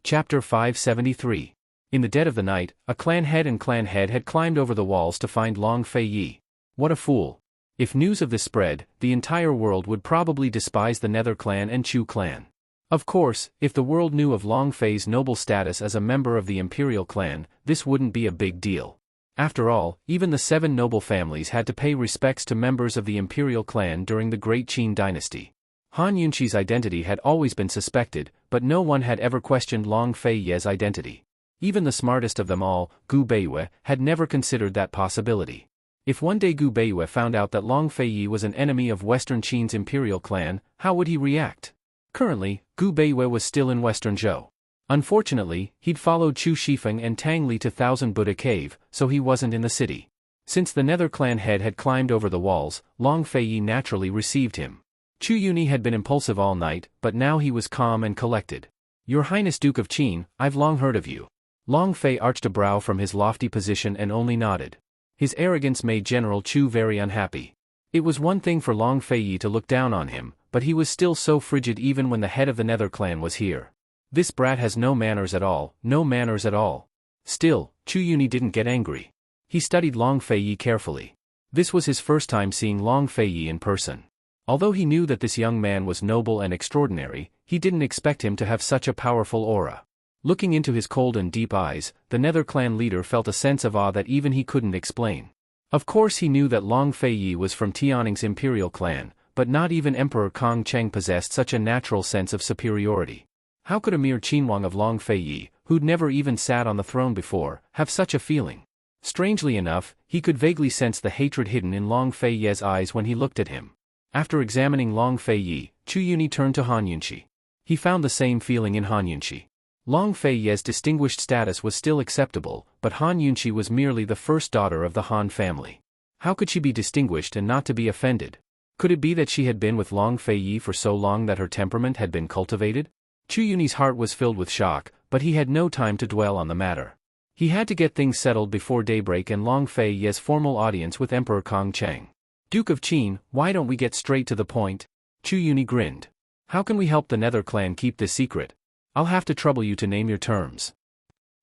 Chapter 573. In the dead of the night, a clan head had climbed over the walls to find Long Fei Yi. What a fool. If news of this spread, the entire world would probably despise the Nether clan and Chu clan. Of course, if the world knew of Long Fei's noble status as a member of the Imperial clan, this wouldn't be a big deal. After all, even the 7 noble families had to pay respects to members of the Imperial clan during the Great Qin dynasty. Han Yunqi's identity had always been suspected, but no one had ever questioned Long Fei Ye's identity. Even the smartest of them all, Gu Beiyue, had never considered that possibility. If one day Gu Beiyue found out that Long Fei Yi was an enemy of Western Qin's Imperial clan, how would he react? Currently, Gu Beiyue was still in Western Zhou. Unfortunately, he'd followed Chu Shifeng and Tang Li to Thousand Buddha Cave, so he wasn't in the city. Since the Nether clan head had climbed over the walls, Long Fei Yi naturally received him. Chu Yuni had been impulsive all night, but now he was calm and collected. "Your Highness Duke of Qin, I've long heard of you." Long Fei arched a brow from his lofty position and only nodded. His arrogance made General Chu very unhappy. It was one thing for Long Fei Yi to look down on him, but he was still so frigid even when the head of the Nether clan was here. This brat has no manners at all, no manners at all. Still, Chu Yuni didn't get angry. He studied Long Fei Yi carefully. This was his first time seeing Long Fei Yi in person. Although he knew that this young man was noble and extraordinary, he didn't expect him to have such a powerful aura. Looking into his cold and deep eyes, the Nether clan leader felt a sense of awe that even he couldn't explain. Of course he knew that Long Fei Yi was from Tianning's Imperial clan, but not even Emperor Kong Cheng possessed such a natural sense of superiority. How could a mere Qinhuang of Long Fei Yi, who'd never even sat on the throne before, have such a feeling? Strangely enough, he could vaguely sense the hatred hidden in Long Fei Yi's eyes when he looked at him. After examining Long Fei Yi, Chu Yuni turned to Han Yunqi. He found the same feeling in Han Yunqi. Long Fei Yi's distinguished status was still acceptable, but Han Yunqi was merely the first daughter of the Han family. How could she be distinguished and not to be offended? Could it be that she had been with Long Fei Yi for so long that her temperament had been cultivated? Chu Yuni's heart was filled with shock, but he had no time to dwell on the matter. He had to get things settled before daybreak and Long Fei Yi's formal audience with Emperor Kong Cheng. "Duke of Qin, why don't we get straight to the point?" Chu Yuni grinned. "How can we help the Nether clan keep this secret? I'll have to trouble you to name your terms."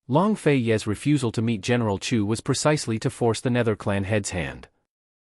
Long Fei Yi's refusal to meet General Chu was precisely to force the Nether clan head's hand.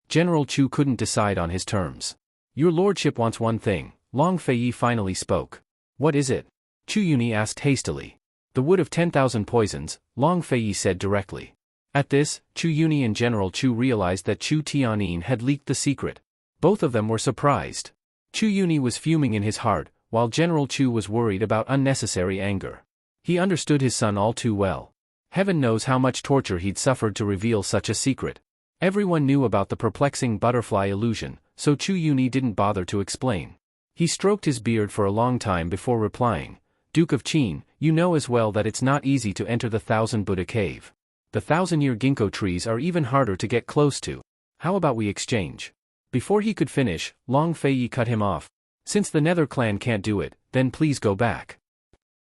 General Chu couldn't decide on his terms. "Your lordship wants one thing," Long Fei Yi finally spoke. "What is it?" Chu Yuni asked hastily. "The wood of 10,000 poisons," Long Fei Yi said directly. At this, Chu Yuni and General Chu realized that Chu Tianyin had leaked the secret. Both of them were surprised. Chu Yuni was fuming in his heart, while General Chu was worried about unnecessary anger. He understood his son all too well. Heaven knows how much torture he'd suffered to reveal such a secret. Everyone knew about the perplexing butterfly illusion, so Chu Yuni didn't bother to explain. He stroked his beard for a long time before replying, "Duke of Qin, you know as well that it's not easy to enter the Thousand Buddha Cave. The 1,000-year ginkgo trees are even harder to get close to. How about we exchange?" Before he could finish, Long Fei Yi cut him off. "Since the Nether clan can't do it, then please go back."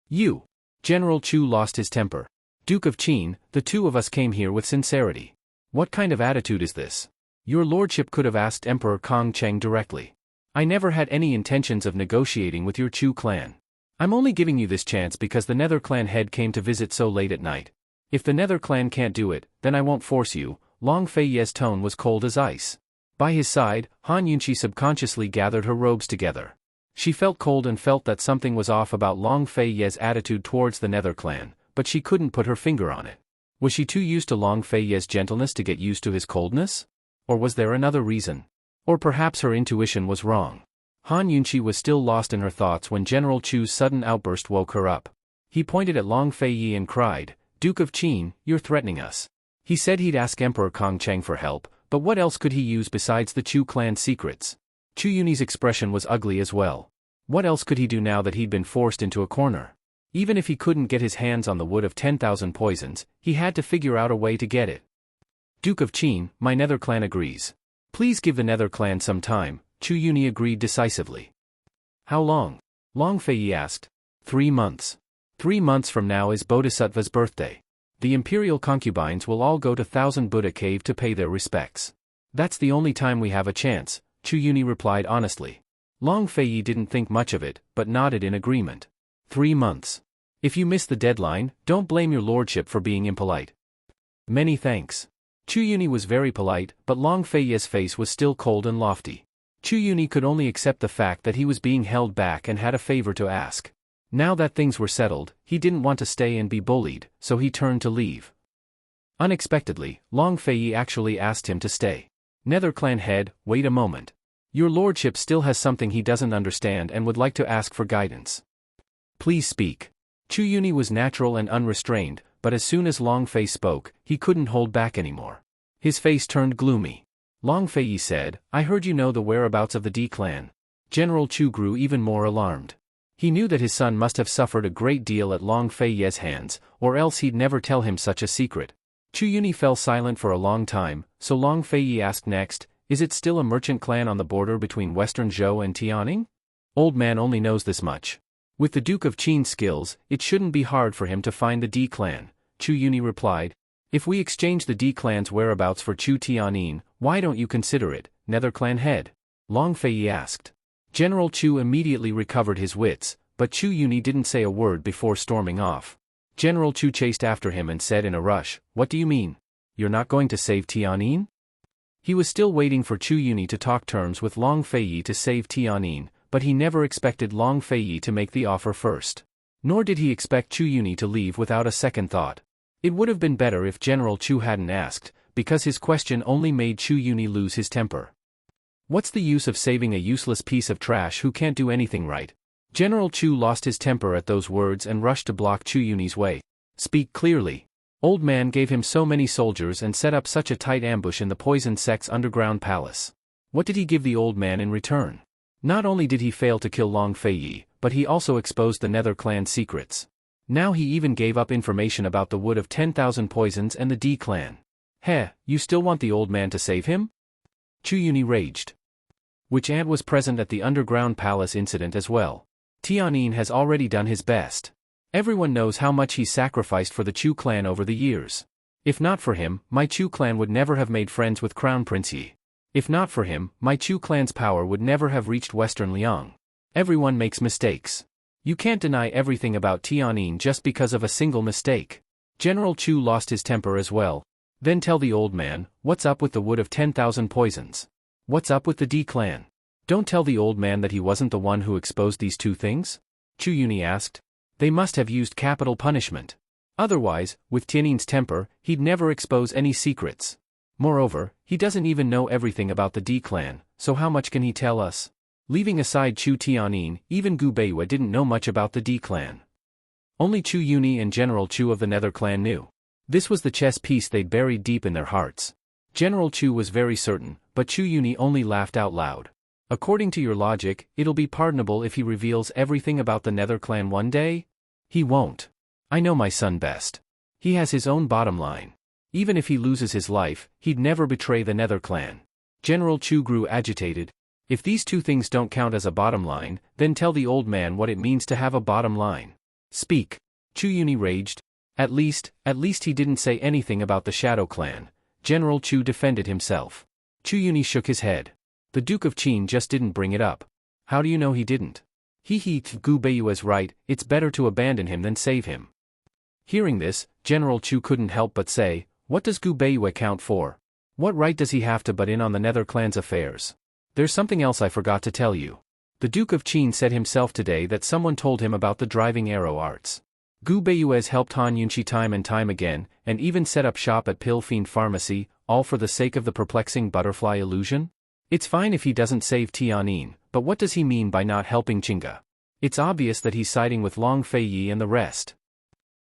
"You!" General Chu lost his temper. "Duke of Qin, the two of us came here with sincerity. What kind of attitude is this? Your lordship could have asked Emperor Kong Cheng directly. I never had any intentions of negotiating with your Chu clan. I'm only giving you this chance because the Nether clan head came to visit so late at night. If the Nether clan can't do it, then I won't force you." Long Fei Yi's tone was cold as ice. By his side, Han Yunqi subconsciously gathered her robes together. She felt cold and felt that something was off about Long Fei Yi's attitude towards the Nether clan, but she couldn't put her finger on it. Was she too used to Long Fei Yi's gentleness to get used to his coldness? Or was there another reason? Or perhaps her intuition was wrong. Han Yunqi was still lost in her thoughts when General Chu's sudden outburst woke her up. He pointed at Long Fei Yi and cried, "Duke of Qin, you're threatening us." He said he'd ask Emperor Kong Cheng for help, but what else could he use besides the Chu clan's secrets? Chu Yuni's expression was ugly as well. What else could he do now that he'd been forced into a corner? Even if he couldn't get his hands on the wood of 10,000 poisons, he had to figure out a way to get it. "Duke of Qin, my Nether clan agrees. Please give the Nether clan some time," Chu Yuni agreed decisively. "How long?" Long Fei Yi asked. 3 months. 3 months from now is Bodhisattva's birthday. The imperial concubines will all go to Thousand Buddha Cave to pay their respects. That's the only time we have a chance, Chu Yuni replied honestly. Long Fei Yi didn't think much of it, but nodded in agreement. 3 months. If you miss the deadline, don't blame your lordship for being impolite. Many thanks. Chu Yuni was very polite, but Long Feiye's face was still cold and lofty. Chu Yuni could only accept the fact that he was being held back and had a favor to ask. Now that things were settled, he didn't want to stay and be bullied, so he turned to leave. Unexpectedly, Long Feiye actually asked him to stay. Nether Clan head, wait a moment. Your lordship still has something he doesn't understand and would like to ask for guidance. Please speak. Chu Yuni was natural and unrestrained, but as soon as Long Fei spoke, he couldn't hold back anymore. His face turned gloomy. Long Feiye said, I heard you know the whereabouts of the D clan. General Chu grew even more alarmed. He knew that his son must have suffered a great deal at Long Feiye's hands, or else he'd never tell him such a secret. Chu Yuni fell silent for a long time, so Long Feiye asked next, is it still a merchant clan on the border between Western Zhou and Tianing? Old man only knows this much. With the Duke of Qin's skills, it shouldn't be hard for him to find the D clan, Chu Yuni replied. If we exchange the D clan's whereabouts for Chu Tianin, why don't you consider it, Nether Clan head? Long Feiye asked. General Chu immediately recovered his wits, but Chu Yuni didn't say a word before storming off. General Chu chased after him and said in a rush, what do you mean? You're not going to save Tianin? He was still waiting for Chu Yuni to talk terms with Long Feiye to save Tianin, but he never expected Long Feiye to make the offer first. Nor did he expect Chu Yuni to leave without a second thought. It would have been better if General Chu hadn't asked, because his question only made Chu Yuni lose his temper. What's the use of saving a useless piece of trash who can't do anything right? General Chu lost his temper at those words and rushed to block Chu Yuni's way. Speak clearly. Old man gave him so many soldiers and set up such a tight ambush in the poison sect's underground palace. What did he give the old man in return? Not only did he fail to kill Long Feiye, but he also exposed the Nether Clan's secrets. Now he even gave up information about the Wood of 10,000 Poisons and the D clan. Heh, you still want the old man to save him? Chu Yuni raged. Which ant was present at the underground palace incident as well. Tianin has already done his best. Everyone knows how much he sacrificed for the Chu clan over the years. If not for him, my Chu clan would never have made friends with Crown Prince Yi. If not for him, my Chu clan's power would never have reached Western Liang. Everyone makes mistakes. You can't deny everything about Tianin just because of a single mistake. General Chu lost his temper as well. Then tell the old man, what's up with the Wood of 10,000 Poisons? What's up with the D clan? Don't tell the old man that he wasn't the one who exposed these two things? Chu Yuni asked. They must have used capital punishment. Otherwise, with Tianin's temper, he'd never expose any secrets. Moreover, he doesn't even know everything about the D clan, so how much can he tell us? Leaving aside Chu Tianin, even Gu Beiwa didn't know much about the D clan. Only Chu Yuni and General Chu of the Nether clan knew. This was the chess piece they'd buried deep in their hearts. General Chu was very certain, but Chu Yuni only laughed out loud. According to your logic, it'll be pardonable if he reveals everything about the Nether clan one day? He won't. I know my son best. He has his own bottom line. Even if he loses his life, he'd never betray the Nether clan. General Chu grew agitated. If these two things don't count as a bottom line, then tell the old man what it means to have a bottom line. Speak. Chu Yuni raged. At least he didn't say anything about the Shadow clan. General Chu defended himself. Chu Yuni shook his head. The Duke of Qin just didn't bring it up. How do you know he didn't? Gu Beiyue's right, it's better to abandon him than save him. Hearing this, General Chu couldn't help but say, what does Gu Beiyue count for? What right does he have to butt in on the Nether clan's affairs? There's something else I forgot to tell you. The Duke of Qin said himself today that someone told him about the driving arrow arts. Gu Beiyue's helped Han Yunqi time and time again, and even set up shop at Pill Fiend Pharmacy, all for the sake of the perplexing butterfly illusion? It's fine if he doesn't save Tianin, but what does he mean by not helping Qingge? It's obvious that he's siding with Long Feiye and the rest.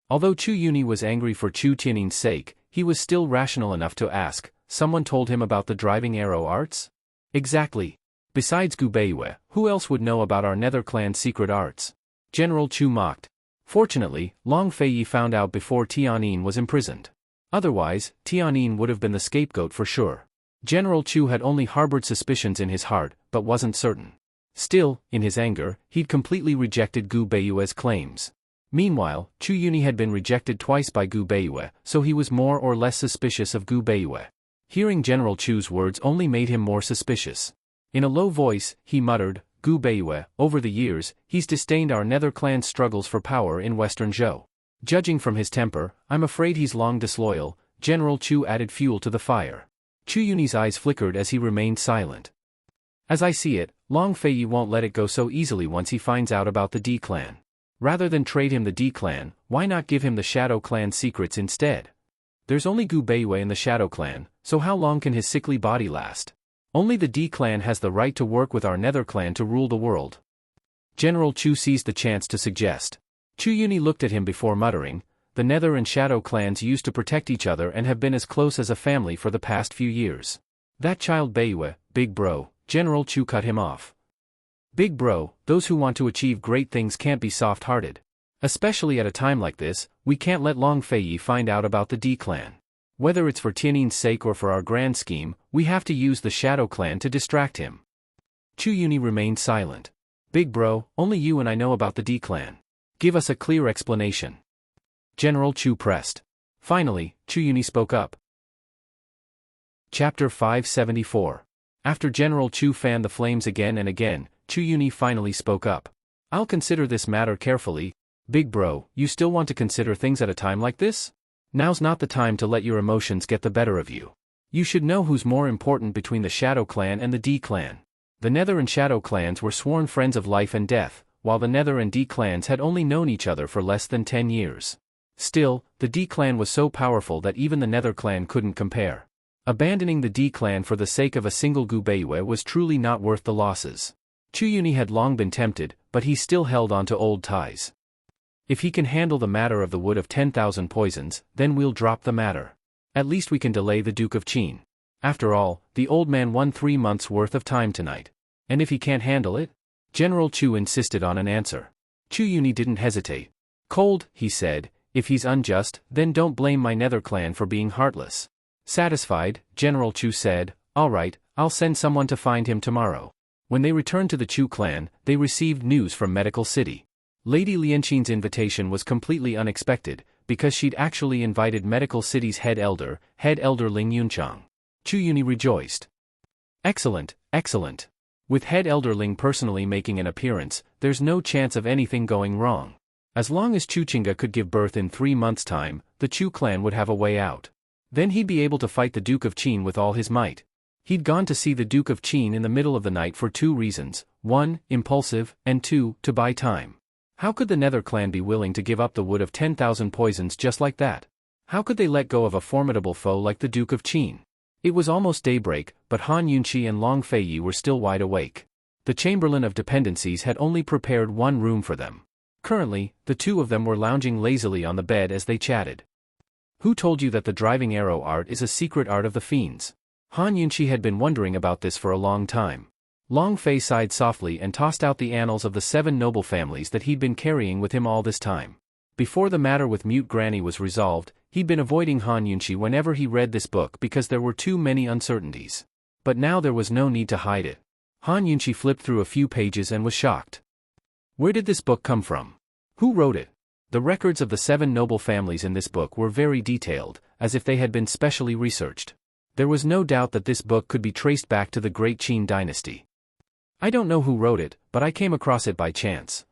Although Chu Yuni was angry for Chu Tianin's sake, he was still rational enough to ask, someone told him about the driving arrow arts? Exactly. Besides Gu Beiyue, who else would know about our Nether clan's secret arts? General Chu mocked. Fortunately, Long Feiye found out before Tianin was imprisoned. Otherwise, Tianin would have been the scapegoat for sure. General Chu had only harbored suspicions in his heart, but wasn't certain. Still, in his anger, he'd completely rejected Gu Beiyue's claims. Meanwhile, Chu Yuni had been rejected twice by Gu Beiyue, so he was more or less suspicious of Gu Beiyue. Hearing General Chu's words only made him more suspicious. In a low voice, he muttered, Gu Beiyue, over the years, he's disdained our nether clan's struggles for power in Western Zhou. Judging from his temper, I'm afraid he's long disloyal. General Chu added fuel to the fire. Chu Yuni's eyes flickered as he remained silent. As I see it, Long Feiyi won't let it go so easily once he finds out about the D clan. Rather than trade him the D clan, why not give him the Shadow clan's secrets instead? There's only Gu Beiyue in the Shadow clan, so how long can his sickly body last? Only the D clan has the right to work with our Nether clan to rule the world. General Chu seized the chance to suggest. Chu Yuni looked at him before muttering, the Nether and Shadow clans used to protect each other and have been as close as a family for the past few years. That child Beiyue, big bro, General Chu cut him off. Big bro, those who want to achieve great things can't be soft-hearted. Especially at a time like this, we can't let Long Feiyi find out about the D clan. Whether it's for Tianin's sake or for our grand scheme, we have to use the Shadow clan to distract him. Chu Yuni remained silent. Big bro, only you and I know about the D clan. Give us a clear explanation. General Chu pressed. Finally, Chu Yuni spoke up. Chapter 574. After General Chu fanned the flames again and again, Chu Yuni finally spoke up. I'll consider this matter carefully. Big bro, you still want to consider things at a time like this? Now's not the time to let your emotions get the better of you. You should know who's more important between the Shadow clan and the D clan. The Nether and Shadow clans were sworn friends of life and death, while the Nether and D clans had only known each other for less than 10 years. Still, the D clan was so powerful that even the Nether clan couldn't compare. Abandoning the D clan for the sake of a single Gu Beiyue was truly not worth the losses. Chu Yuni had long been tempted, but he still held on to old ties. If he can handle the matter of the wood of 10,000 poisons, then we'll drop the matter. At least we can delay the Duke of Qin. After all, the old man won 3 months' worth of time tonight. And if he can't handle it? General Chu insisted on an answer. Chu Yuni didn't hesitate. Cold, he said, if he's unjust, then don't blame my Nether clan for being heartless. Satisfied, General Chu said, all right, I'll send someone to find him tomorrow. When they returned to the Chu clan, they received news from Medical City. Lady Lianqin's invitation was completely unexpected, because she'd actually invited Medical City's head elder Ling Yunchang. Chu Yuni rejoiced. Excellent, excellent. With head elder Ling personally making an appearance, there's no chance of anything going wrong. As long as Chu Qingge could give birth in 3 months' time, the Chu clan would have a way out. Then he'd be able to fight the Duke of Qin with all his might. He'd gone to see the Duke of Qin in the middle of the night for 2 reasons, 1, impulsive, and 2, to buy time. How could the Nether clan be willing to give up the wood of 10,000 poisons just like that? How could they let go of a formidable foe like the Duke of Qin? It was almost daybreak, but Han Yunqi and Long Feiyi were still wide awake. The Chamberlain of Dependencies had only prepared 1 room for them. Currently, the 2 of them were lounging lazily on the bed as they chatted. Who told you that the driving arrow art is a secret art of the fiends? Han Yunqi had been wondering about this for a long time. Long Fei sighed softly and tossed out the annals of the 7 noble families that he'd been carrying with him all this time. Before the matter with Mute Granny was resolved, he'd been avoiding Han Yunqi whenever he read this book because there were too many uncertainties. But now there was no need to hide it. Han Yunqi flipped through a few pages and was shocked. Where did this book come from? Who wrote it? The records of the 7 noble families in this book were very detailed, as if they had been specially researched. There was no doubt that this book could be traced back to the Great Qin dynasty. I don't know who wrote it, but I came across it by chance.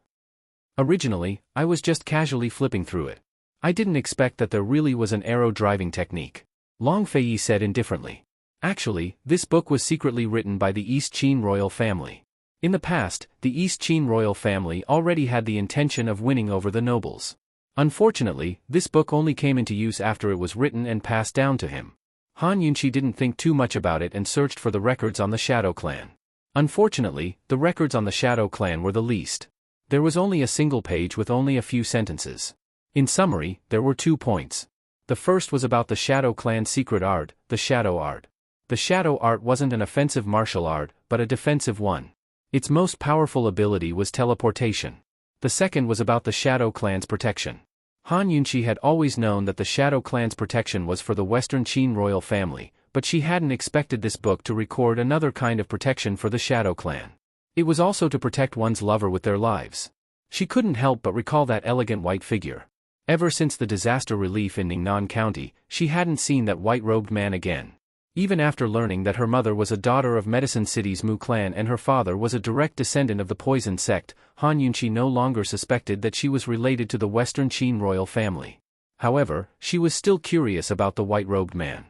Originally, I was just casually flipping through it. I didn't expect that there really was an arrow driving technique. Long Feiyi said indifferently. Actually, this book was secretly written by the East Qin royal family. In the past, the East Qin royal family already had the intention of winning over the nobles. Unfortunately, this book only came into use after it was written and passed down to him. Han Yunqi didn't think too much about it and searched for the records on the Shadow clan. Unfortunately, the records on the Shadow clan were the least. There was only a single page with only a few sentences. In summary, there were 2 points. The first was about the Shadow clan's secret art, the Shadow art. The Shadow art wasn't an offensive martial art, but a defensive one. Its most powerful ability was teleportation. The second was about the Shadow clan's protection. Han Yunqi had always known that the Shadow clan's protection was for the Western Qin royal family, but she hadn't expected this book to record another kind of protection for the Shadow clan. It was also to protect one's lover with their lives. She couldn't help but recall that elegant white figure. Ever since the disaster relief in Ningnan County, she hadn't seen that white-robed man again. Even after learning that her mother was a daughter of Medicine City's Mu clan and her father was a direct descendant of the Poison sect, Han Yunqi no longer suspected that she was related to the Western Qin royal family. However, she was still curious about the white-robed man.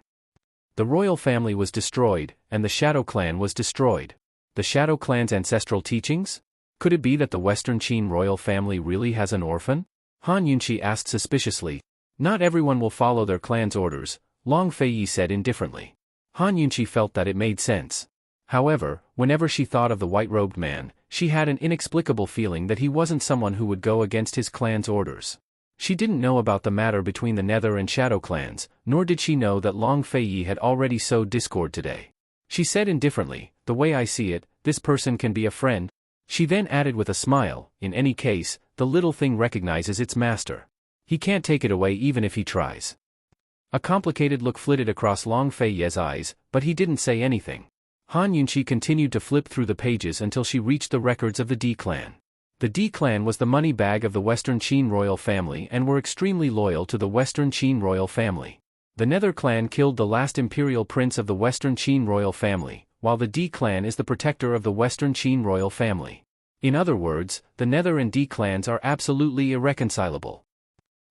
The royal family was destroyed, and the Shadow Clan was destroyed. The Shadow Clan's ancestral teachings? Could it be that the Western Qin royal family really has an orphan? Han Yunqi asked suspiciously. Not everyone will follow their clan's orders, Long Feiyi said indifferently. Han Yunqi felt that it made sense. However, whenever she thought of the white-robed man, she had an inexplicable feeling that he wasn't someone who would go against his clan's orders. She didn't know about the matter between the Nether and Shadow clans, nor did she know that Long Feiyi had already sowed discord today. She said indifferently, the way I see it, this person can be a friend. She then added with a smile, in any case, the little thing recognizes its master. He can't take it away even if he tries. A complicated look flitted across Long Feiyi's eyes, but he didn't say anything. Han Yunqi continued to flip through the pages until she reached the records of the D clan. The D clan was the money bag of the Western Qin royal family and were extremely loyal to the Western Qin royal family. The Nether clan killed the last imperial prince of the Western Qin royal family, while the D clan is the protector of the Western Qin royal family. In other words, the Nether and D clans are absolutely irreconcilable.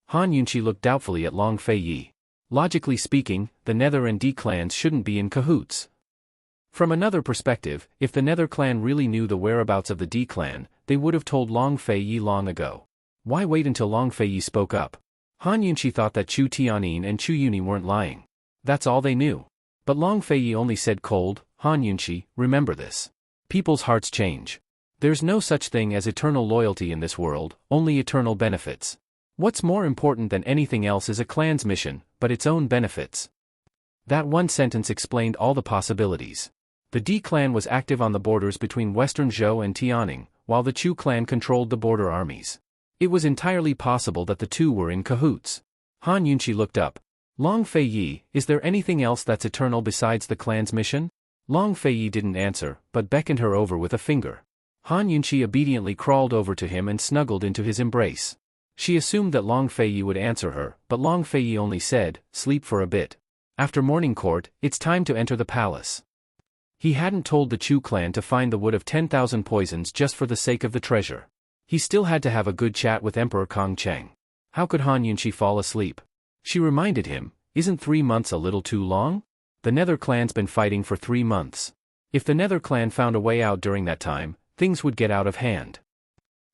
Han Yunqi looked doubtfully at Long Feiyi. Logically speaking, the Nether and D clans shouldn't be in cahoots. From another perspective, if the Nether clan really knew the whereabouts of the D clan, they would have told Long Feiyi long ago. Why wait until Long Feiyi spoke up? Han Yunqi thought that Chu Tianyin and Chu Yuni weren't lying. That's all they knew. But Long Feiyi only said cold, Han Yunqi, remember this. People's hearts change. There's no such thing as eternal loyalty in this world, only eternal benefits. What's more important than anything else is a clan's mission, but its own benefits. That one sentence explained all the possibilities. The D clan was active on the borders between Western Zhou and Tianning, while the Chu clan controlled the border armies. It was entirely possible that the two were in cahoots. Han Yunqi looked up. Long Feiyi, is there anything else that's eternal besides the clan's mission? Long Feiyi didn't answer, but beckoned her over with a finger. Han Yunqi obediently crawled over to him and snuggled into his embrace. She assumed that Long Feiyi would answer her, but Long Feiyi only said, sleep for a bit. After morning court, it's time to enter the palace. He hadn't told the Chu clan to find the wood of 10,000 poisons just for the sake of the treasure. He still had to have a good chat with Emperor Kong Cheng. How could Han Yunqi fall asleep? She reminded him, isn't 3 months a little too long? The Nether clan's been fighting for 3 months. If the Nether clan found a way out during that time, things would get out of hand.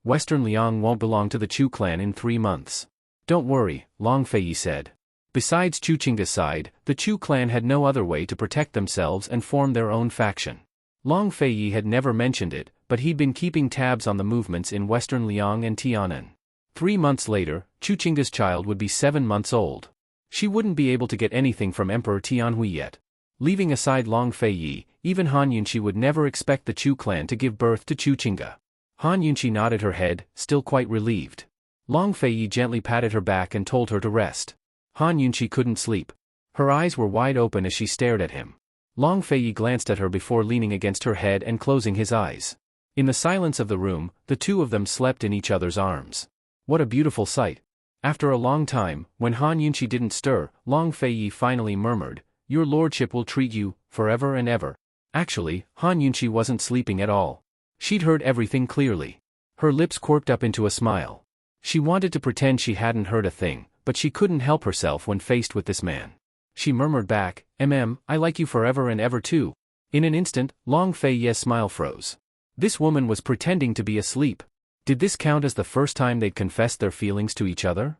Western Liang won't belong to the Chu clan in 3 months. Don't worry, Long Feiyi said. Besides Chu Qingga's side, the Chu clan had no other way to protect themselves and form their own faction. Long Feiyi had never mentioned it, but he'd been keeping tabs on the movements in Western Liang and Tianan. 3 months later, Chu Qingga's child would be 7 months old. She wouldn't be able to get anything from Emperor Tianhui yet. Leaving aside Long Feiyi, even Han Yunqi would never expect the Chu clan to give birth to Chu Qingga. Han Yunqi nodded her head, still quite relieved. Long Feiyi gently patted her back and told her to rest. Han Yunqi couldn't sleep. Her eyes were wide open as she stared at him. Long Feiyi glanced at her before leaning against her head and closing his eyes. In the silence of the room, the two of them slept in each other's arms. What a beautiful sight. After a long time, when Han Yunqi didn't stir, Long Feiyi finally murmured, "Your lordship will treat you, forever and ever." Actually, Han Yunqi wasn't sleeping at all. She'd heard everything clearly. Her lips quirked up into a smile. She wanted to pretend she hadn't heard a thing, but she couldn't help herself when faced with this man. She murmured back, I like you forever and ever too." In an instant, Long Feiyi's smile froze. This woman was pretending to be asleep. Did this count as the first time they'd confessed their feelings to each other?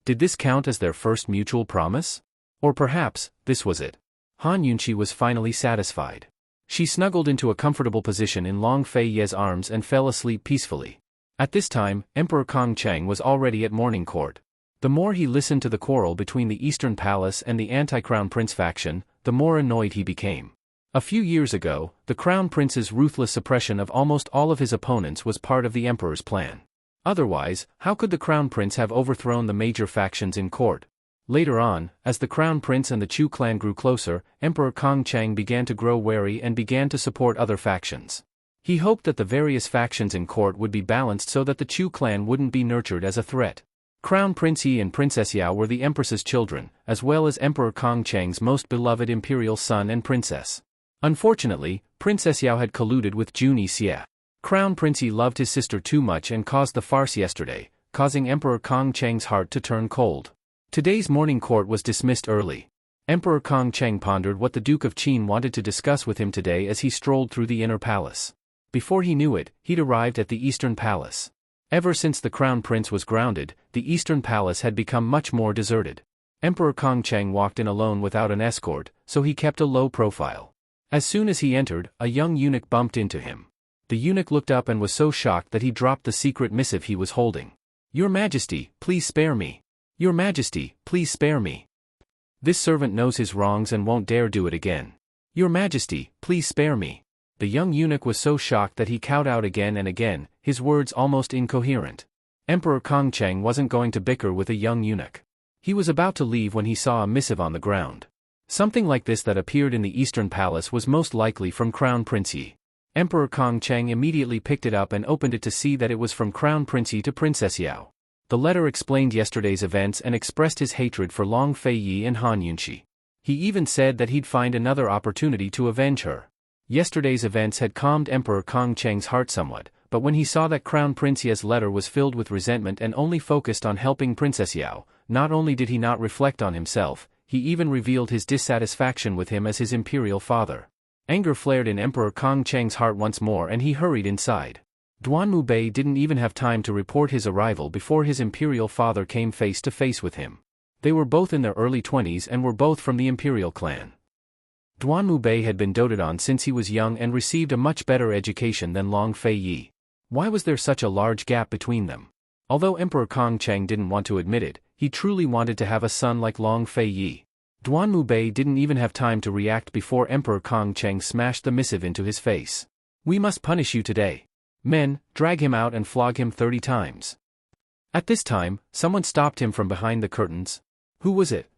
Did this count as their first mutual promise? Or perhaps, this was it. Han Yunqi was finally satisfied. She snuggled into a comfortable position in Long Feiyi's arms and fell asleep peacefully. At this time, Emperor Kong Cheng was already at morning court. The more he listened to the quarrel between the Eastern Palace and the anti-Crown Prince faction, the more annoyed he became. A few years ago, the Crown Prince's ruthless suppression of almost all of his opponents was part of the Emperor's plan. Otherwise, how could the Crown Prince have overthrown the major factions in court? Later on, as the Crown Prince and the Chu clan grew closer, Emperor Kong Cheng began to grow wary and began to support other factions. He hoped that the various factions in court would be balanced so that the Chu clan wouldn't be nurtured as a threat. Crown Prince Yi and Princess Yao were the Empress's children, as well as Emperor Kong Cheng's most beloved imperial son and princess. Unfortunately, Princess Yao had colluded with Junie Xie. Crown Prince Yi loved his sister too much and caused the farce yesterday, causing Emperor Kong Cheng's heart to turn cold. Today's morning court was dismissed early. Emperor Kong Cheng pondered what the Duke of Qin wanted to discuss with him today as he strolled through the inner palace. Before he knew it, he'd arrived at the Eastern Palace. Ever since the Crown Prince was grounded, the Eastern Palace had become much more deserted. Emperor Kong Cheng walked in alone without an escort, so he kept a low profile. As soon as he entered, a young eunuch bumped into him. The eunuch looked up and was so shocked that he dropped the secret missive he was holding. "Your Majesty, please spare me. Your Majesty, please spare me. This servant knows his wrongs and won't dare do it again. Your Majesty, please spare me." The young eunuch was so shocked that he cowed out again and again, his words almost incoherent. Emperor Kong Cheng wasn't going to bicker with a young eunuch. He was about to leave when he saw a missive on the ground. Something like this that appeared in the Eastern Palace was most likely from Crown Prince Yi. Emperor Kong Cheng immediately picked it up and opened it to see that it was from Crown Prince Yi to Princess Yao. The letter explained yesterday's events and expressed his hatred for Long Fei Yi and Han Yunqi. He even said that he'd find another opportunity to avenge her. Yesterday's events had calmed Emperor Kong Cheng's heart somewhat, but when he saw that Crown Prince Yi's letter was filled with resentment and only focused on helping Princess Yao, not only did he not reflect on himself, he even revealed his dissatisfaction with him as his imperial father. Anger flared in Emperor Kong Cheng's heart once more and he hurried inside. Duanmu Bei didn't even have time to report his arrival before his imperial father came face to face with him. They were both in their early 20s and were both from the imperial clan. Duanmu Bei had been doted on since he was young and received a much better education than Long Fei Yi. Why was there such a large gap between them? Although Emperor Kong Cheng didn't want to admit it, he truly wanted to have a son like Long Fei Yi. Duanmu Bei didn't even have time to react before Emperor Kong Cheng smashed the missive into his face. "We must punish you today. Men, drag him out and flog him 30 times. At this time, someone stopped him from behind the curtains. Who was it?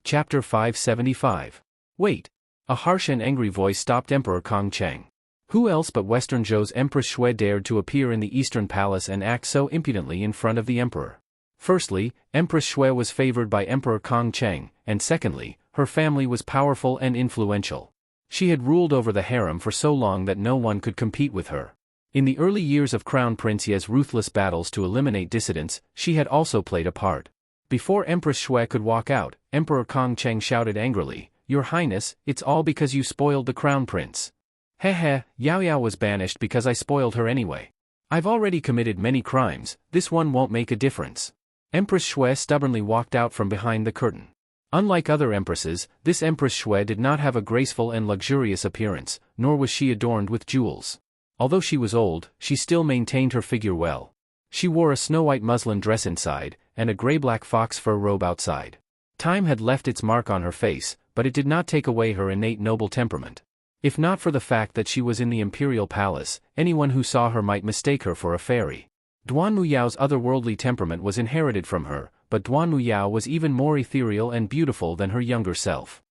Chapter 575. Wait! A harsh and angry voice stopped Emperor Kong Cheng. Who else but Western Zhou's Empress Shui dared to appear in the Eastern Palace and act so impudently in front of the emperor? Firstly, Empress Shui was favored by Emperor Kong Cheng, and secondly, her family was powerful and influential. She had ruled over the harem for so long that no one could compete with her. In the early years of Crown Prince Ye's ruthless battles to eliminate dissidents, she had also played a part. Before Empress Shui could walk out, Emperor Kong Cheng shouted angrily, "Your Highness, it's all because you spoiled the Crown Prince." "Heh, Yao Yao was banished because I spoiled her anyway. I've already committed many crimes, this one won't make a difference." Empress Shui stubbornly walked out from behind the curtain. Unlike other empresses, this Empress Shui did not have a graceful and luxurious appearance, nor was she adorned with jewels. Although she was old, she still maintained her figure well. She wore a snow-white muslin dress inside, and a gray-black fox fur robe outside. Time had left its mark on her face, but it did not take away her innate noble temperament. If not for the fact that she was in the imperial palace, anyone who saw her might mistake her for a fairy. Duanmu Yao's otherworldly temperament was inherited from her, but Duanmu Yao was even more ethereal and beautiful than her younger self.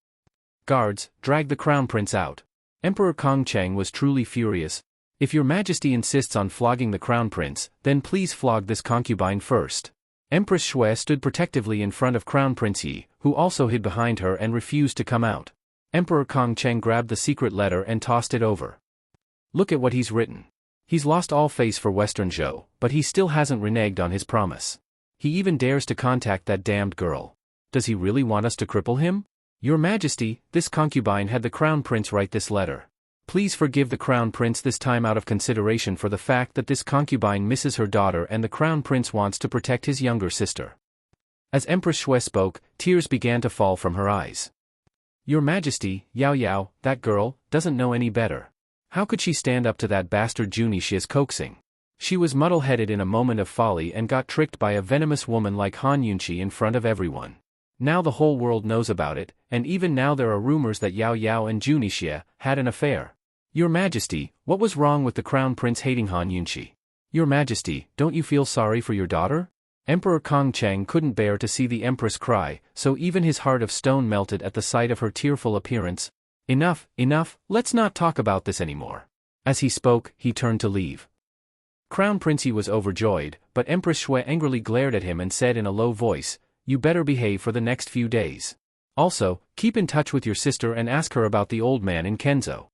"Guards, drag the crown prince out." Emperor Kong Cheng was truly furious. "If your majesty insists on flogging the crown prince, then please flog this concubine first." Empress Shui stood protectively in front of Crown Prince Yi, who also hid behind her and refused to come out. Emperor Kong Cheng grabbed the secret letter and tossed it over. "Look at what he's written. He's lost all face for Western Zhou, but he still hasn't reneged on his promise. He even dares to contact that damned girl. Does he really want us to cripple him? Your Majesty, this concubine had the Crown Prince write this letter. Please forgive the Crown Prince this time out of consideration for the fact that this concubine misses her daughter and the Crown Prince wants to protect his younger sister." As Empress Shui spoke, tears began to fall from her eyes. "Your Majesty, Yao Yao, that girl, doesn't know any better. How could she stand up to that bastard Junie Xia's coaxing? She was muddle-headed in a moment of folly and got tricked by a venomous woman like Han Yunqi in front of everyone. Now the whole world knows about it, and even now there are rumors that Yao Yao and Junie Xia had an affair. Your Majesty, what was wrong with the Crown Prince hating Han Yunqi? Your Majesty, don't you feel sorry for your daughter?" Emperor Kong Cheng couldn't bear to see the Empress cry, so even his heart of stone melted at the sight of her tearful appearance. Enough, let's not talk about this anymore." As he spoke, he turned to leave. Crown Prince Yi was overjoyed, but Empress Shui angrily glared at him and said in a low voice, "You better behave for the next few days. Also, keep in touch with your sister and ask her about the old man in Kenzo."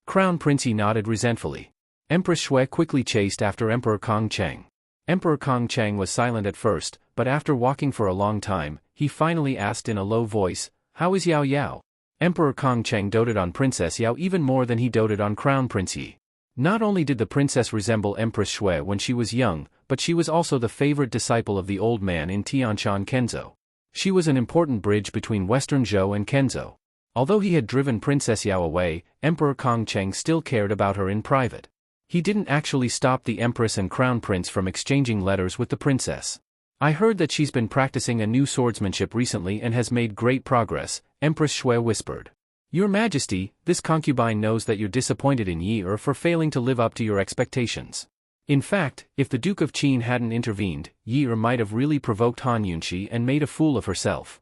Crown Prince Yi nodded resentfully. Empress Shui quickly chased after Emperor Kong Cheng. Emperor Kong Cheng was silent at first, but after walking for a long time, he finally asked in a low voice, "How is Yao Yao?" Emperor Kong Cheng doted on Princess Yao even more than he doted on Crown Prince Yi. Not only did the princess resemble Empress Shui when she was young, but she was also the favorite disciple of the old man in Tianshan Kenzo. She was an important bridge between Western Zhou and Kenzo. Although he had driven Princess Yao away, Emperor Kong Cheng still cared about her in private. He didn't actually stop the Empress and Crown Prince from exchanging letters with the princess. "I heard that she's been practicing a new swordsmanship recently and has made great progress," Empress Shui whispered. "Your Majesty, this concubine knows that you're disappointed in Yi for failing to live up to your expectations. In fact, if the Duke of Qin hadn't intervened, Yi might have really provoked Han Yunxi and made a fool of herself.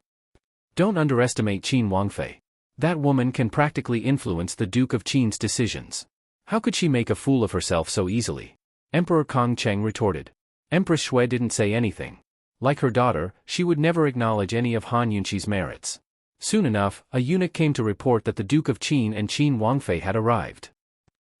Don't underestimate Qin Wangfei. That woman can practically influence the Duke of Qin's decisions. How could she make a fool of herself so easily?" Emperor Kong Cheng retorted. Empress Shui didn't say anything. Like her daughter, she would never acknowledge any of Han Yunxi's merits. Soon enough, a eunuch came to report that the Duke of Qin and Qin Wangfei had arrived.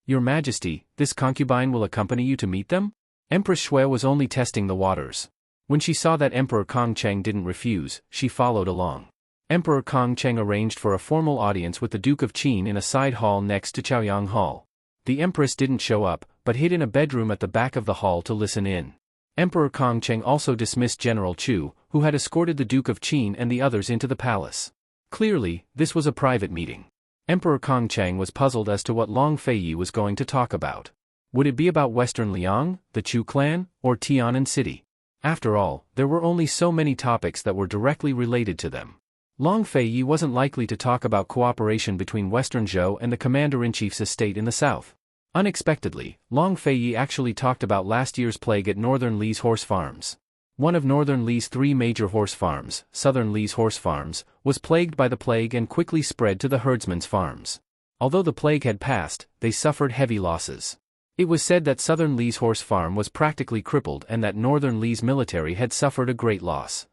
"Your Majesty, this concubine will accompany you to meet them?" Empress Shui was only testing the waters. When she saw that Emperor Kong Cheng didn't refuse, she followed along. Emperor Kong Cheng arranged for a formal audience with the Duke of Qin in a side hall next to Chaoyang Hall. The Empress didn't show up, but hid in a bedroom at the back of the hall to listen in. Emperor Kong Cheng also dismissed General Chu, who had escorted the Duke of Qin and the others into the palace. Clearly, this was a private meeting. Emperor Kong Cheng was puzzled as to what Long Feiyi was going to talk about. Would it be about Western Liang, the Chu clan, or Tianan City? After all, there were only so many topics that were directly related to them. Long Feiyi wasn't likely to talk about cooperation between Western Zhou and the Commander-in-Chief's estate in the south. Unexpectedly, Long Feiyi actually talked about last year's plague at Northern Li's horse farms. One of Northern Li's 3 major horse farms, Southern Li's horse farms, was plagued by the plague and quickly spread to the herdsmen's farms. Although the plague had passed, they suffered heavy losses. It was said that Southern Li's horse farm was practically crippled and that Northern Li's military had suffered a great loss.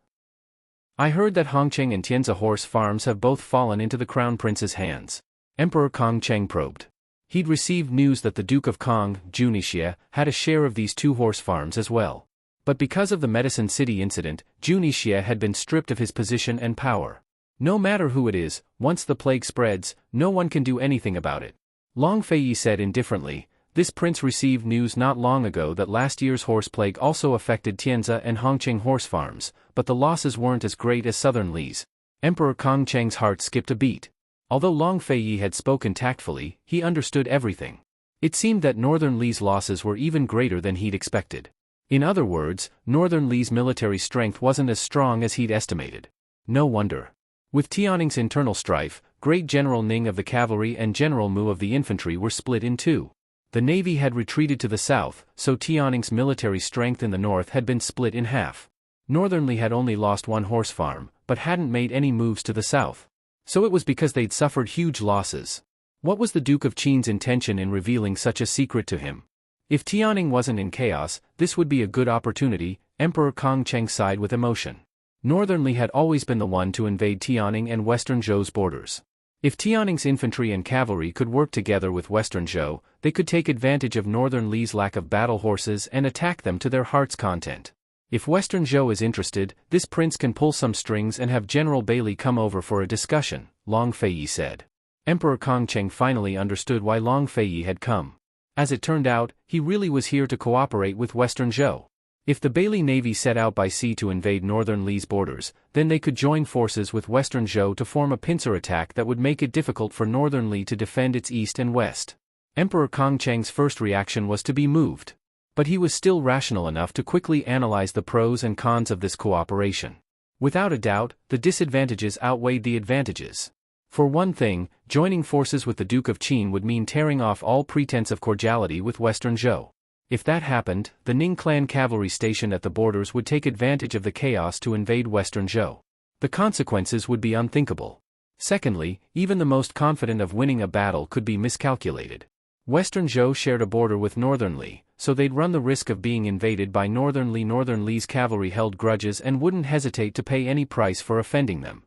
"I heard that Hongqing and Tianza horse farms have both fallen into the Crown Prince's hands." Emperor Kong Cheng probed. He'd received news that the Duke of Kong, Junixie, had a share of these 2 horse farms as well. But because of the Medicine City incident, Junixie had been stripped of his position and power. No matter who it is, once the plague spreads, no one can do anything about it. Long Feiyi said indifferently, "This prince received news not long ago that last year's horse plague also affected Tianza and Hongqing horse farms, but the losses weren't as great as Southern Li's." Emperor Kong Cheng's heart skipped a beat. Although Long Feiyi had spoken tactfully, he understood everything. It seemed that Northern Li's losses were even greater than he'd expected. In other words, Northern Li's military strength wasn't as strong as he'd estimated. No wonder. With Tianning's internal strife, Great General Ning of the cavalry and General Mu of the infantry were split in 2. The navy had retreated to the south, so Tianning's military strength in the north had been split in half. Northern Li had only lost 1 horse farm, but hadn't made any moves to the south. So it was because they'd suffered huge losses. What was the Duke of Qin's intention in revealing such a secret to him? If Tianning wasn't in chaos, this would be a good opportunity. Emperor Kong Cheng sighed with emotion. Northern Li had always been the one to invade Tianning and Western Zhou's borders. If Tianning's infantry and cavalry could work together with Western Zhou, they could take advantage of Northern Li's lack of battle horses and attack them to their heart's content. If Western Zhou is interested, this prince can pull some strings and have General Bailey come over for a discussion, Long Feiyi said. Emperor Kong Cheng finally understood why Long Feiyi had come. As it turned out, he really was here to cooperate with Western Zhou. If the Bailey Navy set out by sea to invade Northern Li's borders, then they could join forces with Western Zhou to form a pincer attack that would make it difficult for Northern Li to defend its east and west. Emperor Kong Cheng's first reaction was to be moved. But he was still rational enough to quickly analyze the pros and cons of this cooperation. Without a doubt, the disadvantages outweighed the advantages. For one thing, joining forces with the Duke of Qin would mean tearing off all pretense of cordiality with Western Zhou. If that happened, the Ning clan cavalry stationed at the borders would take advantage of the chaos to invade Western Zhou. The consequences would be unthinkable. Secondly, even the most confident of winning a battle could be miscalculated. Western Zhou shared a border with Northern Li, so they'd run the risk of being invaded by Northern Li. Northern Li's cavalry held grudges and wouldn't hesitate to pay any price for offending them.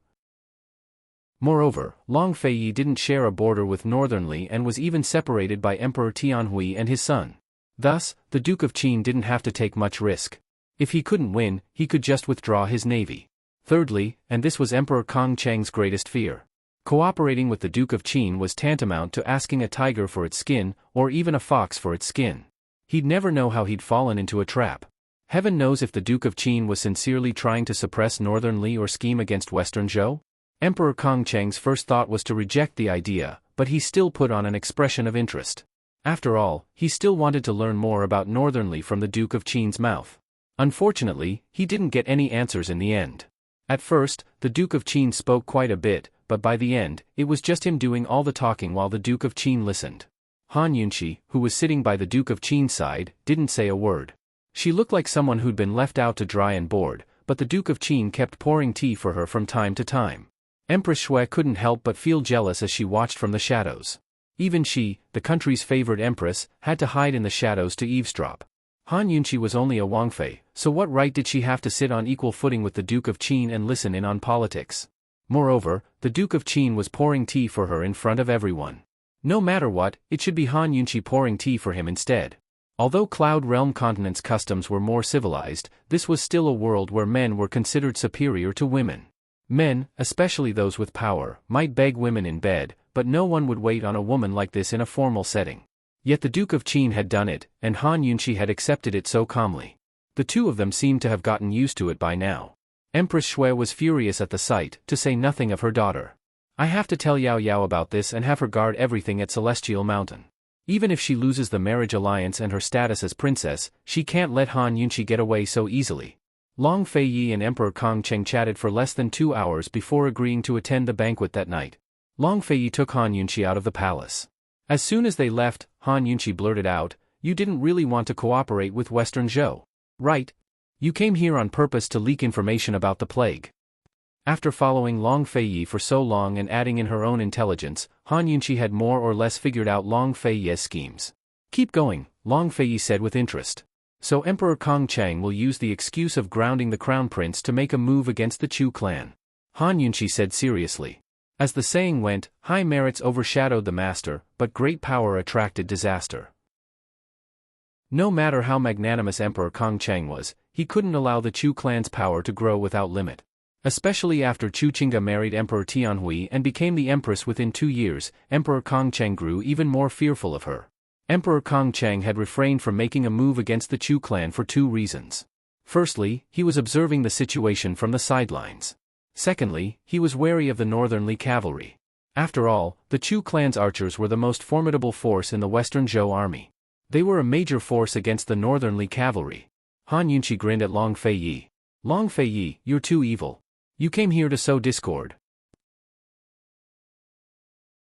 Moreover, Long Feiyi didn't share a border with Northern Li and was even separated by Emperor Tianhui and his son. Thus, the Duke of Qin didn't have to take much risk. If he couldn't win, he could just withdraw his navy. Thirdly, and this was Emperor Kong Cheng's greatest fear, cooperating with the Duke of Qin was tantamount to asking a tiger for its skin, or even a fox for its skin. He'd never know how he'd fallen into a trap. Heaven knows if the Duke of Qin was sincerely trying to suppress Northern Li or scheme against Western Zhou. Emperor Kong Cheng's first thought was to reject the idea, but he still put on an expression of interest. After all, he still wanted to learn more about Northern Li from the Duke of Qin's mouth. Unfortunately, he didn't get any answers in the end. At first, the Duke of Qin spoke quite a bit, but by the end, it was just him doing all the talking while the Duke of Qin listened. Han Yunqi, who was sitting by the Duke of Qin's side, didn't say a word. She looked like someone who'd been left out to dry and bored, but the Duke of Qin kept pouring tea for her from time to time. Empress Shui couldn't help but feel jealous as she watched from the shadows. Even she, the country's favored empress, had to hide in the shadows to eavesdrop. Han Yunqi was only a Wangfei, so what right did she have to sit on equal footing with the Duke of Qin and listen in on politics? Moreover, the Duke of Qin was pouring tea for her in front of everyone. No matter what, it should be Han Yunqi pouring tea for him instead. Although Cloud Realm Continent's customs were more civilized, this was still a world where men were considered superior to women. Men, especially those with power, might beg women in bed, but no one would wait on a woman like this in a formal setting. Yet the Duke of Qin had done it, and Han Yunqi had accepted it so calmly. The two of them seemed to have gotten used to it by now. Empress Shui was furious at the sight, to say nothing of her daughter. I have to tell Yao Yao about this and have her guard everything at Celestial Mountain. Even if she loses the marriage alliance and her status as princess, she can't let Han Yunqi get away so easily. Long Feiyi and Emperor Kong Cheng chatted for less than 2 hours before agreeing to attend the banquet that night. Long Feiyi took Han Yunqi out of the palace. As soon as they left, Han Yunqi blurted out, "You didn't really want to cooperate with Western Zhou, right? You came here on purpose to leak information about the plague." After following Long Feiyi for so long and adding in her own intelligence, Han Yunqi had more or less figured out Long Feiyi's schemes. "Keep going," Long Feiyi said with interest. "So Emperor Kong Cheng will use the excuse of grounding the crown prince to make a move against the Chu clan," Han Yunqi said seriously. As the saying went, high merits overshadowed the master, but great power attracted disaster. No matter how magnanimous Emperor Kong Cheng was, he couldn't allow the Chu clan's power to grow without limit. Especially after Chu Qingge married Emperor Tianhui and became the empress within 2 years, Emperor Kong Cheng grew even more fearful of her. Emperor Kong Cheng had refrained from making a move against the Chu clan for 2 reasons. Firstly, he was observing the situation from the sidelines. Secondly, he was wary of the Northern Li cavalry. After all, the Chu clan's archers were the most formidable force in the Western Zhou army. They were a major force against the Northern Li cavalry. Han Yunqi grinned at Long Feiyi. "Long Feiyi, you're too evil. You came here to sow discord."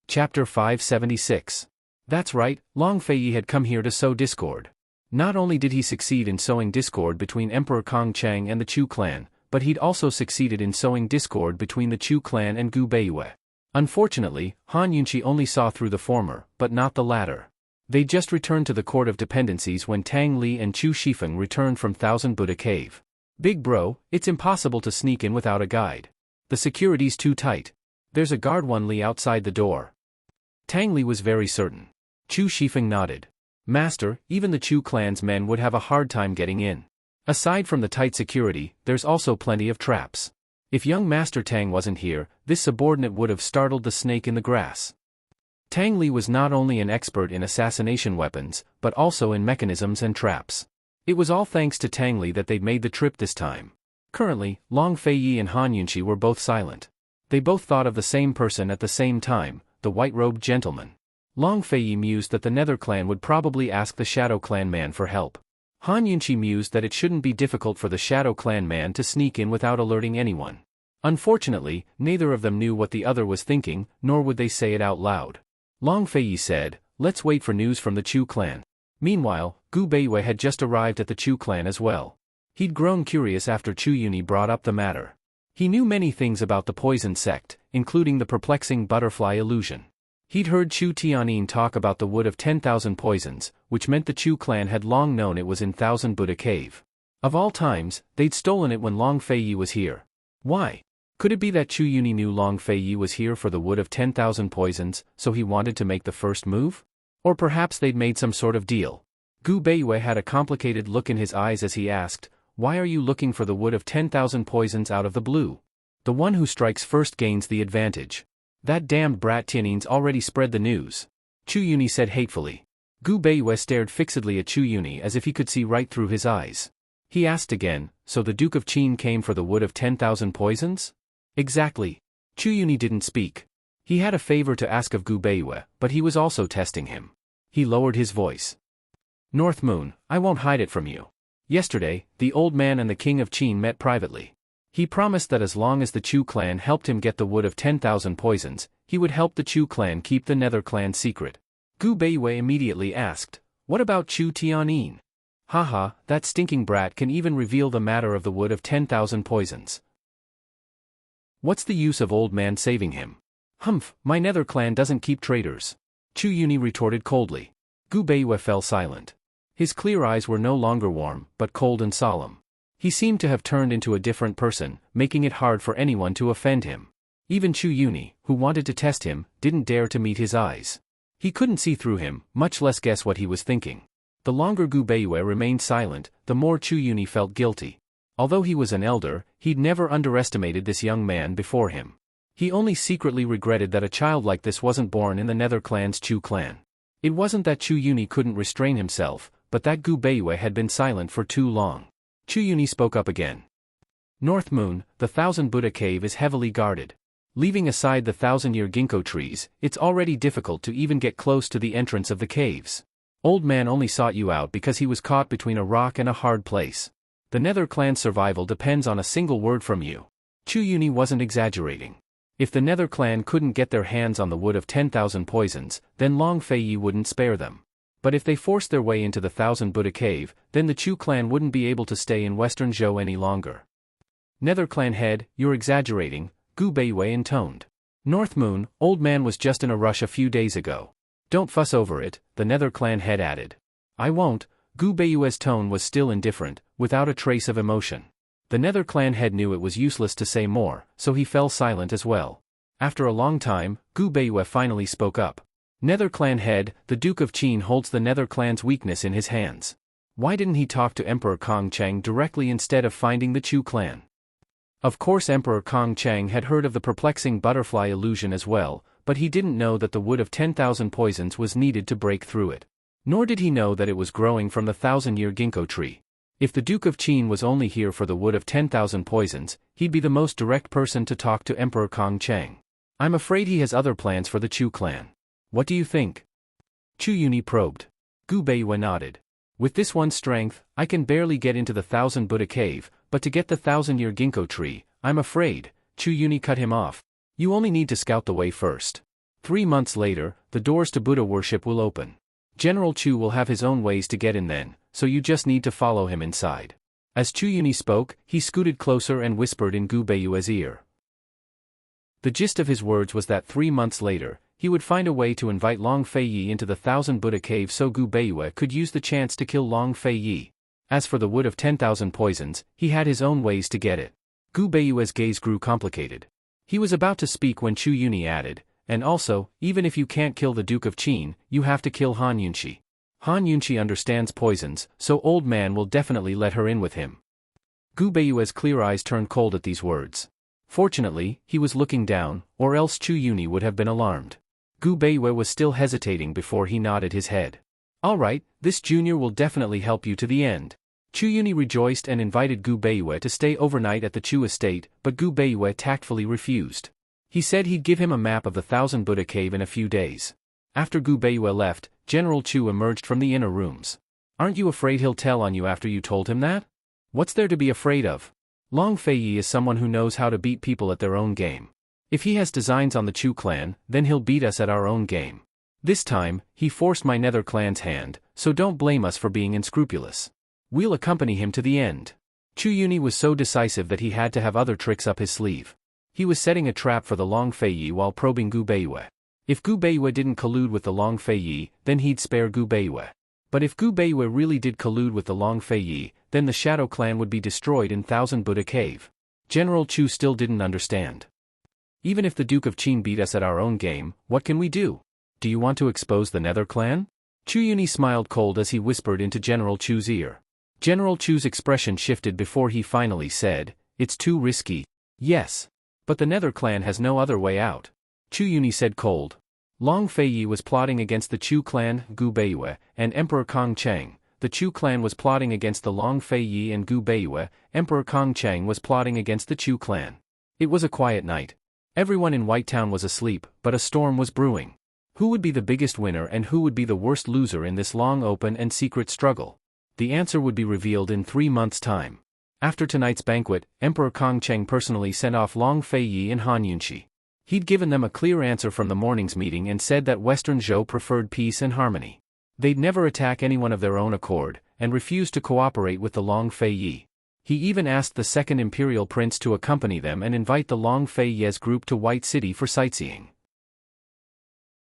Chapter 576. That's right, Long Feiyi had come here to sow discord. Not only did he succeed in sowing discord between Emperor Kong Cheng and the Chu clan, but he'd also succeeded in sowing discord between the Chu clan and Gu Beiyue. Unfortunately, Han Yunqi only saw through the former, but not the latter. They just returned to the Court of Dependencies when Tang Li and Chu Shifeng returned from Thousand Buddha Cave. "Big bro, it's impossible to sneak in without a guide. The security's too tight. There's a guard 1 Li outside the door." Tang Li was very certain. Chu Shifeng nodded. "Master, even the Chu clan's men would have a hard time getting in. Aside from the tight security, there's also plenty of traps. If young Master Tang wasn't here, this subordinate would have startled the snake in the grass." Tang Li was not only an expert in assassination weapons, but also in mechanisms and traps. It was all thanks to Tang Li that they'd made the trip this time. Currently, Long Feiyi and Han Yunqi were both silent. They both thought of the same person at the same time, the white-robed gentleman. Long Feiyi mused that the Nether clan would probably ask the Shadow clan man for help. Han Yunqi mused that it shouldn't be difficult for the Shadow clan man to sneak in without alerting anyone. Unfortunately, neither of them knew what the other was thinking, nor would they say it out loud. Long Feiyi said, "Let's wait for news from the Chu clan." Meanwhile, Gu Beiyue had just arrived at the Chu clan as well. He'd grown curious after Chu Yuni brought up the matter. He knew many things about the poison sect, including the perplexing butterfly illusion. He'd heard Chu Tianyin talk about the wood of 10,000 poisons, which meant the Chu clan had long known it was in Thousand Buddha Cave. Of all times, they'd stolen it when Long Feiyi was here. Why? Could it be that Chu Yuni knew Long Feiyi was here for the wood of 10,000 poisons, so he wanted to make the first move? Or perhaps they'd made some sort of deal. Gu Beiyue had a complicated look in his eyes as he asked, "Why are you looking for the wood of 10,000 poisons out of the blue? The one who strikes first gains the advantage. That damned brat Tianin's already spread the news," Chu Yuni said hatefully. Gu Beiyue stared fixedly at Chu Yuni as if he could see right through his eyes. He asked again, "So the Duke of Qin came for the wood of 10,000 poisons?" "Exactly." Chu Yuni didn't speak. He had a favor to ask of Gu Beiyue, but he was also testing him. He lowered his voice. "North Moon, I won't hide it from you. Yesterday, the old man and the King of Qin met privately. He promised that as long as the Chu clan helped him get the wood of 10,000 poisons, he would help the Chu clan keep the Nether clan secret." Gu Beiyue immediately asked, "What about Chu Tianyin?" "Haha, that stinking brat can even reveal the matter of the wood of 10,000 poisons. What's the use of old man saving him?" "Humph, my Nether clan doesn't keep traitors," Chu Yuni retorted coldly. Gu Beiyue fell silent. His clear eyes were no longer warm, but cold and solemn. He seemed to have turned into a different person, making it hard for anyone to offend him. Even Chu Yuni, who wanted to test him, didn't dare to meet his eyes. He couldn't see through him, much less guess what he was thinking. The longer Gu Beiyue remained silent, the more Chu Yuni felt guilty. Although he was an elder, he'd never underestimated this young man before him. He only secretly regretted that a child like this wasn't born in the Nether clan's Chu clan. It wasn't that Chu Yuni couldn't restrain himself, but that Gu Beiyue had been silent for too long. Chu Yuni spoke up again. "North Moon, the Thousand Buddha Cave is heavily guarded. Leaving aside the 1,000-year ginkgo trees, it's already difficult to even get close to the entrance of the caves. Old man only sought you out because he was caught between a rock and a hard place. The Nether clan's survival depends on a single word from you." Chu Yuni wasn't exaggerating. If the Nether clan couldn't get their hands on the wood of 10,000 poisons, then Long Feiyi wouldn't spare them. But if they forced their way into the Thousand Buddha Cave, then the Chu clan wouldn't be able to stay in Western Zhou any longer. "Nether clan head, you're exaggerating," Gu Beiyue intoned. "North Moon, old man was just in a rush a few days ago. Don't fuss over it," the Nether clan head added. "I won't." Gu Beiyue's tone was still indifferent, without a trace of emotion. The Nether clan head knew it was useless to say more, so he fell silent as well. After a long time, Gu Beiyue finally spoke up. "Nether clan head, the Duke of Qin holds the Nether clan's weakness in his hands. Why didn't he talk to Emperor Kong Cheng directly instead of finding the Chu clan?" Of course Emperor Kong Cheng had heard of the perplexing butterfly illusion as well, but he didn't know that the wood of 10,000 poisons was needed to break through it. Nor did he know that it was growing from the 1,000-year ginkgo tree. If the Duke of Qin was only here for the wood of 10,000 poisons, he'd be the most direct person to talk to Emperor Kong Cheng. "I'm afraid he has other plans for the Chu clan. What do you think?" Chu Yuni probed. Gu Beiyue nodded. "With this one strength, I can barely get into the Thousand Buddha Cave, but to get the 1,000-year ginkgo tree, I'm afraid," Chu Yuni cut him off. "You only need to scout the way first. 3 months later, the doors to Buddha worship will open. General Chu will have his own ways to get in then, so you just need to follow him inside." As Chu Yuni spoke, he scooted closer and whispered in Gu Beiyue's ear. The gist of his words was that 3 months later, he would find a way to invite Long Feiyi into the Thousand Buddha Cave so Gu Beiyue could use the chance to kill Long Feiyi. As for the wood of 10,000 poisons, he had his own ways to get it. Gu Beiyue's gaze grew complicated. He was about to speak when Chu Yuni added, "And also, even if you can't kill the Duke of Qin, you have to kill Han Yunxi. Han Yunxi understands poisons, so old man will definitely let her in with him." Gu Beiyue's clear eyes turned cold at these words. Fortunately, he was looking down, or else Chu Yuni would have been alarmed. Gu Beiyue was still hesitating before he nodded his head. "All right, this junior will definitely help you to the end." Chu Yuni rejoiced and invited Gu Beiyue to stay overnight at the Chu estate, but Gu Beiyue tactfully refused. He said he'd give him a map of the Thousand Buddha Cave in a few days. After Gu Beiyue left, General Chu emerged from the inner rooms. "Aren't you afraid he'll tell on you after you told him that? What's there to be afraid of? Long Feiyi is someone who knows how to beat people at their own game. If he has designs on the Chu clan, then he'll beat us at our own game. This time, he forced my Nether clan's hand, so don't blame us for being unscrupulous. We'll accompany him to the end." Chu Yuni was so decisive that he had to have other tricks up his sleeve. He was setting a trap for the Long Feiyi while probing Gu Beiyue. If Gu Beiyue didn't collude with the Long Fei Yi, then he'd spare Gu Beiyue. But if Gu Beiyue really did collude with the Long Fei Yi, then the Shadow Clan would be destroyed in Thousand Buddha Cave. General Chu still didn't understand. Even if the Duke of Qin beat us at our own game, what can we do? Do you want to expose the Nether Clan? Chu Yuni smiled cold as he whispered into General Chu's ear. General Chu's expression shifted before he finally said, "It's too risky." "Yes. But the Nether Clan has no other way out," Chu Yuni said cold. Long Fei Yi was plotting against the Chu clan, Gu Beiyue, and Emperor Kong Cheng. The Chu clan was plotting against the Long Fei Yi and Gu Beiyue. Emperor Kong Cheng was plotting against the Chu clan. It was a quiet night. Everyone in White Town was asleep, but a storm was brewing. Who would be the biggest winner and who would be the worst loser in this long open and secret struggle? The answer would be revealed in 3 months' time. After tonight's banquet, Emperor Kong Cheng personally sent off Long Fei Yi and Han Yunqi. He'd given them a clear answer from the morning's meeting and said that Western Zhou preferred peace and harmony. They'd never attack anyone of their own accord, and refused to cooperate with the Long Fei Yi. He even asked the second imperial prince to accompany them and invite the Long Fei Ye's group to White City for sightseeing.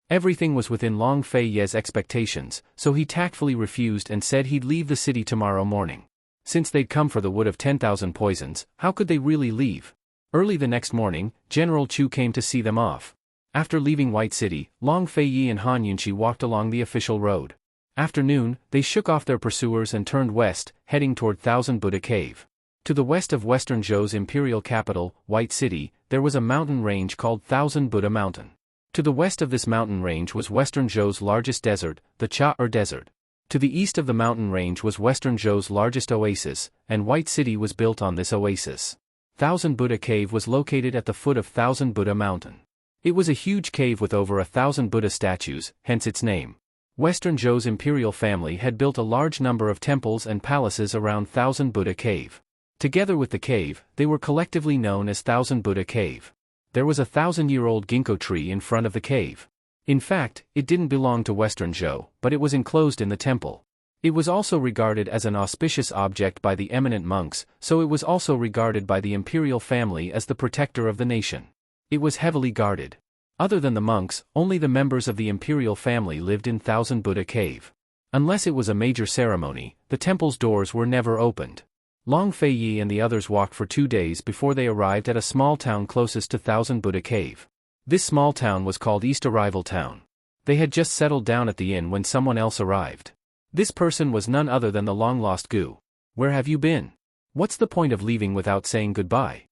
Everything was within Long Fei Ye's expectations, so he tactfully refused and said he'd leave the city tomorrow morning. Since they'd come for the wood of 10,000 poisons, how could they really leave? Early the next morning, General Chu came to see them off. After leaving White City, Long Fei Yi and Han Yunqi walked along the official road. After noon, they shook off their pursuers and turned west, heading toward Thousand Buddha Cave. To the west of Western Zhou's imperial capital, White City, there was a mountain range called Thousand Buddha Mountain. To the west of this mountain range was Western Zhou's largest desert, the Cha-Er Desert. To the east of the mountain range was Western Zhou's largest oasis, and White City was built on this oasis. Thousand Buddha Cave was located at the foot of Thousand Buddha Mountain. It was a huge cave with over 1,000 Buddha statues, hence its name. Western Zhou's imperial family had built a large number of temples and palaces around Thousand Buddha Cave. Together with the cave, they were collectively known as Thousand Buddha Cave. There was a 1,000-year-old ginkgo tree in front of the cave. In fact, it didn't belong to Western Zhou, but it was enclosed in the temple. It was also regarded as an auspicious object by the eminent monks, so it was also regarded by the imperial family as the protector of the nation. It was heavily guarded. Other than the monks, only the members of the imperial family lived in Thousand Buddha Cave. Unless it was a major ceremony, the temple's doors were never opened. Long Fei Yi and the others walked for 2 days before they arrived at a small town closest to Thousand Buddha Cave. This small town was called East Arrival Town. They had just settled down at the inn when someone else arrived. This person was none other than the long-lost Gu. "Where have you been? What's the point of leaving without saying goodbye?"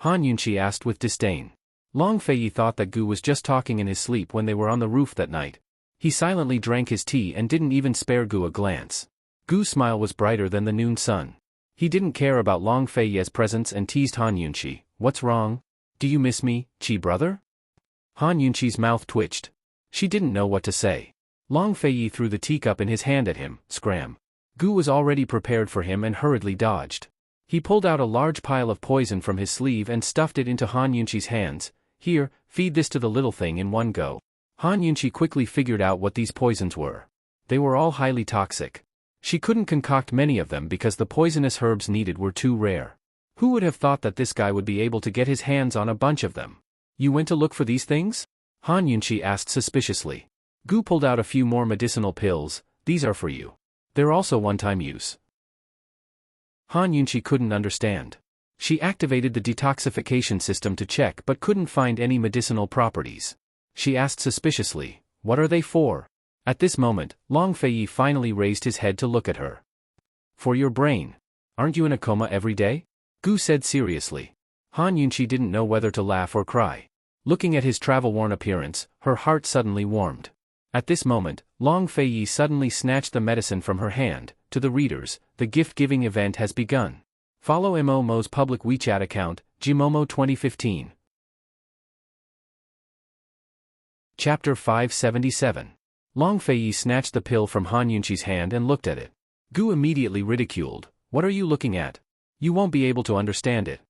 Han Yunqi asked with disdain. Long Fei Yi thought that Gu was just talking in his sleep when they were on the roof that night. He silently drank his tea and didn't even spare Gu a glance. Gu's smile was brighter than the noon sun. He didn't care about Long Fei Yi's presence and teased Han Yunqi. "What's wrong? Do you miss me, Qi brother?" Han Yunqi's mouth twitched. She didn't know what to say. Long Fei Yi threw the teacup in his hand at him. Scram. Gu was already prepared for him and hurriedly dodged. He pulled out a large pile of poison from his sleeve and stuffed it into Han Yunqi's hands. "Here, feed this to the little thing in one go." Han Yunqi quickly figured out what these poisons were. They were all highly toxic. She couldn't concoct many of them because the poisonous herbs needed were too rare. Who would have thought that this guy would be able to get his hands on a bunch of them? "You went to look for these things?" Han Yunqi asked suspiciously. Gu pulled out a few more medicinal pills. "These are for you. They're also one-time use." Han Yunqi couldn't understand. She activated the detoxification system to check but couldn't find any medicinal properties. She asked suspiciously, "What are they for?" At this moment, Long Fei Yi finally raised his head to look at her. "For your brain. Aren't you in a coma every day?" Gu said seriously. Han Yunqi didn't know whether to laugh or cry. Looking at his travel-worn appearance, her heart suddenly warmed. At this moment, Long Fei Yi suddenly snatched the medicine from her hand. To the readers, the gift-giving event has begun. Follow Momo's public WeChat account, Jimomo 2015. Chapter 577. Long Fei Yi snatched the pill from Han Yunqi's hand and looked at it. Gu immediately ridiculed. "What are you looking at? You won't be able to understand it."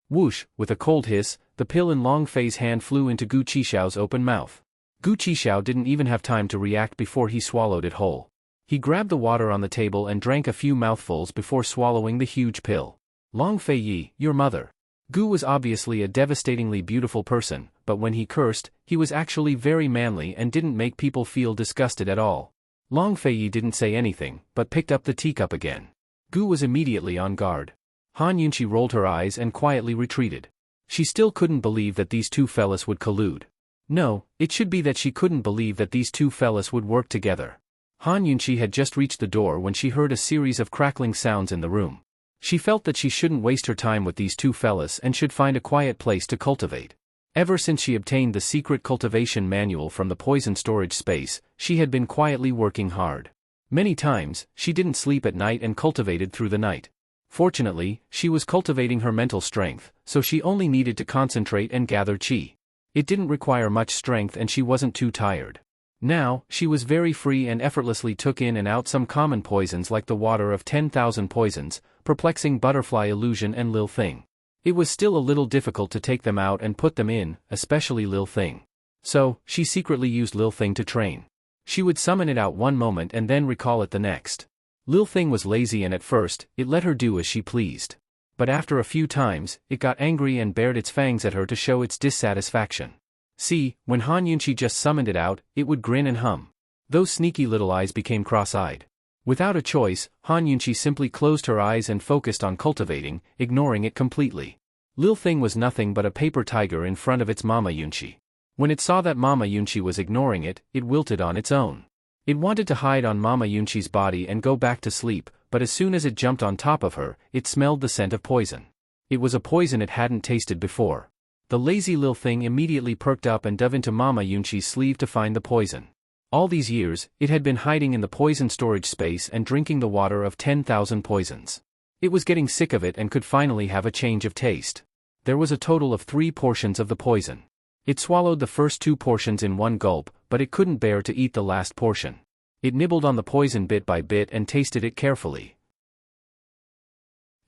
Whoosh, with a cold hiss, the pill in Long Fei's hand flew into Gu Qixiao's open mouth. Gu Qixiao didn't even have time to react before he swallowed it whole. He grabbed the water on the table and drank a few mouthfuls before swallowing the huge pill. "Long Fei Yi, your mother. Gu was obviously a devastatingly beautiful person, but when he cursed, he was actually very manly and didn't make people feel disgusted at all. Long Feiyi didn't say anything, but picked up the teacup again. Gu was immediately on guard. Han Yunqi rolled her eyes and quietly retreated. She still couldn't believe that these two fellas would collude. No, it should be that she couldn't believe that these two fellas would work together. Han Yunqi had just reached the door when she heard a series of crackling sounds in the room. She felt that she shouldn't waste her time with these two fellas and should find a quiet place to cultivate. Ever since she obtained the secret cultivation manual from the poison storage space, she had been quietly working hard. Many times, she didn't sleep at night and cultivated through the night. Fortunately, she was cultivating her mental strength, so she only needed to concentrate and gather qi. It didn't require much strength and she wasn't too tired. Now, she was very free and effortlessly took in and out some common poisons like the water of 10,000 poisons, perplexing butterfly illusion and Lil Thing. It was still a little difficult to take them out and put them in, especially Lil Thing. So, she secretly used Lil Thing to train. She would summon it out one moment and then recall it the next. Lil Thing was lazy and at first, it let her do as she pleased. But after a few times, it got angry and bared its fangs at her to show its dissatisfaction. See, when Han Yunqi just summoned it out, it would grin and hum. Those sneaky little eyes became cross-eyed. Without a choice, Han Yunqi simply closed her eyes and focused on cultivating, ignoring it completely. Lil Thing was nothing but a paper tiger in front of its Mama Yunqi. When it saw that Mama Yunqi was ignoring it, it wilted on its own. It wanted to hide on Mama Yunqi's body and go back to sleep, but as soon as it jumped on top of her, it smelled the scent of poison. It was a poison it hadn't tasted before. The lazy Lil Thing immediately perked up and dove into Mama Yunqi's sleeve to find the poison. All these years, it had been hiding in the poison storage space and drinking the water of 10,000 poisons. It was getting sick of it and could finally have a change of taste. There was a total of 3 portions of the poison. It swallowed the first 2 portions in one gulp, but it couldn't bear to eat the last portion. It nibbled on the poison bit by bit and tasted it carefully.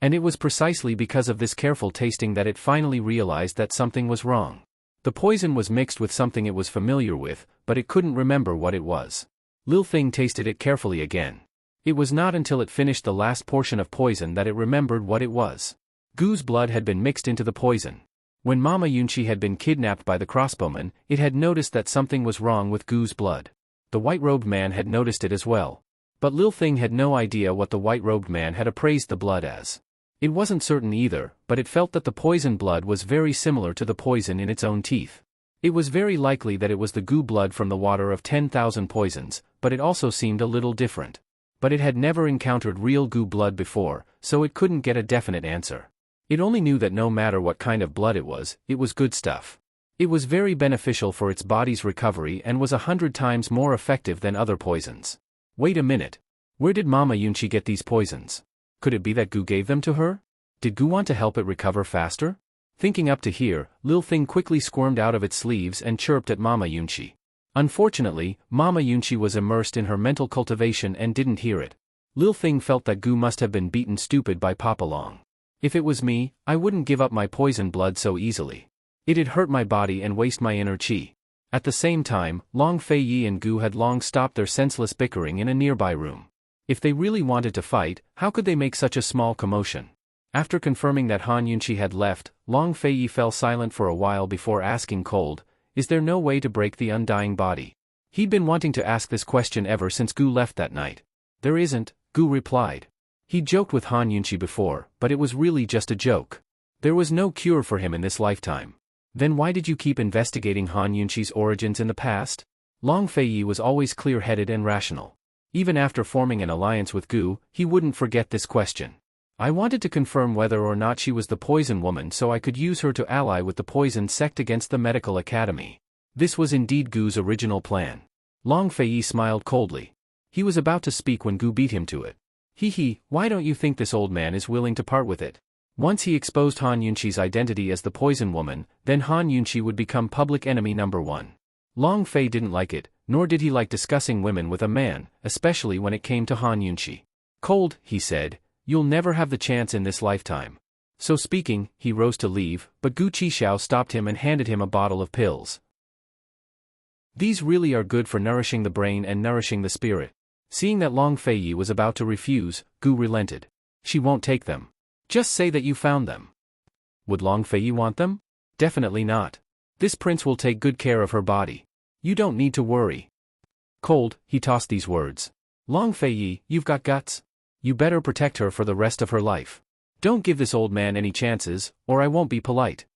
And it was precisely because of this careful tasting that it finally realized that something was wrong. The poison was mixed with something it was familiar with, but it couldn't remember what it was. Lil Thing tasted it carefully again. It was not until it finished the last portion of poison that it remembered what it was. Gu's blood had been mixed into the poison. When Mama Yunqi had been kidnapped by the crossbowman, it had noticed that something was wrong with Gu's blood. The white-robed man had noticed it as well. But Lil Thing had no idea what the white-robed man had appraised the blood as. It wasn't certain either, but it felt that the poison blood was very similar to the poison in its own teeth. It was very likely that it was the Gu blood from the water of 10,000 poisons, but it also seemed a little different. But it had never encountered real Gu blood before, so it couldn't get a definite answer. It only knew that no matter what kind of blood it was good stuff. It was very beneficial for its body's recovery and was 100 times more effective than other poisons. Wait a minute. Where did Mama Yunqi get these poisons? Could it be that Gu gave them to her? Did Gu want to help it recover faster? Thinking up to here, Lil Thing quickly squirmed out of its sleeves and chirped at Mama Yunqi. Unfortunately, Mama Yunqi was immersed in her mental cultivation and didn't hear it. Lil Thing felt that Gu must have been beaten stupid by Papalong. If it was me, I wouldn't give up my poison blood so easily. It'd hurt my body and waste my inner qi. At the same time, Long Feiyi and Gu had long stopped their senseless bickering in a nearby room. If they really wanted to fight, how could they make such a small commotion? After confirming that Han Yunqi had left, Long Feiyi fell silent for a while before asking cold, "Is there no way to break the undying body?" He'd been wanting to ask this question ever since Gu left that night. "There isn't," Gu replied. He joked with Han Yunqi before, but it was really just a joke. There was no cure for him in this lifetime. Then why did you keep investigating Han Yunqi's origins in the past? Long Feiyi was always clear-headed and rational. Even after forming an alliance with Gu, he wouldn't forget this question. I wanted to confirm whether or not she was the poison woman so I could use her to ally with the poison sect against the medical academy. This was indeed Gu's original plan. Long Feiyi smiled coldly. He was about to speak when Gu beat him to it. Hee, why don't you think this old man is willing to part with it? Once he exposed Han Yunqi's identity as the poison woman, then Han Yunqi would become public enemy number 1. Long Fei didn't like it, nor did he like discussing women with a man, especially when it came to Han Yunqi. Cold, he said, you'll never have the chance in this lifetime. So speaking, he rose to leave, but Gu Qixiao stopped him and handed him a bottle of pills. These really are good for nourishing the brain and nourishing the spirit. Seeing that Long Feiyi was about to refuse, Gu relented. She won't take them. Just say that you found them. Would Long Fei want them? Definitely not. This prince will take good care of her body. You don't need to worry. Cold, he tossed these words. Long Fei, you've got guts. You better protect her for the rest of her life. Don't give this old man any chances, or I won't be polite.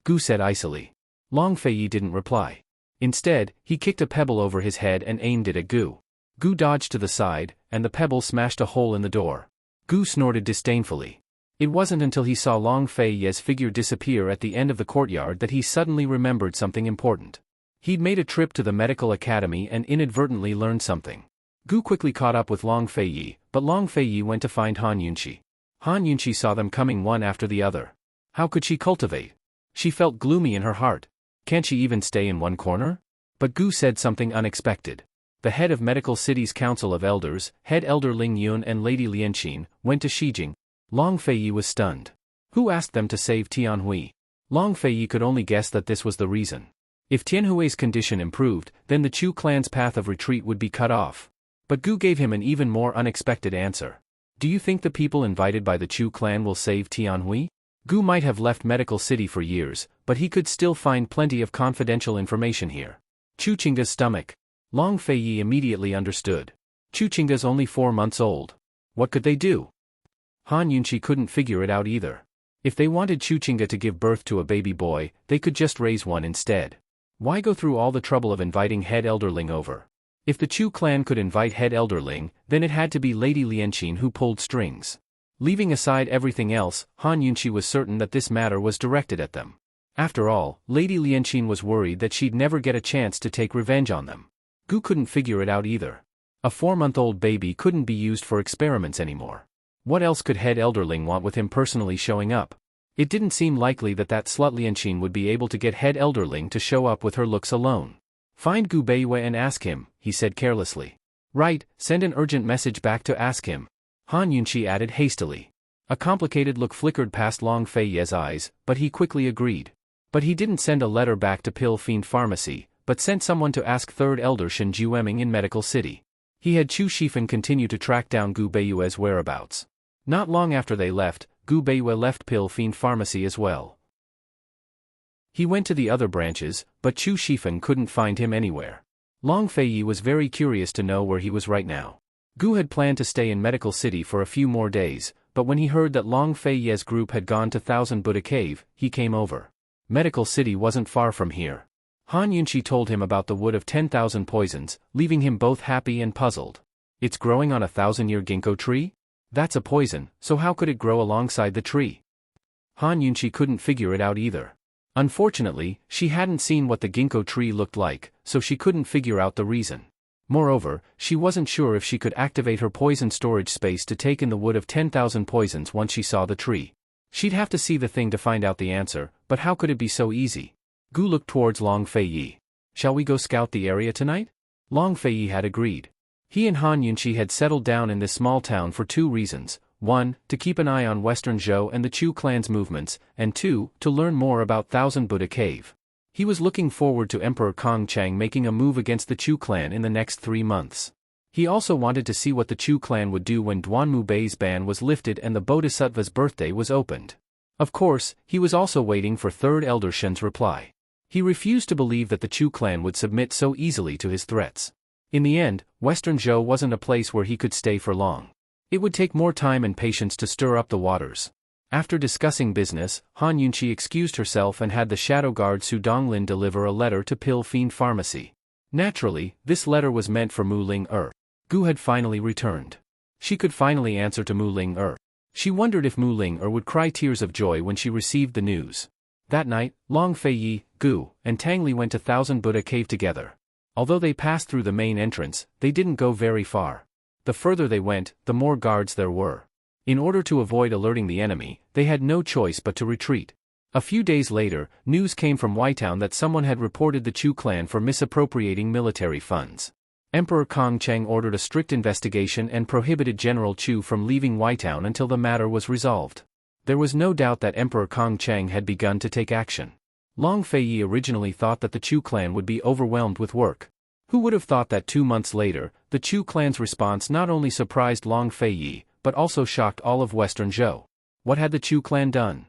Gu said icily. Long Fei didn't reply. Instead, he kicked a pebble over his head and aimed it at Gu. Gu dodged to the side, and the pebble smashed a hole in the door. Gu snorted disdainfully. It wasn't until he saw Long Fei's figure disappear at the end of the courtyard that he suddenly remembered something important. He'd made a trip to the medical academy and inadvertently learned something. Gu quickly caught up with Long Fei, but Long Fei went to find Han Yunqi. Han Yunqi saw them coming one after the other. How could she cultivate? She felt gloomy in her heart. Can't she even stay in one corner? But Gu said something unexpected. The head of Medical City's Council of Elders, Head Elder Ling Yun and Lady Lianqin, went to Shijing. Long Fei was stunned. Who asked them to save Tianhui? Long Fei could only guess that this was the reason. If Tianhui's condition improved, then the Chu clan's path of retreat would be cut off. But Gu gave him an even more unexpected answer. Do you think the people invited by the Chu clan will save Tianhui? Gu might have left Medical City for years, but he could still find plenty of confidential information here. Chu Qingda's stomach. Long Fei immediately understood. Chu Qingda's only 4 months old. What could they do? Han Yunqi couldn't figure it out either. If they wanted Chu Qingda to give birth to a baby boy, they could just raise one instead. Why go through all the trouble of inviting Head Elderling over? If the Chu clan could invite Head Elderling, then it had to be Lady Lianqin who pulled strings. Leaving aside everything else, Han Yunqi was certain that this matter was directed at them. After all, Lady Lianqin was worried that she'd never get a chance to take revenge on them. Gu couldn't figure it out either. A 4-month-old baby couldn't be used for experiments anymore. What else could Head Elderling want with him personally showing up? It didn't seem likely that slut Lianqin would be able to get Head Elderling to show up with her looks alone. Find Gu Beiwei and ask him, he said carelessly. Right, send an urgent message back to ask him. Han Yunqi added hastily. A complicated look flickered past Long Fei's eyes, but he quickly agreed. But he didn't send a letter back to Pill Fiend Pharmacy, but sent someone to ask 3rd Elder Shen Jueming in Medical City. He had Chu Shifan continue to track down Gu Beiwei's whereabouts. Not long after they left, Gu Beiwei left Pill Fiend Pharmacy as well. He went to the other branches, but Chu Shifan couldn't find him anywhere. Long Fei was very curious to know where he was right now. Gu had planned to stay in Medical City for a few more days, but when he heard that Long Fei's group had gone to Thousand Buddha Cave, he came over. Medical City wasn't far from here. Han Yunqi told him about the wood of 10,000 poisons, leaving him both happy and puzzled. It's growing on a 1,000-year ginkgo tree? That's a poison, so how could it grow alongside the tree? Han Yunqi couldn't figure it out either. Unfortunately, she hadn't seen what the ginkgo tree looked like, so she couldn't figure out the reason. Moreover, she wasn't sure if she could activate her poison storage space to take in the wood of 10,000 poisons once she saw the tree. She'd have to see the thing to find out the answer, but how could it be so easy? Gu looked towards Long Fei. Shall we go scout the area tonight? Long Fei had agreed. He and Han Yunqi had settled down in this small town for 2 reasons. 1, to keep an eye on Western Zhou and the Chu clan's movements, and 2, to learn more about Thousand Buddha Cave. He was looking forward to Emperor Kong Chang making a move against the Chu clan in the next 3 months. He also wanted to see what the Chu clan would do when Duanmu Bei's ban was lifted and the Bodhisattva's birthday was opened. Of course, he was also waiting for 3rd Elder Shen's reply. He refused to believe that the Chu clan would submit so easily to his threats. In the end, Western Zhou wasn't a place where he could stay for long. It would take more time and patience to stir up the waters. After discussing business, Han Yunqi excused herself and had the shadow guard Su Donglin deliver a letter to Pill Fiend Pharmacy. Naturally, this letter was meant for Mu Ling-er. Gu had finally returned. She could finally answer to Mu Ling-er. She wondered if Mu Ling-er would cry tears of joy when she received the news. That night, Long Fei, Gu, and Tang Li went to Thousand Buddha Cave together. Although they passed through the main entrance, they didn't go very far. The further they went, the more guards there were. In order to avoid alerting the enemy, they had no choice but to retreat. A few days later, news came from Weitown that someone had reported the Chu clan for misappropriating military funds. Emperor Kong Cheng ordered a strict investigation and prohibited General Chu from leaving Weitown until the matter was resolved. There was no doubt that Emperor Kong Cheng had begun to take action. Long Fei originally thought that the Chu clan would be overwhelmed with work. Who would have thought that 2 months later, the Chu clan's response not only surprised Long Fei, but also shocked all of Western Zhou? What had the Chu clan done?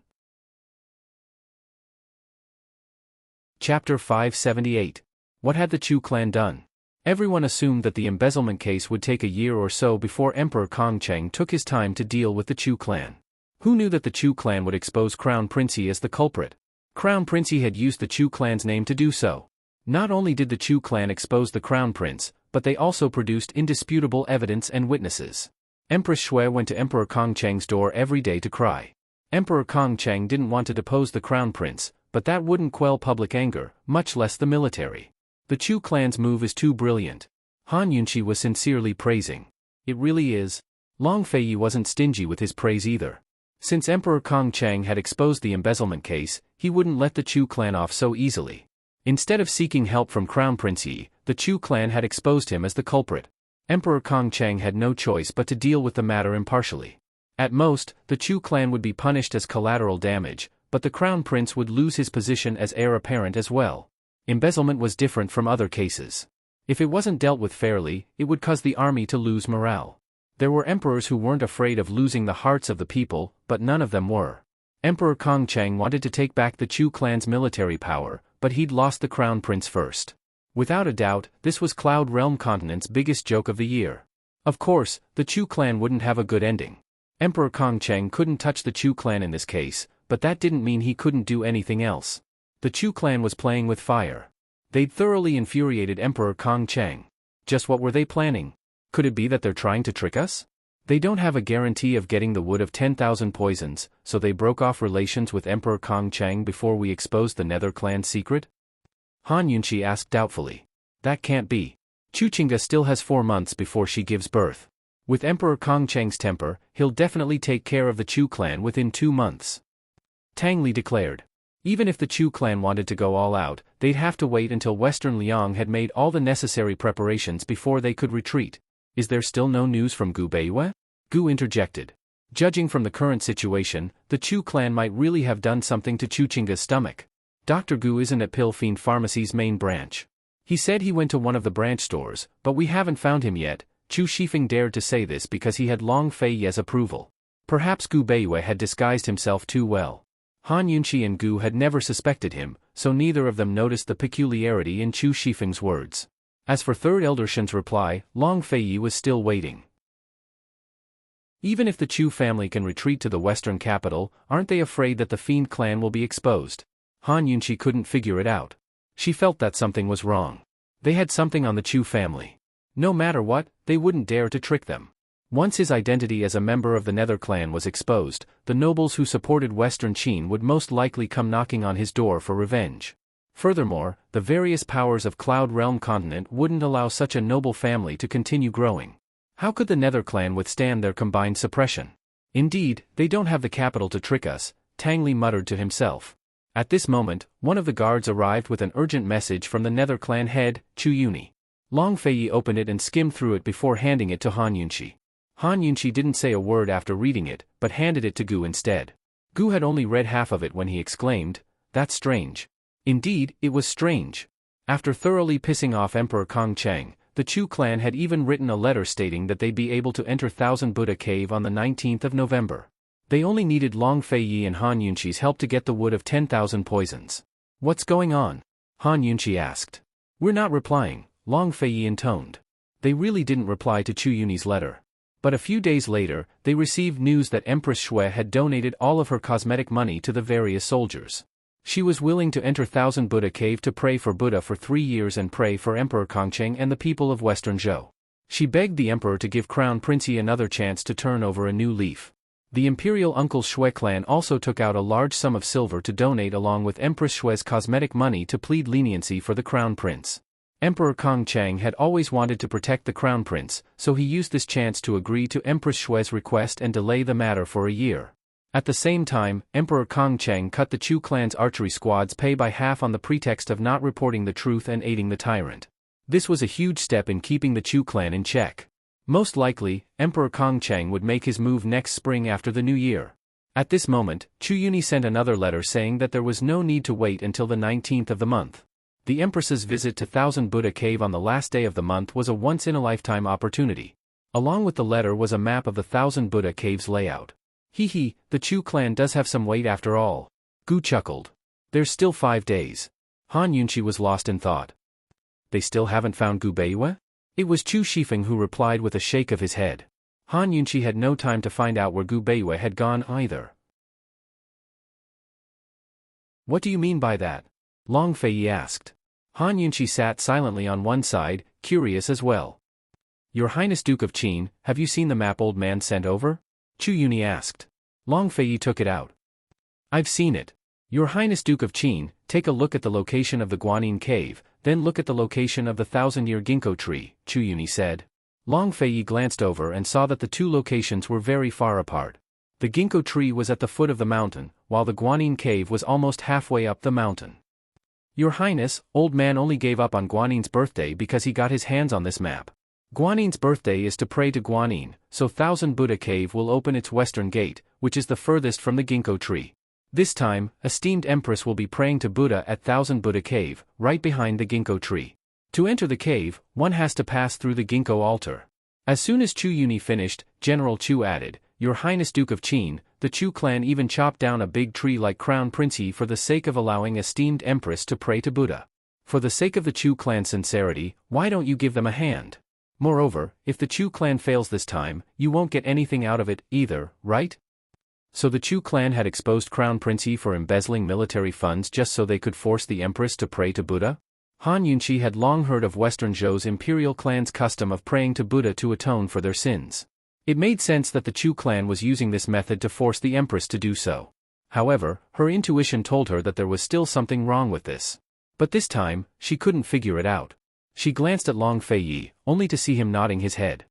Chapter 578. What had the Chu clan done? Everyone assumed that the embezzlement case would take a year or so before Emperor Kongcheng took his time to deal with the Chu clan. Who knew that the Chu clan would expose Crown Prince Yi as the culprit? Crown Prince Yi had used the Chu clan's name to do so. Not only did the Chu clan expose the Crown Prince, but they also produced indisputable evidence and witnesses. Empress Shui went to Emperor Kongcheng's door every day to cry. Emperor Kongcheng didn't want to depose the Crown Prince, but that wouldn't quell public anger, much less the military. The Chu clan's move is too brilliant. Han Yunqi was sincerely praising. It really is. Long Feiyi wasn't stingy with his praise either. Since Emperor Kongcheng had exposed the embezzlement case, he wouldn't let the Chu clan off so easily. Instead of seeking help from Crown Prince Yi, the Chu clan had exposed him as the culprit. Emperor Kongcheng had no choice but to deal with the matter impartially. At most, the Chu clan would be punished as collateral damage, but the Crown Prince would lose his position as heir apparent as well. Embezzlement was different from other cases. If it wasn't dealt with fairly, it would cause the army to lose morale. There were emperors who weren't afraid of losing the hearts of the people, but none of them were. Emperor Kongcheng wanted to take back the Chu clan's military power, but he'd lost the Crown Prince first. Without a doubt, this was Cloud Realm Continent's biggest joke of the year. Of course, the Chu clan wouldn't have a good ending. Emperor Kongcheng couldn't touch the Chu clan in this case, but that didn't mean he couldn't do anything else. The Chu clan was playing with fire. They'd thoroughly infuriated Emperor Kongcheng. Just what were they planning? Could it be that they're trying to trick us? They don't have a guarantee of getting the wood of 10,000 poisons, so they broke off relations with Emperor Kongcheng before we exposed the Nether clan's secret? Han Yunqi asked doubtfully. That can't be. Chuchinga still has 4 months before she gives birth. With Emperor Kongcheng's temper, he'll definitely take care of the Chu clan within 2 months. Tang Li declared. Even if the Chu clan wanted to go all out, they'd have to wait until Western Liang had made all the necessary preparations before they could retreat. Is there still no news from Gu Beiyue? Gu interjected. Judging from the current situation, the Chu clan might really have done something to Chuchinga's stomach. Dr. Gu isn't at Pill Fiend Pharmacy's main branch. He said he went to one of the branch stores, but we haven't found him yet. Chu Shifeng dared to say this because he had Long Feiyi's approval. Perhaps Gu Beiyue had disguised himself too well. Han Yunqi and Gu had never suspected him, so neither of them noticed the peculiarity in Chu Shifeng's words. As for Third Elder Shen's reply, Long Feiyi was still waiting. Even if the Chu family can retreat to the western capital, aren't they afraid that the Fiend clan will be exposed? Han Yunqi couldn't figure it out. She felt that something was wrong. They had something on the Chu family. No matter what, they wouldn't dare to trick them. Once his identity as a member of the Nether clan was exposed, the nobles who supported Western Qin would most likely come knocking on his door for revenge. Furthermore, the various powers of Cloud Realm Continent wouldn't allow such a noble family to continue growing. How could the Nether clan withstand their combined suppression? Indeed, they don't have the capital to trick us, Tang Li muttered to himself. At this moment, one of the guards arrived with an urgent message from the Nether clan head, Chu Yuni. Long Feiyi opened it and skimmed through it before handing it to Han Yunqi. Han Yunqi didn't say a word after reading it, but handed it to Gu instead. Gu had only read half of it when he exclaimed, "That's strange." Indeed, it was strange. After thoroughly pissing off Emperor Kongcheng, the Chu clan had even written a letter stating that they'd be able to enter Thousand Buddha Cave on the 19th of November. They only needed Long Feiyi and Han Yunqi's help to get the wood of 10,000 poisons. What's going on? Han Yunqi asked. We're not replying, Long Feiyi intoned. They really didn't reply to Chu Yuni's letter. But a few days later, they received news that Empress Shui had donated all of her cosmetic money to the various soldiers. She was willing to enter Thousand Buddha Cave to pray for Buddha for 3 years and pray for Emperor Kongcheng and the people of Western Zhou. She begged the emperor to give Crown Prince Yi another chance to turn over a new leaf. The imperial uncle Shui clan also took out a large sum of silver to donate along with Empress Shui's cosmetic money to plead leniency for the Crown Prince. Emperor Kongcheng had always wanted to protect the Crown Prince, so he used this chance to agree to Empress Shui's request and delay the matter for a year. At the same time, Emperor Kongcheng cut the Chu clan's archery squad's pay by half on the pretext of not reporting the truth and aiding the tyrant. This was a huge step in keeping the Chu clan in check. Most likely, Emperor Kongcheng would make his move next spring after the new year. At this moment, Chu Yuni sent another letter saying that there was no need to wait until the 19th of the month. The Empress's visit to Thousand Buddha Cave on the last day of the month was a once-in-a-lifetime opportunity. Along with the letter was a map of the Thousand Buddha Cave's layout. Hee, the Chu clan does have some weight after all. Gu chuckled. There's still 5 days. Han Yunqi was lost in thought. They still haven't found Gu Beiwei? It was Chu Shifeng who replied with a shake of his head. Han Yunqi had no time to find out where Gu Beiwei had gone either. What do you mean by that? Long Fei asked. Han Yunqi sat silently on one side, curious as well. Your Highness Duke of Qin, have you seen the map old man sent over? Chu Yuni asked. Long Fei took it out. I've seen it. Your Highness Duke of Qin, take a look at the location of the Guanyin Cave, then look at the location of the 1,000-year ginkgo tree, Chu Yuni said. Long Fei glanced over and saw that the two locations were very far apart. The ginkgo tree was at the foot of the mountain, while the Guanyin Cave was almost halfway up the mountain. Your Highness, old man only gave up on Guanyin's birthday because he got his hands on this map. Guanyin's birthday is to pray to Guanyin, so 1,000 Buddha Cave will open its western gate, which is the furthest from the ginkgo tree. This time, esteemed Empress will be praying to Buddha at 1,000 Buddha Cave, right behind the ginkgo tree. To enter the cave, one has to pass through the ginkgo altar. As soon as Chu Yuni finished, General Chu added, Your Highness Duke of Qin, the Chu clan even chopped down a big tree like Crown Prince Yi for the sake of allowing esteemed Empress to pray to Buddha. For the sake of the Chu clan's sincerity, why don't you give them a hand? Moreover, if the Chu clan fails this time, you won't get anything out of it either, right? So the Chu clan had exposed Crown Prince Yi for embezzling military funds just so they could force the Empress to pray to Buddha? Han Yunqi had long heard of Western Zhou's imperial clan's custom of praying to Buddha to atone for their sins. It made sense that the Chu clan was using this method to force the Empress to do so. However, her intuition told her that there was still something wrong with this. But this time, she couldn't figure it out. She glanced at Long Fei, only to see him nodding his head.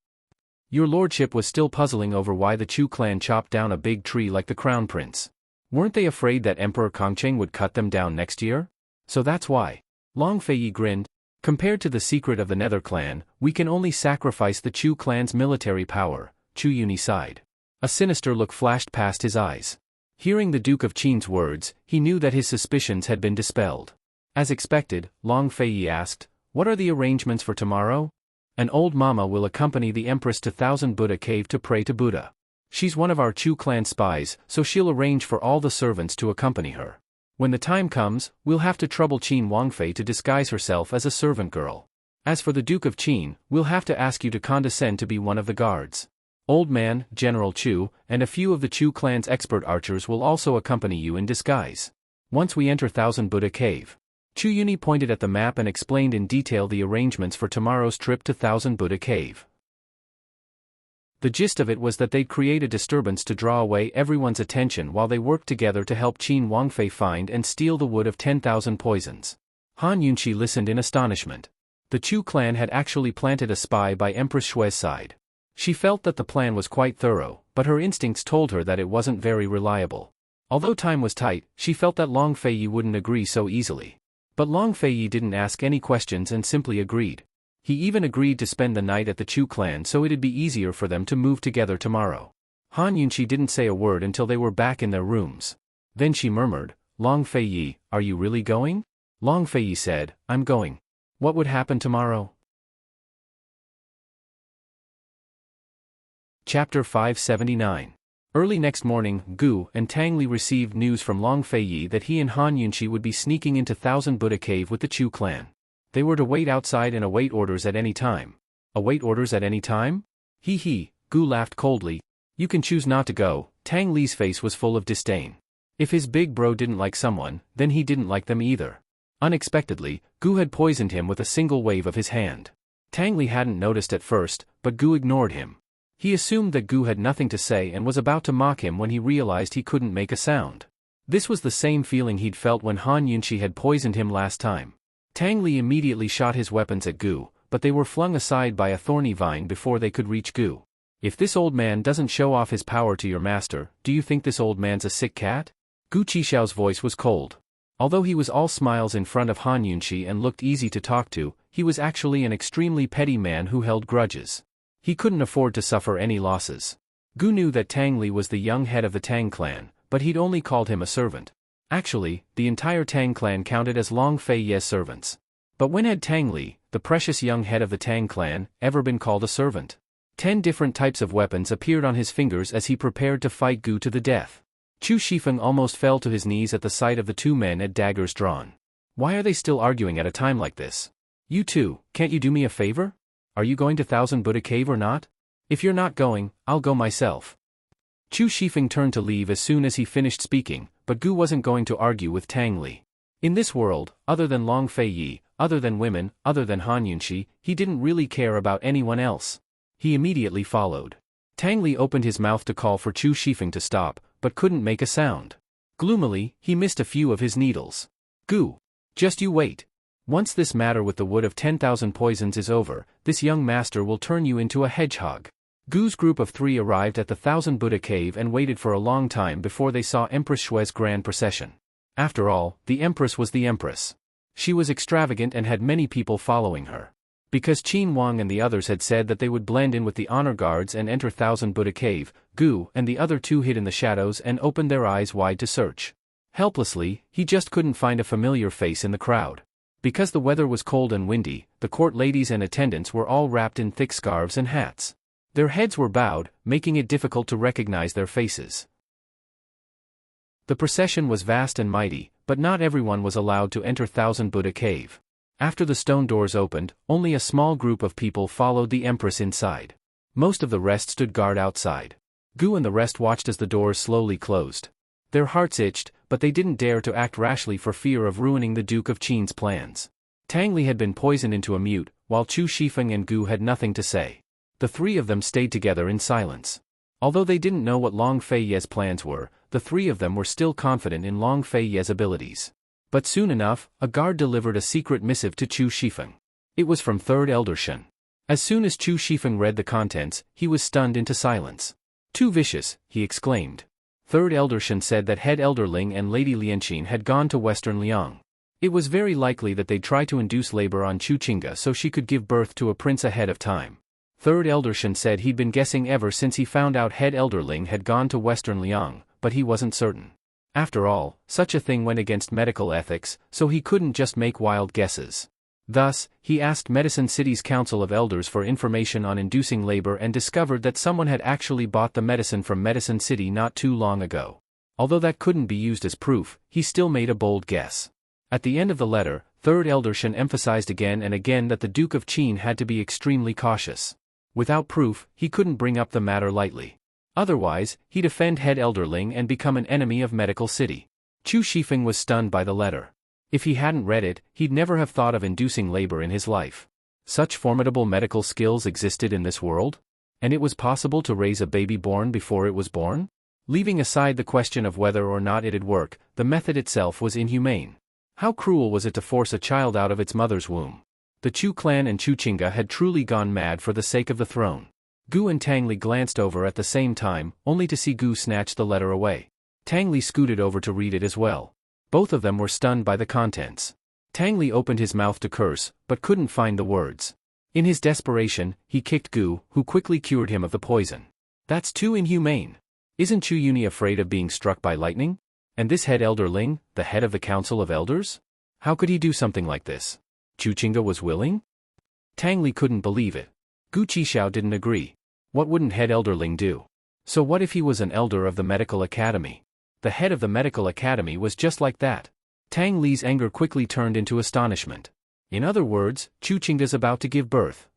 Your lordship was still puzzling over why the Chu clan chopped down a big tree like the Crown Prince. Weren't they afraid that Emperor Kongcheng would cut them down next year? So that's why. Long Fei grinned. Compared to the secret of the Nether clan, we can only sacrifice the Chu clan's military power, Chu Yuni sighed. A sinister look flashed past his eyes. Hearing the Duke of Qin's words, he knew that his suspicions had been dispelled. As expected, Long Fei asked, What are the arrangements for tomorrow? An old mama will accompany the Empress to 1,000 Buddha Cave to pray to Buddha. She's one of our Chu clan spies, so she'll arrange for all the servants to accompany her. When the time comes, we'll have to trouble Qin Wangfei to disguise herself as a servant girl. As for the Duke of Qin, we'll have to ask you to condescend to be one of the guards. Old Man, General Chu, and a few of the Chu clan's expert archers will also accompany you in disguise. Once we enter 1,000 Buddha Cave. Chu Yuni pointed at the map and explained in detail the arrangements for tomorrow's trip to 1,000 Buddha Cave. The gist of it was that they'd create a disturbance to draw away everyone's attention while they worked together to help Qin Wangfei find and steal the wood of 10,000 poisons. Han Yunqi listened in astonishment. The Chu clan had actually planted a spy by Empress Shui's side. She felt that the plan was quite thorough, but her instincts told her that it wasn't very reliable. Although time was tight, she felt that Long Fei wouldn't agree so easily. But Long Fei didn't ask any questions and simply agreed. He even agreed to spend the night at the Chu clan so it'd be easier for them to move together tomorrow. Han Yunqi didn't say a word until they were back in their rooms. Then she murmured, Long Fei, are you really going? Long Fei said, I'm going. What would happen tomorrow? Chapter 579. Early next morning, Gu and Tang Li received news from Long Fei that he and Han Yunqi would be sneaking into 1,000 Buddha Cave with the Chu clan. They were to wait outside and await orders at any time. Await orders at any time? He, Gu laughed coldly. You can choose not to go. Tang Li's face was full of disdain. If his big bro didn't like someone, then he didn't like them either. Unexpectedly, Gu had poisoned him with a single wave of his hand. Tang Li hadn't noticed at first, but Gu ignored him. He assumed that Gu had nothing to say and was about to mock him when he realized he couldn't make a sound. This was the same feeling he'd felt when Han Yunqi had poisoned him last time. Tang Li immediately shot his weapons at Gu, but they were flung aside by a thorny vine before they could reach Gu. If this old man doesn't show off his power to your master, do you think this old man's a sick cat? Gu Qixiao's voice was cold. Although he was all smiles in front of Han Yunqi and looked easy to talk to, he was actually an extremely petty man who held grudges. He couldn't afford to suffer any losses. Gu knew that Tang Li was the young head of the Tang clan, but he'd only called him a servant. Actually, the entire Tang clan counted as Long Fei's servants. But when had Tang Li, the precious young head of the Tang clan, ever been called a servant? 10 different types of weapons appeared on his fingers as he prepared to fight Gu to the death. Chu Shifeng almost fell to his knees at the sight of the two men at daggers drawn. Why are they still arguing at a time like this? You two, can't you do me a favor? Are you going to Thousand Buddha Cave or not? If you're not going, I'll go myself. Chu Shifeng turned to leave as soon as he finished speaking, but Gu wasn't going to argue with Tang Li. In this world, other than Long Fei Yi, other than women, other than Han Yunxi, he didn't really care about anyone else. He immediately followed. Tang Li opened his mouth to call for Chu Shifeng to stop, but couldn't make a sound. Gloomily, he missed a few of his needles. Gu. Just you wait. Once this matter with the wood of 10,000 poisons is over, this young master will turn you into a hedgehog. Gu's group of 3 arrived at the Thousand Buddha Cave and waited for a long time before they saw Empress Shui's grand procession. After all, the Empress was the Empress. She was extravagant and had many people following her. Because Qin Wang and the others had said that they would blend in with the honor guards and enter Thousand Buddha Cave, Gu and the other 2 hid in the shadows and opened their eyes wide to search. Helplessly, he just couldn't find a familiar face in the crowd. Because the weather was cold and windy, the court ladies and attendants were all wrapped in thick scarves and hats. Their heads were bowed, making it difficult to recognize their faces. The procession was vast and mighty, but not everyone was allowed to enter Thousand Buddha Cave. After the stone doors opened, only a small group of people followed the Empress inside. Most of the rest stood guard outside. Gu and the rest watched as the doors slowly closed. Their hearts itched, but they didn't dare to act rashly for fear of ruining the Duke of Qin's plans. Tang Li had been poisoned into a mute, while Chu Shifeng and Gu had nothing to say. The 3 of them stayed together in silence. Although they didn't know what Long Fei Ye's plans were, the 3 of them were still confident in Long Fei Ye's abilities. But soon enough, a guard delivered a secret missive to Chu Shifeng. It was from Third Elder Shen. As soon as Chu Shifeng read the contents, he was stunned into silence. Too vicious, he exclaimed. Third Elder Shen said that Head Elder Ling and Lady Lianqin had gone to Western Liang. It was very likely that they'd try to induce labor on Chu Qingge so she could give birth to a prince ahead of time. Third Elder Shen said he'd been guessing ever since he found out Head Elder Ling had gone to Western Liang, but he wasn't certain. After all, such a thing went against medical ethics, so he couldn't just make wild guesses. Thus, he asked Medicine City's Council of Elders for information on inducing labor and discovered that someone had actually bought the medicine from Medicine City not too long ago. Although that couldn't be used as proof, he still made a bold guess. At the end of the letter, Third Elder Shen emphasized again and again that the Duke of Qin had to be extremely cautious. Without proof, he couldn't bring up the matter lightly. Otherwise, he'd offend Head Elder Ling and become an enemy of Medical City. Chu Shifeng was stunned by the letter. If he hadn't read it, he'd never have thought of inducing labor in his life. Such formidable medical skills existed in this world? And it was possible to raise a baby born before it was born? Leaving aside the question of whether or not it'd work, the method itself was inhumane. How cruel was it to force a child out of its mother's womb? The Chu clan and Chu Qingge had truly gone mad for the sake of the throne. Gu and Tang Li glanced over at the same time, only to see Gu snatch the letter away. Tang Li scooted over to read it as well. Both of them were stunned by the contents. Tang Li opened his mouth to curse, but couldn't find the words. In his desperation, he kicked Gu, who quickly cured him of the poison. That's too inhumane. Isn't Chu Yuni afraid of being struck by lightning? And this Head Elder Ling, the head of the Council of Elders? How could he do something like this? Chu Qingge was willing? Tang Li couldn't believe it. Gu Qixiao didn't agree. What wouldn't Head Elder Ling do? So what if he was an elder of the medical academy? The head of the medical academy was just like that. Tang Li's anger quickly turned into astonishment. In other words, Chu Qingge's about to give birth.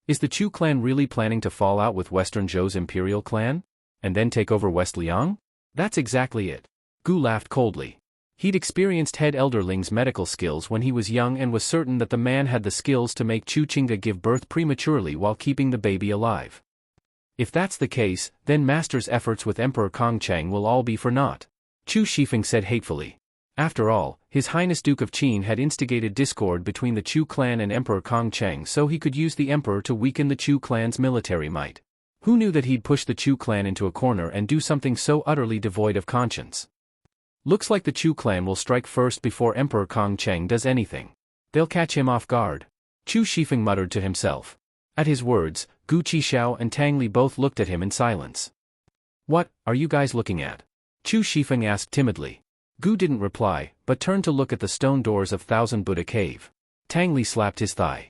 Is the Chu clan really planning to fall out with Western Zhou's imperial clan? And then take over West Liang? That's exactly it. Gu laughed coldly. He'd experienced Head Elder Ling's medical skills when he was young and was certain that the man had the skills to make Chu Qingge give birth prematurely while keeping the baby alive. If that's the case, then Master's efforts with Emperor Kongcheng will all be for naught. Chu Shifeng said hatefully. After all, His Highness Duke of Qin had instigated discord between the Chu clan and Emperor Kongcheng so he could use the emperor to weaken the Chu clan's military might. Who knew that he'd push the Chu clan into a corner and do something so utterly devoid of conscience? Looks like the Chu clan will strike first before Emperor Kongcheng does anything. They'll catch him off guard. Chu Shifeng muttered to himself. At his words, Gu Qixiao and Tang Li both looked at him in silence. What are you guys looking at? Chu Shifeng asked timidly. Gu didn't reply, but turned to look at the stone doors of Thousand Buddha Cave. Tang Li slapped his thigh.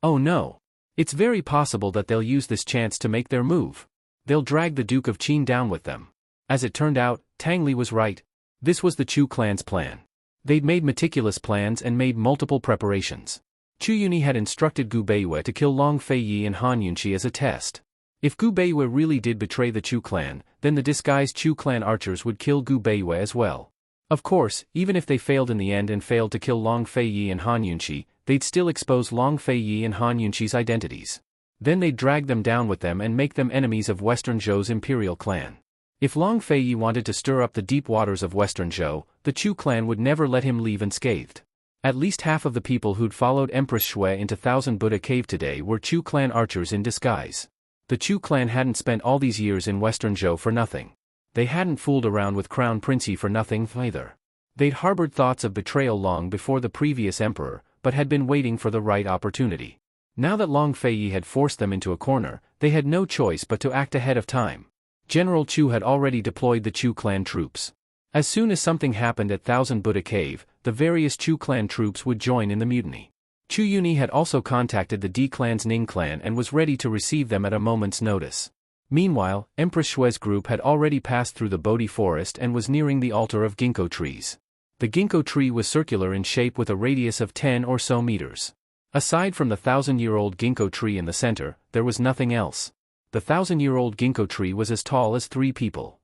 Oh no. It's very possible that they'll use this chance to make their move. They'll drag the Duke of Qin down with them. As it turned out, Tang Li was right. This was the Chu clan's plan. They'd made meticulous plans and made multiple preparations. Chu Yuni had instructed Gu Beiwei to kill Long Feiyi and Han Yunqi as a test. If Gu Beiwei really did betray the Chu clan, then the disguised Chu clan archers would kill Gu Beiwei as well. Of course, even if they failed in the end and failed to kill Long Feiyi and Han Yunqi, they'd still expose Long Feiyi and Han Yunqi's identities. Then they'd drag them down with them and make them enemies of Western Zhou's imperial clan. If Long Feiyi wanted to stir up the deep waters of Western Zhou, the Chu clan would never let him leave unscathed. At least half of the people who'd followed Empress Shui into Thousand Buddha Cave today were Chu clan archers in disguise. The Chu clan hadn't spent all these years in Western Zhou for nothing. They hadn't fooled around with Crown Prince for nothing either. They'd harbored thoughts of betrayal long before the previous emperor, but had been waiting for the right opportunity. Now that Long Feiyi had forced them into a corner, they had no choice but to act ahead of time. General Chu had already deployed the Chu clan troops. As soon as something happened at Thousand Buddha Cave, the various Chu clan troops would join in the mutiny. Chu Yuni had also contacted the D clan's Ning clan and was ready to receive them at a moment's notice. Meanwhile, Empress Shui's group had already passed through the Bodhi forest and was nearing the altar of ginkgo trees. The ginkgo tree was circular in shape with a radius of 10 or so meters. Aside from the 1,000-year-old ginkgo tree in the center, there was nothing else. The 1,000-year-old ginkgo tree was as tall as 3 people.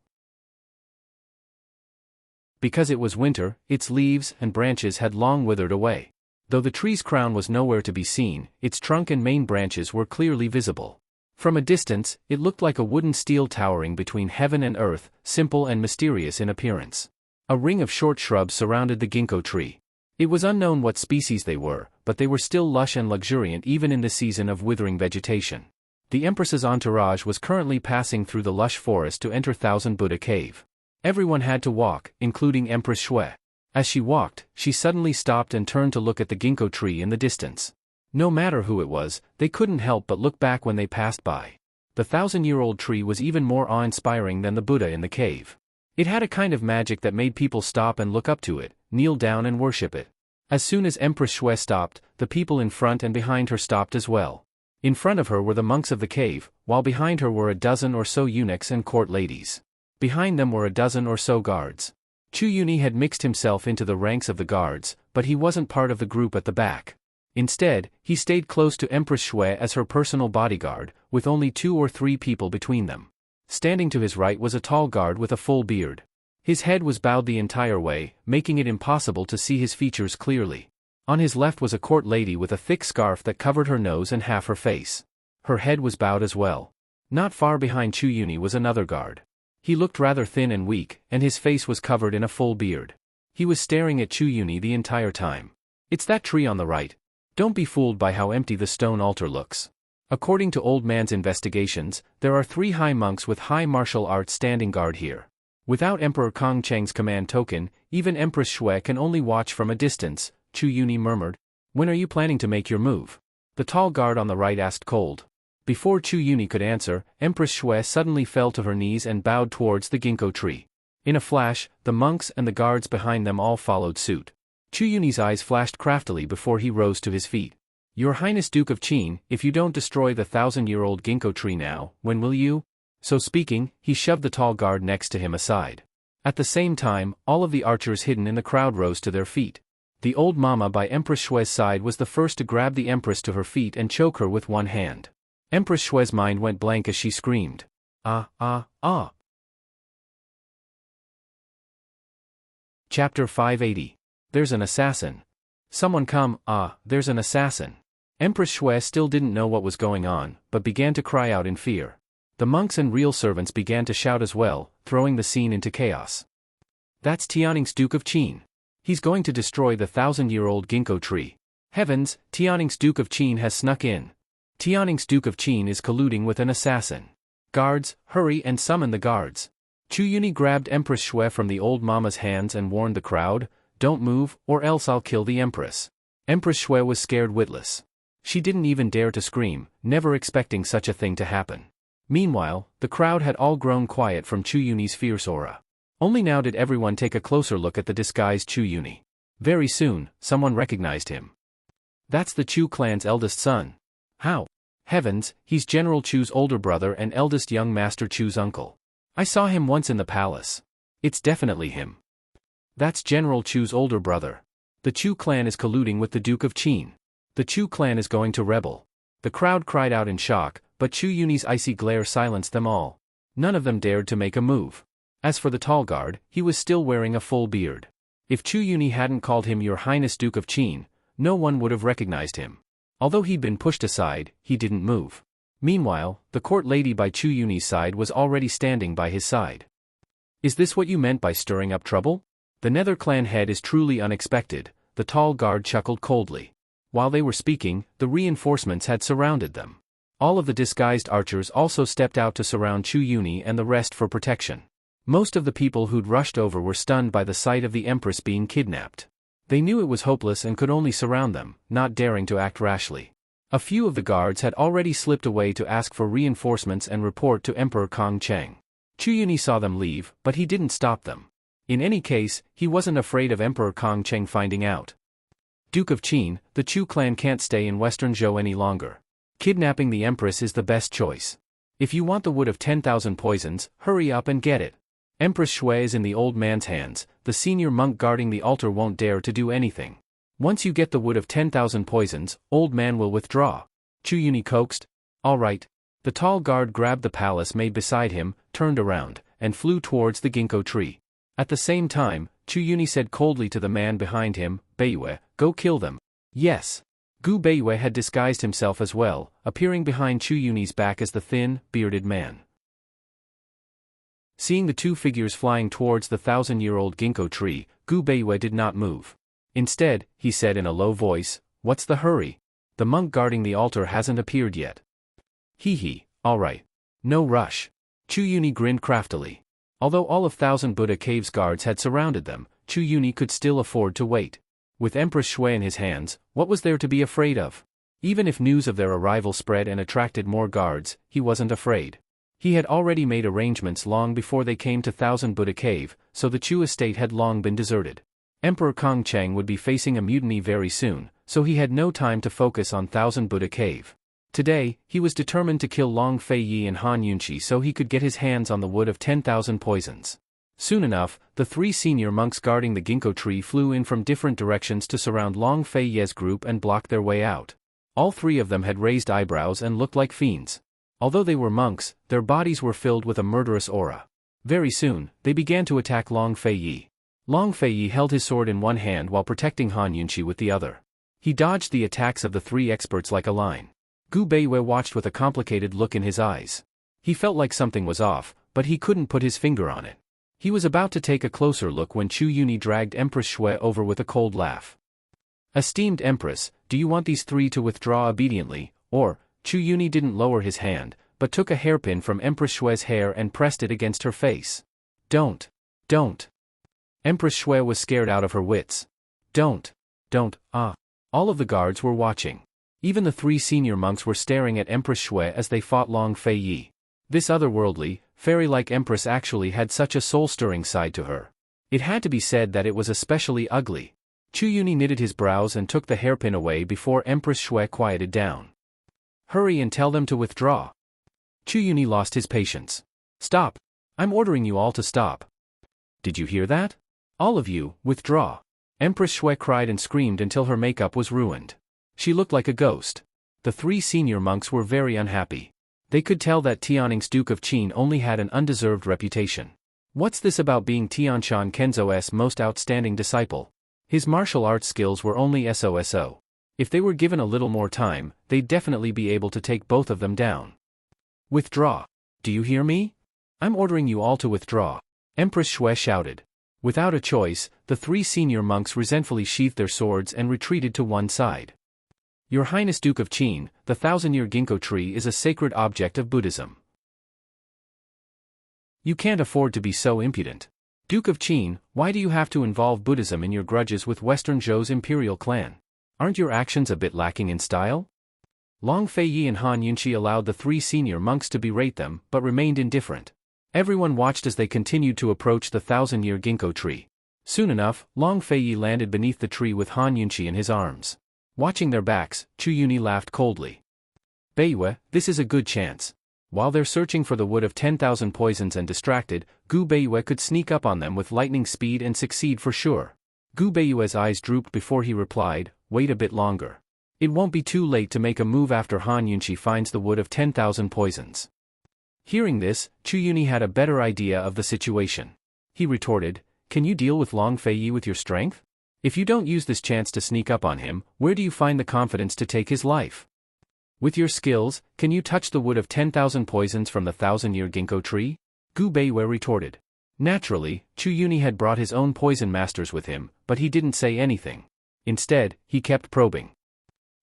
Because it was winter, its leaves and branches had long withered away. Though the tree's crown was nowhere to be seen, its trunk and main branches were clearly visible. From a distance, it looked like a wooden stele towering between heaven and earth, simple and mysterious in appearance. A ring of short shrubs surrounded the ginkgo tree. It was unknown what species they were, but they were still lush and luxuriant even in the season of withering vegetation. The Empress's entourage was currently passing through the lush forest to enter Thousand Buddha Cave. Everyone had to walk, including Empress Shui. As she walked, she suddenly stopped and turned to look at the ginkgo tree in the distance. No matter who it was, they couldn't help but look back when they passed by. The 1,000-year-old tree was even more awe-inspiring than the Buddha in the cave. It had a kind of magic that made people stop and look up to it, kneel down and worship it. As soon as Empress Shui stopped, the people in front and behind her stopped as well. In front of her were the monks of the cave, while behind her were a dozen or so eunuchs and court ladies. Behind them were a dozen or so guards. Chu Yuni had mixed himself into the ranks of the guards, but he wasn't part of the group at the back. Instead, he stayed close to Empress Shui as her personal bodyguard, with only 2 or 3 people between them. Standing to his right was a tall guard with a full beard. His head was bowed the entire way, making it impossible to see his features clearly. On his left was a court lady with a thick scarf that covered her nose and half her face. Her head was bowed as well. Not far behind Chu Yuni was another guard. He looked rather thin and weak, and his face was covered in a full beard. He was staring at Chu Yuni the entire time. "It's that tree on the right. Don't be fooled by how empty the stone altar looks." According to Old Man's investigations, there are 3 high monks with high martial arts standing guard here. Without Emperor Kong Cheng's command token, even Empress Shui can only watch from a distance, Chu Yuni murmured. "When are you planning to make your move?" The tall guard on the right asked cold. Before Chu Yuni could answer, Empress Shui suddenly fell to her knees and bowed towards the ginkgo tree. In a flash, the monks and the guards behind them all followed suit. Chu Yuni's eyes flashed craftily before he rose to his feet. "Your Highness Duke of Qin, if you don't destroy the 1,000-year-old ginkgo tree now, when will you?" So speaking, he shoved the tall guard next to him aside. At the same time, all of the archers hidden in the crowd rose to their feet. The old mama by Empress Shui's side was the first to grab the Empress to her feet and choke her with one hand. Empress Shui's mind went blank as she screamed. "Ah, ah, ah." Chapter 580. There's an assassin. "Someone come, there's an assassin." Empress Shui still didn't know what was going on, but began to cry out in fear. The monks and real servants began to shout as well, throwing the scene into chaos. "That's Tianning's Duke of Qin. He's going to destroy the 1,000-year-old ginkgo tree. Heavens, Tianning's Duke of Qin has snuck in. Tianning's Duke of Qin is colluding with an assassin. Guards, hurry and summon the guards." Chu Yuni grabbed Empress Shui from the old mama's hands and warned the crowd, "Don't move, or else I'll kill the Empress." Empress Shui was scared witless. She didn't even dare to scream, never expecting such a thing to happen. Meanwhile, the crowd had all grown quiet from Chu Yuni's fierce aura. Only now did everyone take a closer look at the disguised Chu Yuni. Very soon, someone recognized him. "That's the Chu clan's eldest son." "How?" "Heavens, he's General Chu's older brother and eldest young Master Chu's uncle. I saw him once in the palace. It's definitely him." That's General Chu's older brother. The Chu clan is colluding with the Duke of Qin. The Chu clan is going to rebel. The crowd cried out in shock, but Chu Yuni's icy glare silenced them all. None of them dared to make a move. As for the tall guard, he was still wearing a full beard. If Chu Yuni hadn't called him Your Highness Duke of Qin, no one would have recognized him. Although he'd been pushed aside, he didn't move. Meanwhile, the court lady by Chu Yuni's side was already standing by his side. Is this what you meant by stirring up trouble? The Nether clan head is truly unexpected, the tall guard chuckled coldly. While they were speaking, the reinforcements had surrounded them. All of the disguised archers also stepped out to surround Chu Yuni and the rest for protection. Most of the people who'd rushed over were stunned by the sight of the Empress being kidnapped. They knew it was hopeless and could only surround them, not daring to act rashly. A few of the guards had already slipped away to ask for reinforcements and report to Emperor Kong Cheng. Chu Yuni saw them leave, but he didn't stop them. In any case, he wasn't afraid of Emperor Kong Cheng finding out. Duke of Qin, the Chu clan can't stay in Western Zhou any longer. Kidnapping the Empress is the best choice. If you want the wood of 10,000 poisons, hurry up and get it. Empress Shui is in the old man's hands, the senior monk guarding the altar won't dare to do anything. Once you get the wood of 10,000 poisons, old man will withdraw. Chu Yuni coaxed. All right. The tall guard grabbed the palace made beside him, turned around, and flew towards the ginkgo tree. At the same time, Chu Yuni said coldly to the man behind him, Beiyue, go kill them. Yes. Gu Beiyue had disguised himself as well, appearing behind Chu Yuni's back as the thin, bearded man. Seeing the two figures flying towards the 1,000-year-old ginkgo tree, Gu Beiyue did not move. Instead, he said in a low voice, What's the hurry? The monk guarding the altar hasn't appeared yet. Hee, all right. No rush. Chu Yuni grinned craftily. Although all of 1,000 Buddha Cave's guards had surrounded them, Chu Yuni could still afford to wait. With Empress Shui in his hands, what was there to be afraid of? Even if news of their arrival spread and attracted more guards, he wasn't afraid. He had already made arrangements long before they came to 1,000 Buddha Cave, so the Chu estate had long been deserted. Emperor Kong Cheng would be facing a mutiny very soon, so he had no time to focus on 1,000 Buddha Cave. Today, he was determined to kill Long Fei Yi and Han Yunqi so he could get his hands on the wood of 10,000 poisons. Soon enough, the three senior monks guarding the ginkgo tree flew in from different directions to surround Long Fei Ye's group and block their way out. All three of them had raised eyebrows and looked like fiends. Although they were monks, their bodies were filled with a murderous aura. Very soon, they began to attack Long Fei Yi. Long Fei Yi held his sword in one hand while protecting Han Yunqi with the other. He dodged the attacks of the three experts like a lion. Gu Beiyue watched with a complicated look in his eyes. He felt like something was off, but he couldn't put his finger on it. He was about to take a closer look when Chu Yuni dragged Empress Shui over with a cold laugh. Esteemed Empress, do you want these three to withdraw obediently, or? Chu Yuni didn't lower his hand, but took a hairpin from Empress Shui's hair and pressed it against her face. Don't. Empress Shui was scared out of her wits. Don't. All of the guards were watching. Even the three senior monks were staring at Empress Shui as they fought Long Fei Yi. This otherworldly, fairy-like empress actually had such a soul-stirring side to her. It had to be said that it was especially ugly. Chu Yuni knitted his brows and took the hairpin away before Empress Shui quieted down. Hurry and tell them to withdraw. Chu Yuni lost his patience. Stop. I'm ordering you all to stop. Did you hear that? All of you, withdraw. Empress Shui cried and screamed until her makeup was ruined. She looked like a ghost. The three senior monks were very unhappy. They could tell that Tianning's Duke of Qin only had an undeserved reputation. What's this about being Tianshan Kenzo's most outstanding disciple? His martial arts skills were only so. If they were given a little more time, they'd definitely be able to take both of them down. Withdraw. Do you hear me? I'm ordering you all to withdraw. Empress Shui shouted. Without a choice, the three senior monks resentfully sheathed their swords and retreated to one side. Your Highness Duke of Qin, the 1,000-year ginkgo tree is a sacred object of Buddhism. You can't afford to be so impudent. Duke of Qin, why do you have to involve Buddhism in your grudges with Western Zhou's imperial clan? Aren't your actions a bit lacking in style? Long Fei Yi and Han Yunqi allowed the three senior monks to berate them, but remained indifferent. Everyone watched as they continued to approach the 1,000-year ginkgo tree. Soon enough, Long Fei Yi landed beneath the tree with Han Yunqi in his arms. Watching their backs, Chu Yuni laughed coldly. Beiyue, this is a good chance. While they're searching for the wood of 10,000 poisons and distracted, Gu Beiyue could sneak up on them with lightning speed and succeed for sure. Gu Beiyue's eyes drooped before he replied, "Wait a bit longer. It won't be too late to make a move after Han Yunqi finds the wood of 10,000 poisons." Hearing this, Chu Yuni had a better idea of the situation. He retorted, "Can you deal with Long Feiyi with your strength? If you don't use this chance to sneak up on him, where do you find the confidence to take his life? With your skills, can you touch the wood of 10,000 poisons from the 1,000-year ginkgo tree?" Gu Beiyue retorted. Naturally, Chu Yuni had brought his own poison masters with him, but he didn't say anything. Instead, he kept probing.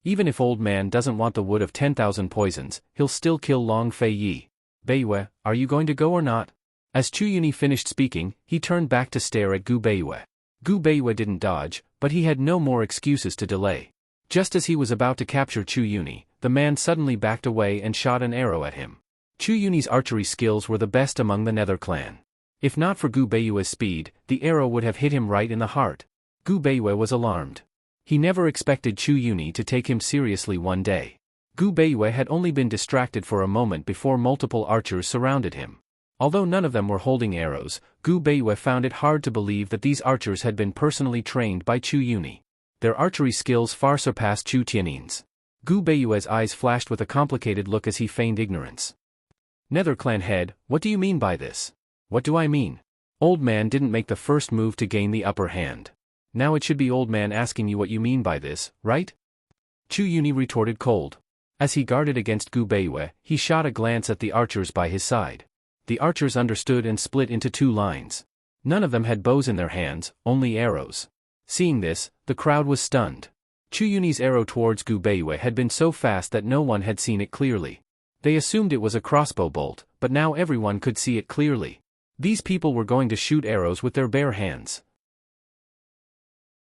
Even if old man doesn't want the wood of 10,000 poisons, he'll still kill Long Feiyi. "Beiyue, are you going to go or not?" As Chu Yuni finished speaking, he turned back to stare at Gu Beiyue. Gu Beiyue didn't dodge, but he had no more excuses to delay. Just as he was about to capture Chu Yuni, the man suddenly backed away and shot an arrow at him. Chu Yuni's archery skills were the best among the Nether clan. If not for Gu Beiyue's speed, the arrow would have hit him right in the heart. Gu Beiyue was alarmed. He never expected Chu Yuni to take him seriously one day. Gu Beiyue had only been distracted for a moment before multiple archers surrounded him. Although none of them were holding arrows, Gu Beiyue found it hard to believe that these archers had been personally trained by Chu Yuni. Their archery skills far surpassed Chu Tiannin's. Gu Beiyue's eyes flashed with a complicated look as he feigned ignorance. "Nether clan head, what do you mean by this?" "What do I mean? Old man didn't make the first move to gain the upper hand. Now it should be old man asking you what you mean by this, right?" Chu Yuni retorted cold. As he guarded against Gu Beiyue, he shot a glance at the archers by his side. The archers understood and split into two lines. None of them had bows in their hands, only arrows. Seeing this, the crowd was stunned. Chu Yuni's arrow towards Gu Beiyue had been so fast that no one had seen it clearly. They assumed it was a crossbow bolt, but now everyone could see it clearly. These people were going to shoot arrows with their bare hands.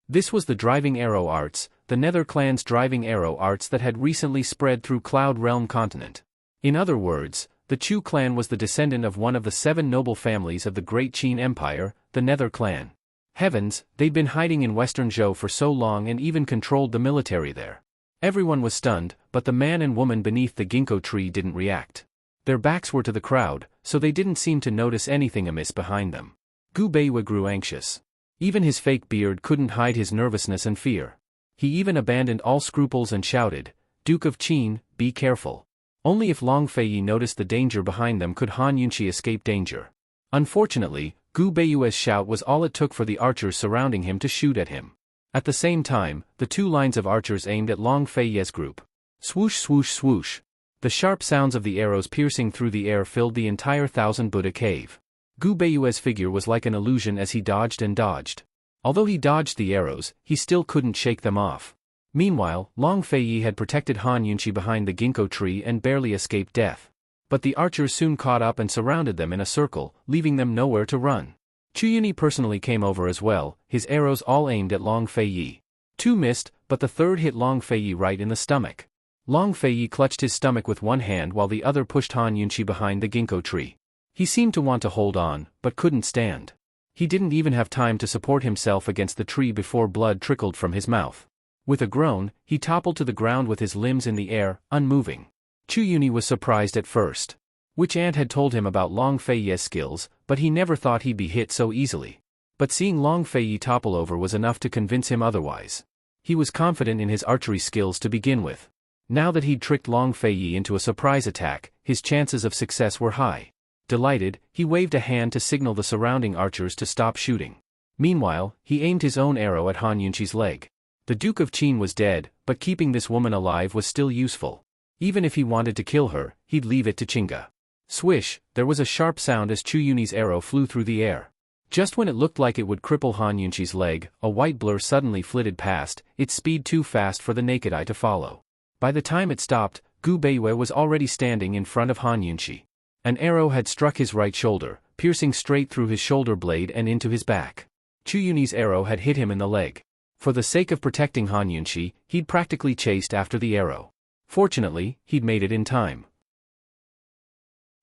This was the driving arrow arts, the Nether clan's driving arrow arts that had recently spread through Cloud Realm continent. In other words, the Chu clan was the descendant of one of the 7 noble families of the Great Qin Empire, the Nether clan. Heavens, they'd been hiding in Western Zhou for so long and even controlled the military there. Everyone was stunned, but the man and woman beneath the ginkgo tree didn't react. Their backs were to the crowd, so they didn't seem to notice anything amiss behind them. Gu Beiyue grew anxious. Even his fake beard couldn't hide his nervousness and fear. He even abandoned all scruples and shouted, "Duke of Qin, be careful." Only if Long Feiyi noticed the danger behind them could Han Yunqi escape danger. Unfortunately, Gu Beiyue's shout was all it took for the archers surrounding him to shoot at him. At the same time, the two lines of archers aimed at Long Feiyi's group. Swoosh swoosh swoosh. The sharp sounds of the arrows piercing through the air filled the entire Thousand Buddha cave. Gu Beiyue's figure was like an illusion as he dodged and dodged. Although he dodged the arrows, he still couldn't shake them off. Meanwhile, Long Feiyi had protected Han Yunqi behind the ginkgo tree and barely escaped death. But the archers soon caught up and surrounded them in a circle, leaving them nowhere to run. Chu Yuni personally came over as well, his arrows all aimed at Long Feiyi. 2 missed, but the third hit Long Feiyi right in the stomach. Long Feiyi clutched his stomach with one hand while the other pushed Han Yunqi behind the ginkgo tree. He seemed to want to hold on, but couldn't stand. He didn't even have time to support himself against the tree before blood trickled from his mouth. With a groan, he toppled to the ground with his limbs in the air, unmoving. Chu Yuni was surprised at first. Witch Ant had told him about Long Feiyi's skills, but he never thought he'd be hit so easily. But seeing Long Feiyi topple over was enough to convince him otherwise. He was confident in his archery skills to begin with. Now that he'd tricked Long Feiyi into a surprise attack, his chances of success were high. Delighted, he waved a hand to signal the surrounding archers to stop shooting. Meanwhile, he aimed his own arrow at Han Yunqi's leg. The Duke of Qin was dead, but keeping this woman alive was still useful. Even if he wanted to kill her, he'd leave it to Chinga. Swish, there was a sharp sound as Chu Yuni's arrow flew through the air. Just when it looked like it would cripple Han Yunqi's leg, a white blur suddenly flitted past, its speed too fast for the naked eye to follow. By the time it stopped, Gu Beiyue was already standing in front of Han Yunqi. An arrow had struck his right shoulder, piercing straight through his shoulder blade and into his back. Chu Yuni's arrow had hit him in the leg. For the sake of protecting Han Yunqi, he'd practically chased after the arrow. Fortunately, he'd made it in time.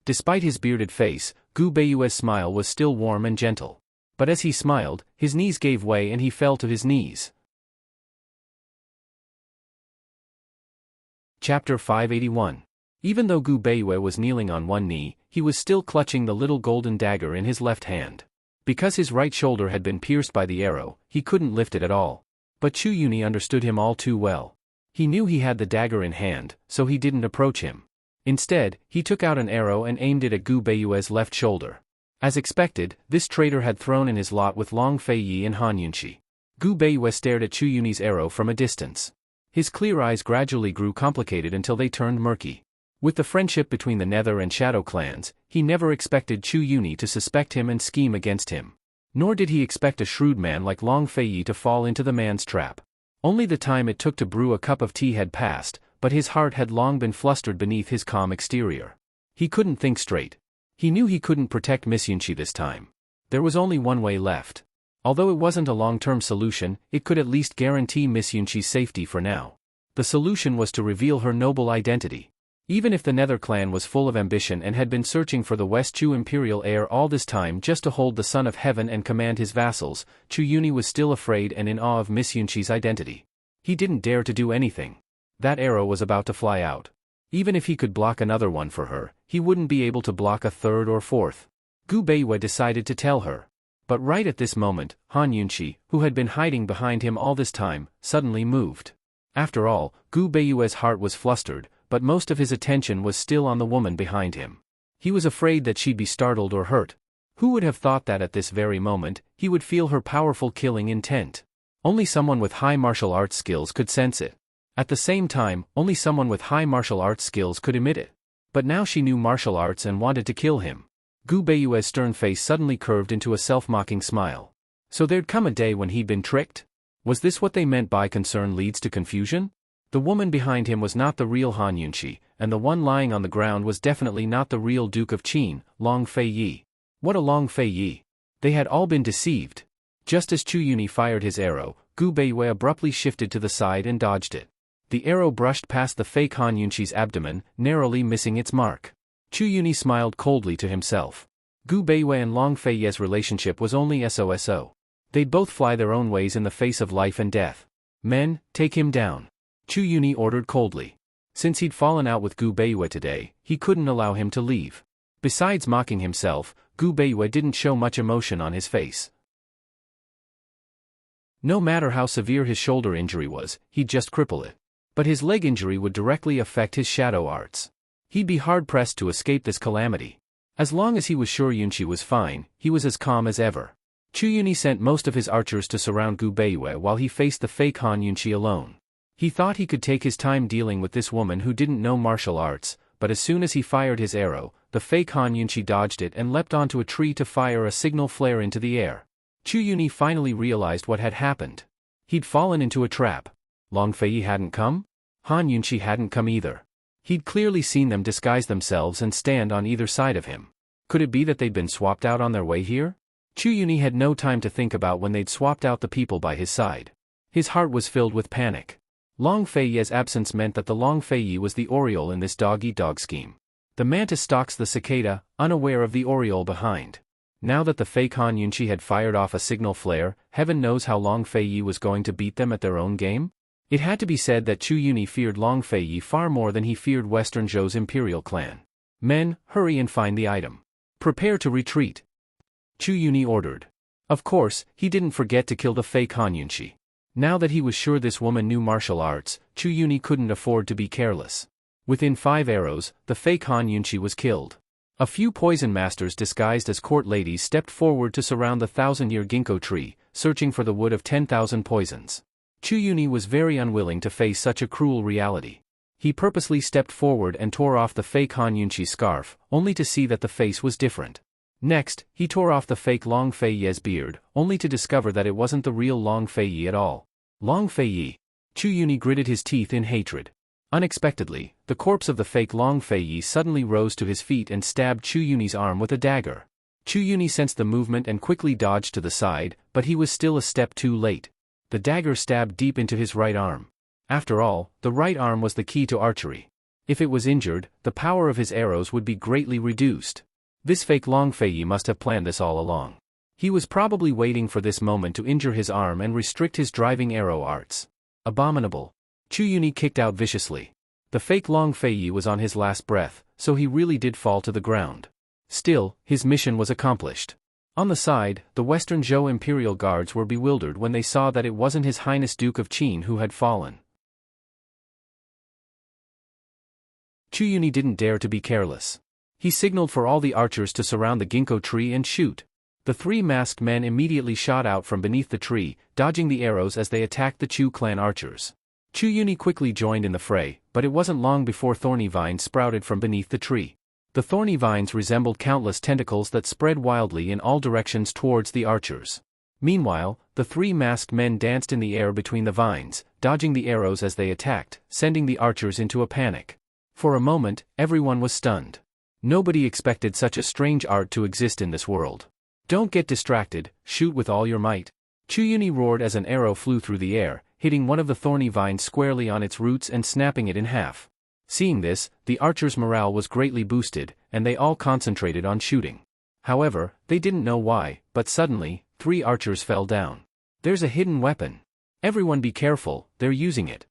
Despite his bearded face, Gu Beiyue's smile was still warm and gentle. But as he smiled, his knees gave way and he fell to his knees. Chapter 581. Even though Gu Beiwei was kneeling on one knee, he was still clutching the little golden dagger in his left hand. Because his right shoulder had been pierced by the arrow, he couldn't lift it at all. But Chu Yuni understood him all too well. He knew he had the dagger in hand, so he didn't approach him. Instead, he took out an arrow and aimed it at Gu Beiwei's left shoulder. As expected, this traitor had thrown in his lot with Long Fei Yi and Han Yunqi. Gu Beiwei stared at Chu Yuni's arrow from a distance. His clear eyes gradually grew complicated until they turned murky. With the friendship between the Nether and Shadow clans, he never expected Chu Yuni to suspect him and scheme against him. Nor did he expect a shrewd man like Long Fei Yi to fall into the man's trap. Only the time it took to brew a cup of tea had passed, but his heart had long been flustered beneath his calm exterior. He couldn't think straight. He knew he couldn't protect Miss Yunqi this time. There was only one way left. Although it wasn't a long-term solution, it could at least guarantee Miss Yunqi's safety for now. The solution was to reveal her noble identity. Even if the Nether clan was full of ambition and had been searching for the West Chu imperial heir all this time just to hold the Son of Heaven and command his vassals, Chu Yuni was still afraid and in awe of Miss Yunqi's identity. He didn't dare to do anything. That arrow was about to fly out. Even if he could block another one for her, he wouldn't be able to block a third or fourth. Gu Beiwei decided to tell her. But right at this moment, Han Yunqi, who had been hiding behind him all this time, suddenly moved. After all, Gu Beiwei's heart was flustered, but most of his attention was still on the woman behind him. He was afraid that she'd be startled or hurt. Who would have thought that at this very moment, he would feel her powerful killing intent? Only someone with high martial arts skills could sense it. At the same time, only someone with high martial arts skills could emit it. But now she knew martial arts and wanted to kill him. Gu Beiwei's stern face suddenly curved into a self-mocking smile. So there'd come a day when he'd been tricked? Was this what they meant by concern leads to confusion? The woman behind him was not the real Han Yunqi, and the one lying on the ground was definitely not the real Duke of Qin, Long Fei Yi. What a Long Fei Yi! They had all been deceived. Just as Chu Yuni fired his arrow, Gu Beiwei abruptly shifted to the side and dodged it. The arrow brushed past the fake Han Yunqi's abdomen, narrowly missing its mark. Chu Yuni smiled coldly to himself. Gu Beiwei and Long Fei Yi's relationship was only so. They'd both fly their own ways in the face of life and death. Men, take him down. Chu Yuni ordered coldly. Since he'd fallen out with Gu Beiwei today, he couldn't allow him to leave. Besides mocking himself, Gu Beiwei didn't show much emotion on his face. No matter how severe his shoulder injury was, he'd just cripple it. But his leg injury would directly affect his shadow arts. He'd be hard-pressed to escape this calamity. As long as he was sure Yunqi was fine, he was as calm as ever. Chu Yuni sent most of his archers to surround Gu Beiwei while he faced the fake Han Yunqi alone. He thought he could take his time dealing with this woman who didn't know martial arts, but as soon as he fired his arrow, the fake Han Yunqi dodged it and leapt onto a tree to fire a signal flare into the air. Chu Yuni finally realized what had happened. He'd fallen into a trap. Long Fei Yi hadn't come? Han Yunqi hadn't come either. He'd clearly seen them disguise themselves and stand on either side of him. Could it be that they'd been swapped out on their way here? Chu Yuni had no time to think about when they'd swapped out the people by his side. His heart was filled with panic. Long Fei Yi's absence meant that the Long Fei Yi was the Oriole in this dog-eat-dog scheme. The mantis stalks the cicada, unaware of the Oriole behind. Now that the fake Han Yunqi had fired off a signal flare, heaven knows how Long Fei Yi was going to beat them at their own game? It had to be said that Chu Yuni feared Long Fei Yi far more than he feared Western Zhou's imperial clan. Men, hurry and find the item. Prepare to retreat. Chu Yuni ordered. Of course, he didn't forget to kill the fake Han Yunqi. Now that he was sure this woman knew martial arts, Chu Yuni couldn't afford to be careless. Within 5 arrows, the fake Han Yunqi was killed. A few poison masters disguised as court ladies stepped forward to surround the 1,000-year ginkgo tree, searching for the wood of 10,000 poisons. Chu Yuni was very unwilling to face such a cruel reality. He purposely stepped forward and tore off the fake Han Yunqi's scarf, only to see that the face was different. Next, he tore off the fake Long Fei Yi's beard, only to discover that it wasn't the real Long Fei Yi at all. Long Fei Yi. Chu Yuni gritted his teeth in hatred. Unexpectedly, the corpse of the fake Long Fei Yi suddenly rose to his feet and stabbed Chu Yuni's arm with a dagger. Chu Yuni sensed the movement and quickly dodged to the side, but he was still a step too late. The dagger stabbed deep into his right arm. After all, the right arm was the key to archery. If it was injured, the power of his arrows would be greatly reduced. This fake Long Fei Yi must have planned this all along. He was probably waiting for this moment to injure his arm and restrict his driving arrow arts. Abominable. Chu Yuni kicked out viciously. The fake Long Fei was on his last breath, so he really did fall to the ground. Still, his mission was accomplished. On the side, the Western Zhou Imperial Guards were bewildered when they saw that it wasn't His Highness Duke of Qin who had fallen. Chu Yuni didn't dare to be careless. He signaled for all the archers to surround the ginkgo tree and shoot. The three masked men immediately shot out from beneath the tree, dodging the arrows as they attacked the Chu clan archers. Chu Yuni quickly joined in the fray, but it wasn't long before thorny vines sprouted from beneath the tree. The thorny vines resembled countless tentacles that spread wildly in all directions towards the archers. Meanwhile, the three masked men danced in the air between the vines, dodging the arrows as they attacked, sending the archers into a panic. For a moment, everyone was stunned. Nobody expected such a strange art to exist in this world. Don't get distracted, shoot with all your might. Chu Yuni roared as an arrow flew through the air, hitting one of the thorny vines squarely on its roots and snapping it in half. Seeing this, the archers' morale was greatly boosted, and they all concentrated on shooting. However, they didn't know why, but suddenly, 3 archers fell down. There's a hidden weapon. Everyone be careful, they're using it.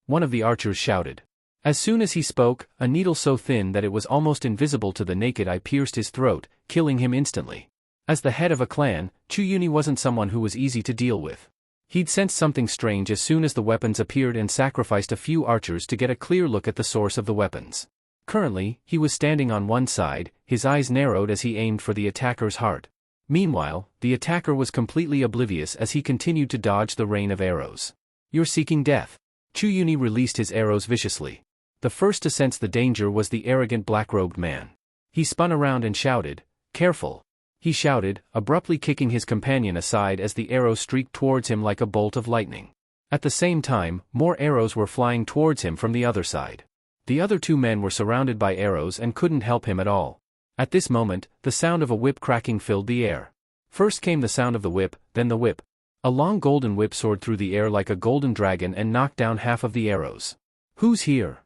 One of the archers shouted. As soon as he spoke, a needle so thin that it was almost invisible to the naked eye pierced his throat, killing him instantly. As the head of a clan, Chu Yuni wasn't someone who was easy to deal with. He'd sensed something strange as soon as the weapons appeared and sacrificed a few archers to get a clear look at the source of the weapons. Currently, he was standing on one side, his eyes narrowed as he aimed for the attacker's heart. Meanwhile, the attacker was completely oblivious as he continued to dodge the rain of arrows. You're seeking death. Chu Yuni released his arrows viciously. The first to sense the danger was the arrogant black-robed man. He spun around and shouted, "Careful!" He shouted, abruptly kicking his companion aside as the arrow streaked towards him like a bolt of lightning. At the same time, more arrows were flying towards him from the other side. The other 2 men were surrounded by arrows and couldn't help him at all. At this moment, the sound of a whip cracking filled the air. First came the sound of the whip, then the whip. A long golden whip soared through the air like a golden dragon and knocked down half of the arrows. Who's here?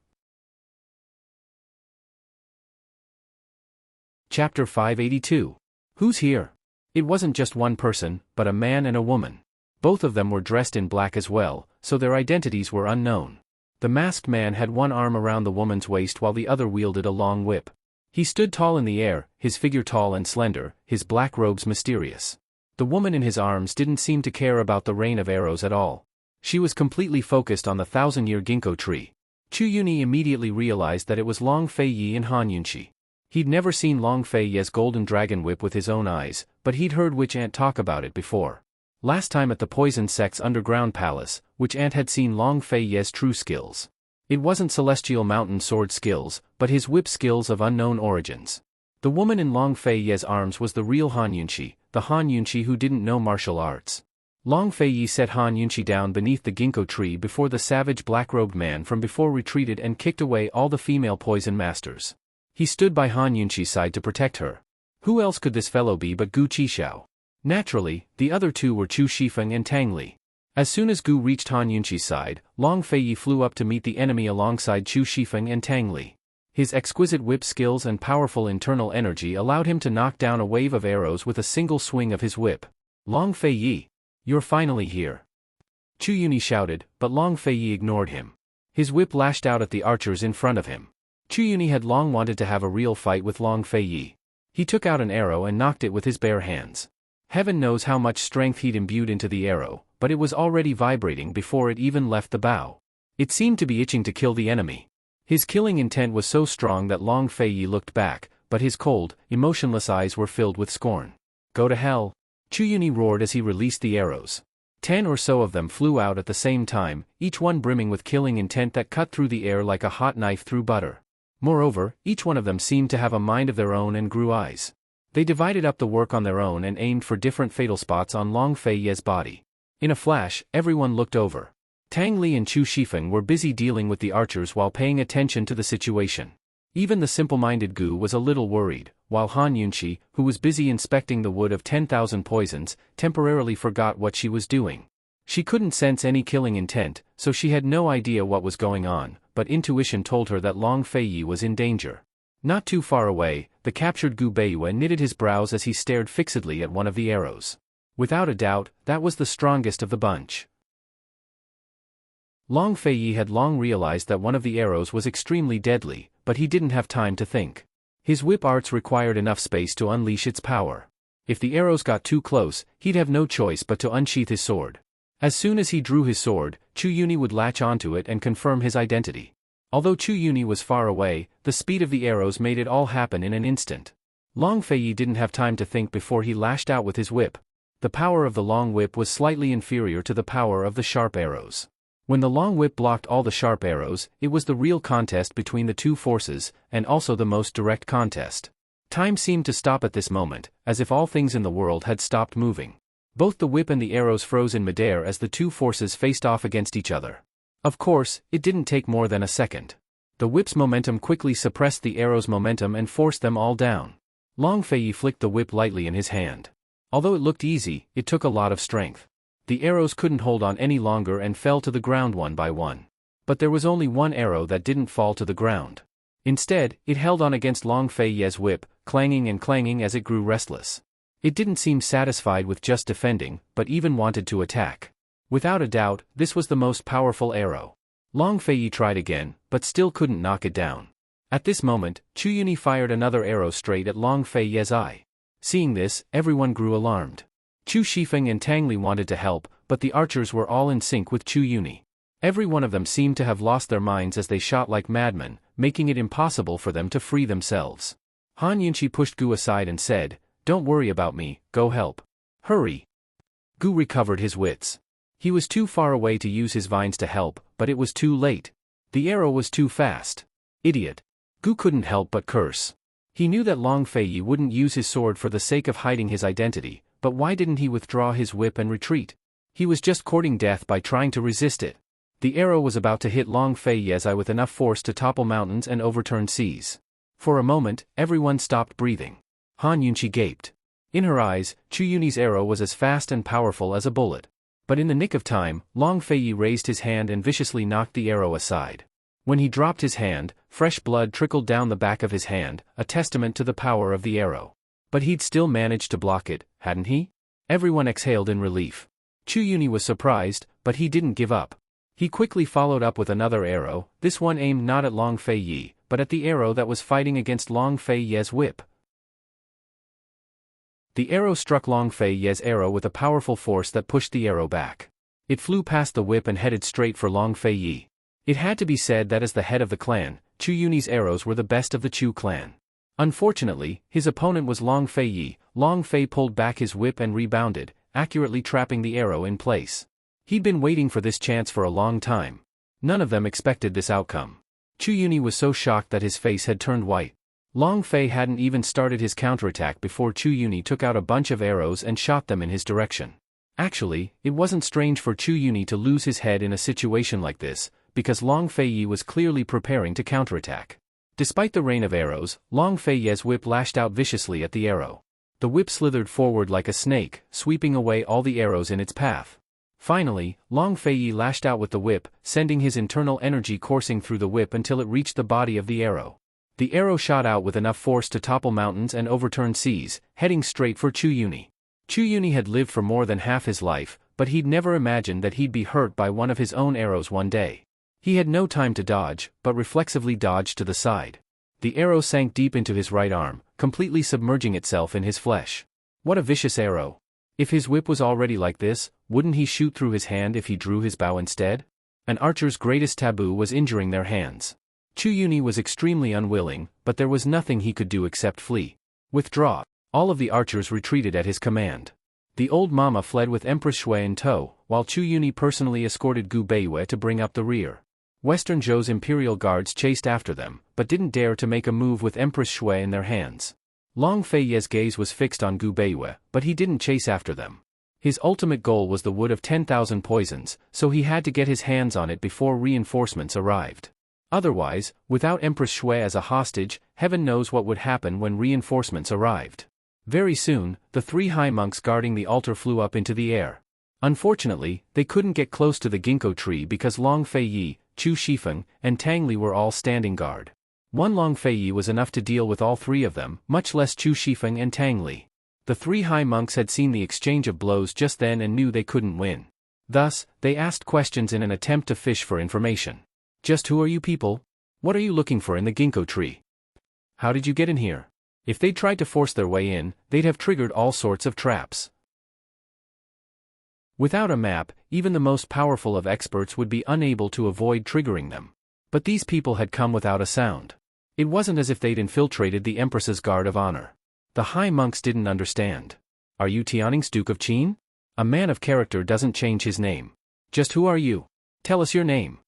Chapter 582. Who's here? It wasn't just one person, but a man and a woman. Both of them were dressed in black as well, so their identities were unknown. The masked man had one arm around the woman's waist while the other wielded a long whip. He stood tall in the air, his figure tall and slender, his black robes mysterious. The woman in his arms didn't seem to care about the rain of arrows at all. She was completely focused on the 1,000-year ginkgo tree. Chu Yuni immediately realized that it was Long Fei Yi and Han Yunqi. He'd never seen Long Fei Yi's golden dragon whip with his own eyes, but he'd heard Witch Ant talk about it before. Last time at the Poison Sect's underground palace, Witch Ant had seen Long Fei Yi's true skills. It wasn't Celestial Mountain sword skills, but his whip skills of unknown origins. The woman in Long Fei Yi's arms was the real Han Yunqi, the Han Yunqi who didn't know martial arts. Long Fei Yi set Han Yunqi down beneath the ginkgo tree before the savage black-robed man from before retreated and kicked away all the female poison masters. He stood by Han Yunqi's side to protect her. Who else could this fellow be but Gu Qishao? Naturally, the other 2 were Chu Shifeng and Tang Li. As soon as Gu reached Han Yunqi's side, Long Fei Yi flew up to meet the enemy alongside Chu Shifeng and Tang Li. His exquisite whip skills and powerful internal energy allowed him to knock down a wave of arrows with a single swing of his whip. Long Fei Yi, you're finally here. Chu Yuni shouted, but Long Fei Yi ignored him. His whip lashed out at the archers in front of him. Chu Yuni had long wanted to have a real fight with Long Fei Yi. He took out an arrow and knocked it with his bare hands. Heaven knows how much strength he'd imbued into the arrow, but it was already vibrating before it even left the bow. It seemed to be itching to kill the enemy. His killing intent was so strong that Long Fei Yi looked back, but his cold, emotionless eyes were filled with scorn. Go to hell! Chu Yuni roared as he released the arrows. 10 or so of them flew out at the same time, each one brimming with killing intent that cut through the air like a hot knife through butter. Moreover, each one of them seemed to have a mind of their own and grew eyes. They divided up the work on their own and aimed for different fatal spots on Long Fei Yi's body. In a flash, everyone looked over. Tang Li and Chu Shifeng were busy dealing with the archers while paying attention to the situation. Even the simple-minded Gu was a little worried, while Han Yunqi, who was busy inspecting the wood of 10,000 poisons, temporarily forgot what she was doing. She couldn't sense any killing intent, so she had no idea what was going on, but intuition told her that Long Fei Yi was in danger. Not too far away, the captured Gu Beiyue knitted his brows as he stared fixedly at one of the arrows. Without a doubt, that was the strongest of the bunch. Long Feiyi had long realized that one of the arrows was extremely deadly, but he didn't have time to think. His whip arts required enough space to unleash its power. If the arrows got too close, he'd have no choice but to unsheath his sword. As soon as he drew his sword, Chu Yuni would latch onto it and confirm his identity. Although Chu Yuni was far away, the speed of the arrows made it all happen in an instant. Long Feiyi didn't have time to think before he lashed out with his whip. The power of the long whip was slightly inferior to the power of the sharp arrows. When the long whip blocked all the sharp arrows, it was the real contest between the two forces, and also the most direct contest. Time seemed to stop at this moment, as if all things in the world had stopped moving. Both the whip and the arrows froze in midair as the two forces faced off against each other. Of course, it didn't take more than a second. The whip's momentum quickly suppressed the arrow's momentum and forced them all down. Long Feiyi flicked the whip lightly in his hand. Although it looked easy, it took a lot of strength. The arrows couldn't hold on any longer and fell to the ground one by one. But there was only one arrow that didn't fall to the ground. Instead, it held on against Long Feiyi's whip, clanging and clanging as it grew restless. It didn't seem satisfied with just defending, but even wanted to attack. Without a doubt, this was the most powerful arrow. Long Feiyi tried again, but still couldn't knock it down. At this moment, Chu Yuni fired another arrow straight at Long Feiyi's eye. Seeing this, everyone grew alarmed. Chu Shifeng and Tang Li wanted to help, but the archers were all in sync with Chu Yuni. Every one of them seemed to have lost their minds as they shot like madmen, making it impossible for them to free themselves. Han Yunqi pushed Gu aside and said, "Don't worry about me, go help. Hurry." Gu recovered his wits. He was too far away to use his vines to help, but it was too late. The arrow was too fast. Idiot. Gu couldn't help but curse. He knew that Long Feiyi wouldn't use his sword for the sake of hiding his identity, but why didn't he withdraw his whip and retreat? He was just courting death by trying to resist it. The arrow was about to hit Long Feiyi's eye with enough force to topple mountains and overturn seas. For a moment, everyone stopped breathing. Han Yunqi gaped. In her eyes, Chu Yuni's arrow was as fast and powerful as a bullet. But in the nick of time, Long Feiyi raised his hand and viciously knocked the arrow aside. When he dropped his hand, fresh blood trickled down the back of his hand, a testament to the power of the arrow. But he'd still managed to block it, hadn't he? Everyone exhaled in relief. Chu Yuni was surprised, but he didn't give up. He quickly followed up with another arrow, this one aimed not at Long Feiyi, but at the arrow that was fighting against Long Feiyi's whip. The arrow struck Long Feiyi's arrow with a powerful force that pushed the arrow back. It flew past the whip and headed straight for Long Feiyi. It had to be said that as the head of the clan, Chu Yuni's arrows were the best of the Chu clan. Unfortunately, his opponent was Long Feiyi. Long Fei pulled back his whip and rebounded, accurately trapping the arrow in place. He'd been waiting for this chance for a long time. None of them expected this outcome. Chu Yuni was so shocked that his face had turned white. Long Fei hadn't even started his counterattack before Chu Yuni took out a bunch of arrows and shot them in his direction. Actually, it wasn't strange for Chu Yuni to lose his head in a situation like this, because Long Feiyi was clearly preparing to counterattack. Despite the rain of arrows, Long Feiyi's whip lashed out viciously at the arrow. The whip slithered forward like a snake, sweeping away all the arrows in its path. Finally, Long Feiyi lashed out with the whip, sending his internal energy coursing through the whip until it reached the body of the arrow. The arrow shot out with enough force to topple mountains and overturn seas, heading straight for Chu Yuni. Chu Yuni had lived for more than half his life, but he'd never imagined that he'd be hurt by one of his own arrows one day. He had no time to dodge, but reflexively dodged to the side. The arrow sank deep into his right arm, completely submerging itself in his flesh. What a vicious arrow. If his whip was already like this, wouldn't he shoot through his hand if he drew his bow instead? An archer's greatest taboo was injuring their hands. Chu Yuni was extremely unwilling, but there was nothing he could do except flee. Withdraw. All of the archers retreated at his command. The old mama fled with Empress Shui in tow, while Chu Yuni personally escorted Gu Beiyue to bring up the rear. Western Zhou's imperial guards chased after them, but didn't dare to make a move with Empress Shui in their hands. Long Feiyi's gaze was fixed on Gu Beiyue, but he didn't chase after them. His ultimate goal was the wood of 10,000 poisons, so he had to get his hands on it before reinforcements arrived. Otherwise, without Empress Shui as a hostage, heaven knows what would happen when reinforcements arrived. Very soon, the 3 high monks guarding the altar flew up into the air. Unfortunately, they couldn't get close to the ginkgo tree because Long Feiyi, Chu Shifeng, and Tang Li were all standing guard. One Long Feiyi was enough to deal with all 3 of them, much less Chu Shifeng and Tang Li. The 3 high monks had seen the exchange of blows just then and knew they couldn't win. Thus, they asked questions in an attempt to fish for information. Just who are you people? What are you looking for in the ginkgo tree? How did you get in here? If they'd tried to force their way in, they'd have triggered all sorts of traps. Without a map, even the most powerful of experts would be unable to avoid triggering them. But these people had come without a sound. It wasn't as if they'd infiltrated the Empress's guard of honor. The high monks didn't understand. Are you Tianning's Duke of Qin? A man of character doesn't change his name. Just who are you? Tell us your name.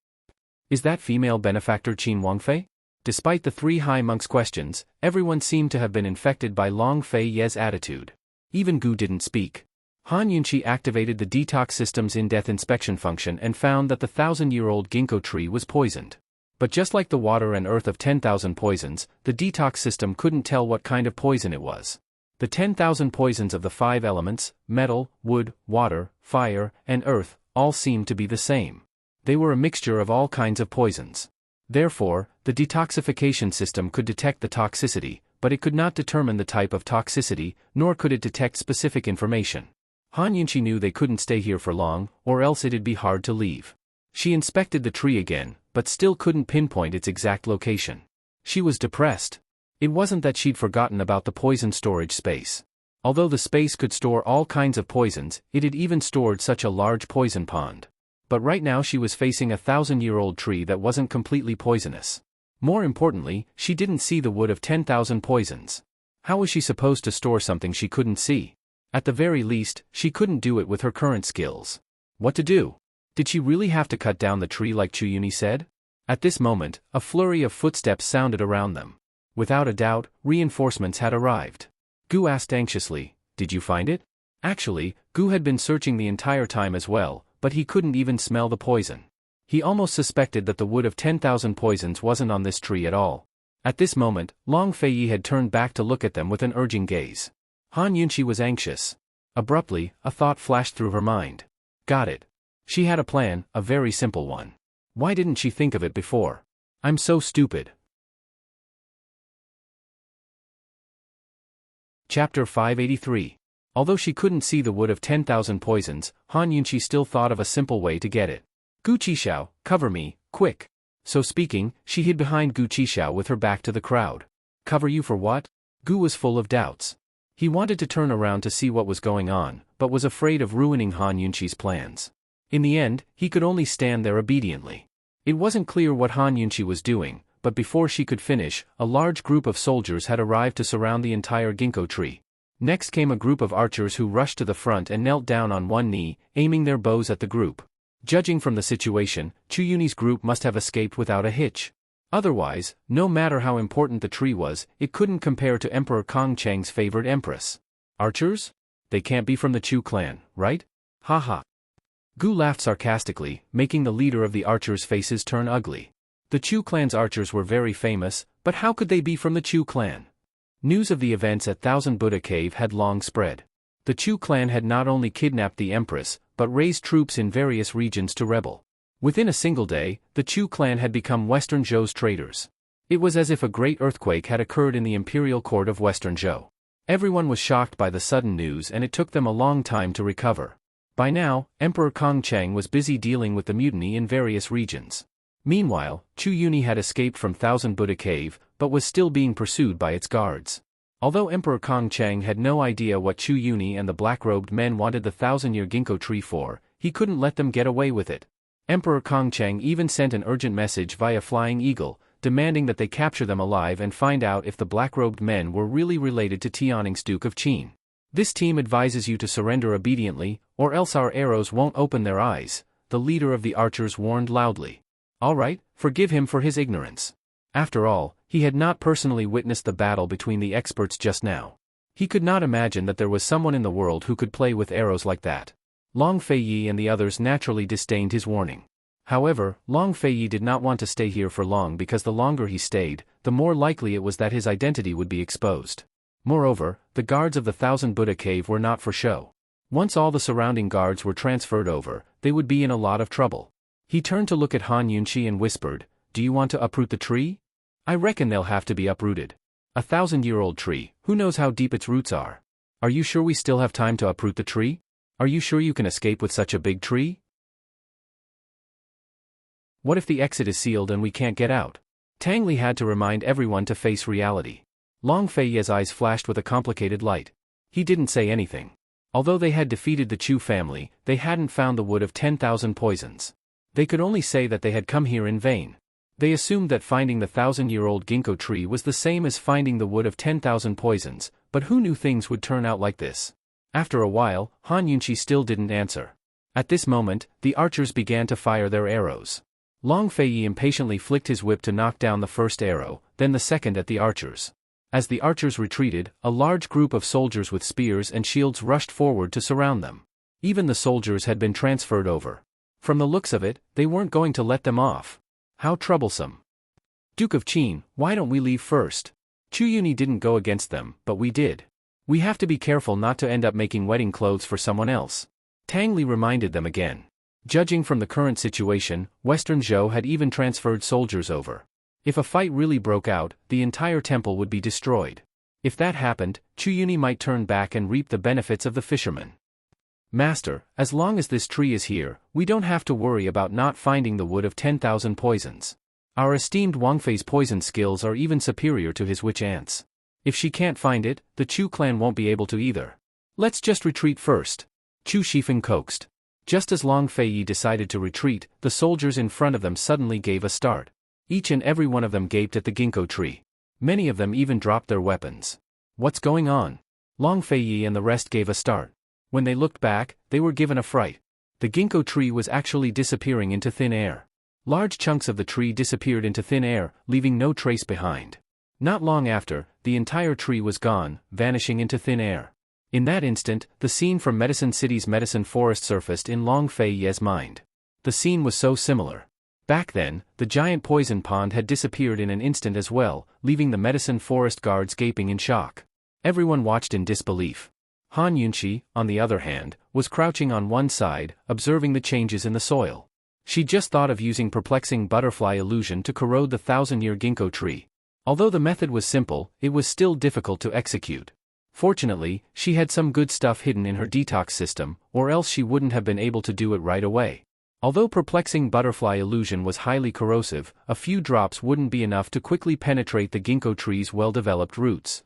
Is that female benefactor Qin Wangfei? Despite the three high monks' questions, everyone seemed to have been infected by Long Fei Ye's attitude. Even Gu didn't speak. Han Yunqi activated the detox system's in-depth inspection function and found that the 1,000-year-old ginkgo tree was poisoned. But just like the water and earth of 10,000 poisons, the detox system couldn't tell what kind of poison it was. The 10,000 poisons of the 5 elements, metal, wood, water, fire, and earth, all seemed to be the same. They were a mixture of all kinds of poisons. Therefore, the detoxification system could detect the toxicity, but it could not determine the type of toxicity, nor could it detect specific information. Han Yunqi knew they couldn't stay here for long, or else it'd be hard to leave. She inspected the tree again, but still couldn't pinpoint its exact location. She was depressed. It wasn't that she'd forgotten about the poison storage space. Although the space could store all kinds of poisons, it had even stored such a large poison pond. But right now she was facing a 1,000-year-old tree that wasn't completely poisonous. More importantly, she didn't see the wood of 10,000 poisons. How was she supposed to store something she couldn't see? At the very least, she couldn't do it with her current skills. What to do? Did she really have to cut down the tree like Chu Yuni said? At this moment, a flurry of footsteps sounded around them. Without a doubt, reinforcements had arrived. Gu asked anxiously, "Did you find it?" Actually, Gu had been searching the entire time as well, but he couldn't even smell the poison. He almost suspected that the wood of 10,000 poisons wasn't on this tree at all. At this moment, Long Fei had turned back to look at them with an urging gaze. Han Yunqi was anxious. Abruptly, a thought flashed through her mind. Got it. She had a plan, a very simple one. Why didn't she think of it before? I'm so stupid. Chapter 583. Although she couldn't see the wood of 10,000 poisons, Han Yunqi still thought of a simple way to get it. Gu Qishao, cover me, quick. So speaking, she hid behind Gu Qishao with her back to the crowd. Cover you for what? Gu was full of doubts. He wanted to turn around to see what was going on, but was afraid of ruining Han Yunqi's plans. In the end, he could only stand there obediently. It wasn't clear what Han Yunqi was doing, but before she could finish, a large group of soldiers had arrived to surround the entire ginkgo tree. Next came a group of archers who rushed to the front and knelt down on one knee, aiming their bows at the group. Judging from the situation, Chu Yuni's group must have escaped without a hitch. Otherwise, no matter how important the tree was, it couldn't compare to Emperor Kong Cheng's favored empress. Archers? They can't be from the Chu clan, right? Haha. Gu laughed sarcastically, making the leader of the archers' faces turn ugly. The Chu clan's archers were very famous, but how could they be from the Chu clan? News of the events at Thousand Buddha Cave had long spread. The Chu clan had not only kidnapped the empress, but raised troops in various regions to rebel. Within a single day, the Chu clan had become Western Zhou's traitors. It was as if a great earthquake had occurred in the imperial court of Western Zhou. Everyone was shocked by the sudden news and it took them a long time to recover. By now, Emperor Kong Cheng was busy dealing with the mutiny in various regions. Meanwhile, Chu Yuni had escaped from Thousand Buddha Cave, but was still being pursued by its guards. Although Emperor Kong Cheng had no idea what Chu Yuni and the black-robed men wanted the 1,000-year ginkgo tree for, he couldn't let them get away with it. Emperor Kong Cheng even sent an urgent message via Flying Eagle, demanding that they capture them alive and find out if the black-robed men were really related to Tianning's Duke of Qin. This team advises you to surrender obediently, or else our arrows won't open their eyes, the leader of the archers warned loudly. All right, forgive him for his ignorance. After all, he had not personally witnessed the battle between the experts just now. He could not imagine that there was someone in the world who could play with arrows like that. Long Fei and the others naturally disdained his warning. However, Long Fei did not want to stay here for long because the longer he stayed, the more likely it was that his identity would be exposed. Moreover, the guards of the Thousand Buddha Cave were not for show. Once all the surrounding guards were transferred over, they would be in a lot of trouble. He turned to look at Han Yunqi and whispered, "Do you want to uproot the tree? I reckon they'll have to be uprooted. A 1,000-year-old tree, who knows how deep its roots are? Are you sure we still have time to uproot the tree? Are you sure you can escape with such a big tree?" What if the exit is sealed and we can't get out? Tang Li had to remind everyone to face reality. Long Fei's eyes flashed with a complicated light. He didn't say anything. Although they had defeated the Chu family, they hadn't found the wood of 10,000 poisons. They could only say that they had come here in vain. They assumed that finding the 1,000-year-old ginkgo tree was the same as finding the wood of 10,000 poisons, but who knew things would turn out like this? After a while, Han Yunqi still didn't answer. At this moment, the archers began to fire their arrows. Long Fei impatiently flicked his whip to knock down the first arrow, then the second at the archers. As the archers retreated, a large group of soldiers with spears and shields rushed forward to surround them. Even the soldiers had been transferred over. From the looks of it, they weren't going to let them off. How troublesome. Duke of Qin, why don't we leave first? Chu Yuni didn't go against them, but we did. We have to be careful not to end up making wedding clothes for someone else. Tang Li reminded them again. Judging from the current situation, Western Zhou had even transferred soldiers over. If a fight really broke out, the entire temple would be destroyed. If that happened, Chu Yuni might turn back and reap the benefits of the fishermen. Master, as long as this tree is here, we don't have to worry about not finding the wood of 10,000 poisons. Our esteemed Wang Fei's poison skills are even superior to his witch aunt's. If she can't find it, the Chu clan won't be able to either. Let's just retreat first. Chu Shifeng coaxed. Just as Long Fei decided to retreat, the soldiers in front of them suddenly gave a start. Each and every one of them gaped at the ginkgo tree. Many of them even dropped their weapons. What's going on? Long Fei and the rest gave a start. When they looked back, they were given a fright. The ginkgo tree was actually disappearing into thin air. Large chunks of the tree disappeared into thin air, leaving no trace behind. Not long after, the entire tree was gone, vanishing into thin air. In that instant, the scene from Medicine City's medicine forest surfaced in Long Fei's mind. The scene was so similar. Back then, the giant poison pond had disappeared in an instant as well, leaving the medicine forest guards gaping in shock. Everyone watched in disbelief. Han Yunqi, on the other hand, was crouching on one side, observing the changes in the soil. She just thought of using perplexing butterfly illusion to corrode the 1,000-year ginkgo tree. Although the method was simple, it was still difficult to execute. Fortunately, she had some good stuff hidden in her detox system, or else she wouldn't have been able to do it right away. Although perplexing butterfly illusion was highly corrosive, a few drops wouldn't be enough to quickly penetrate the ginkgo tree's well-developed roots.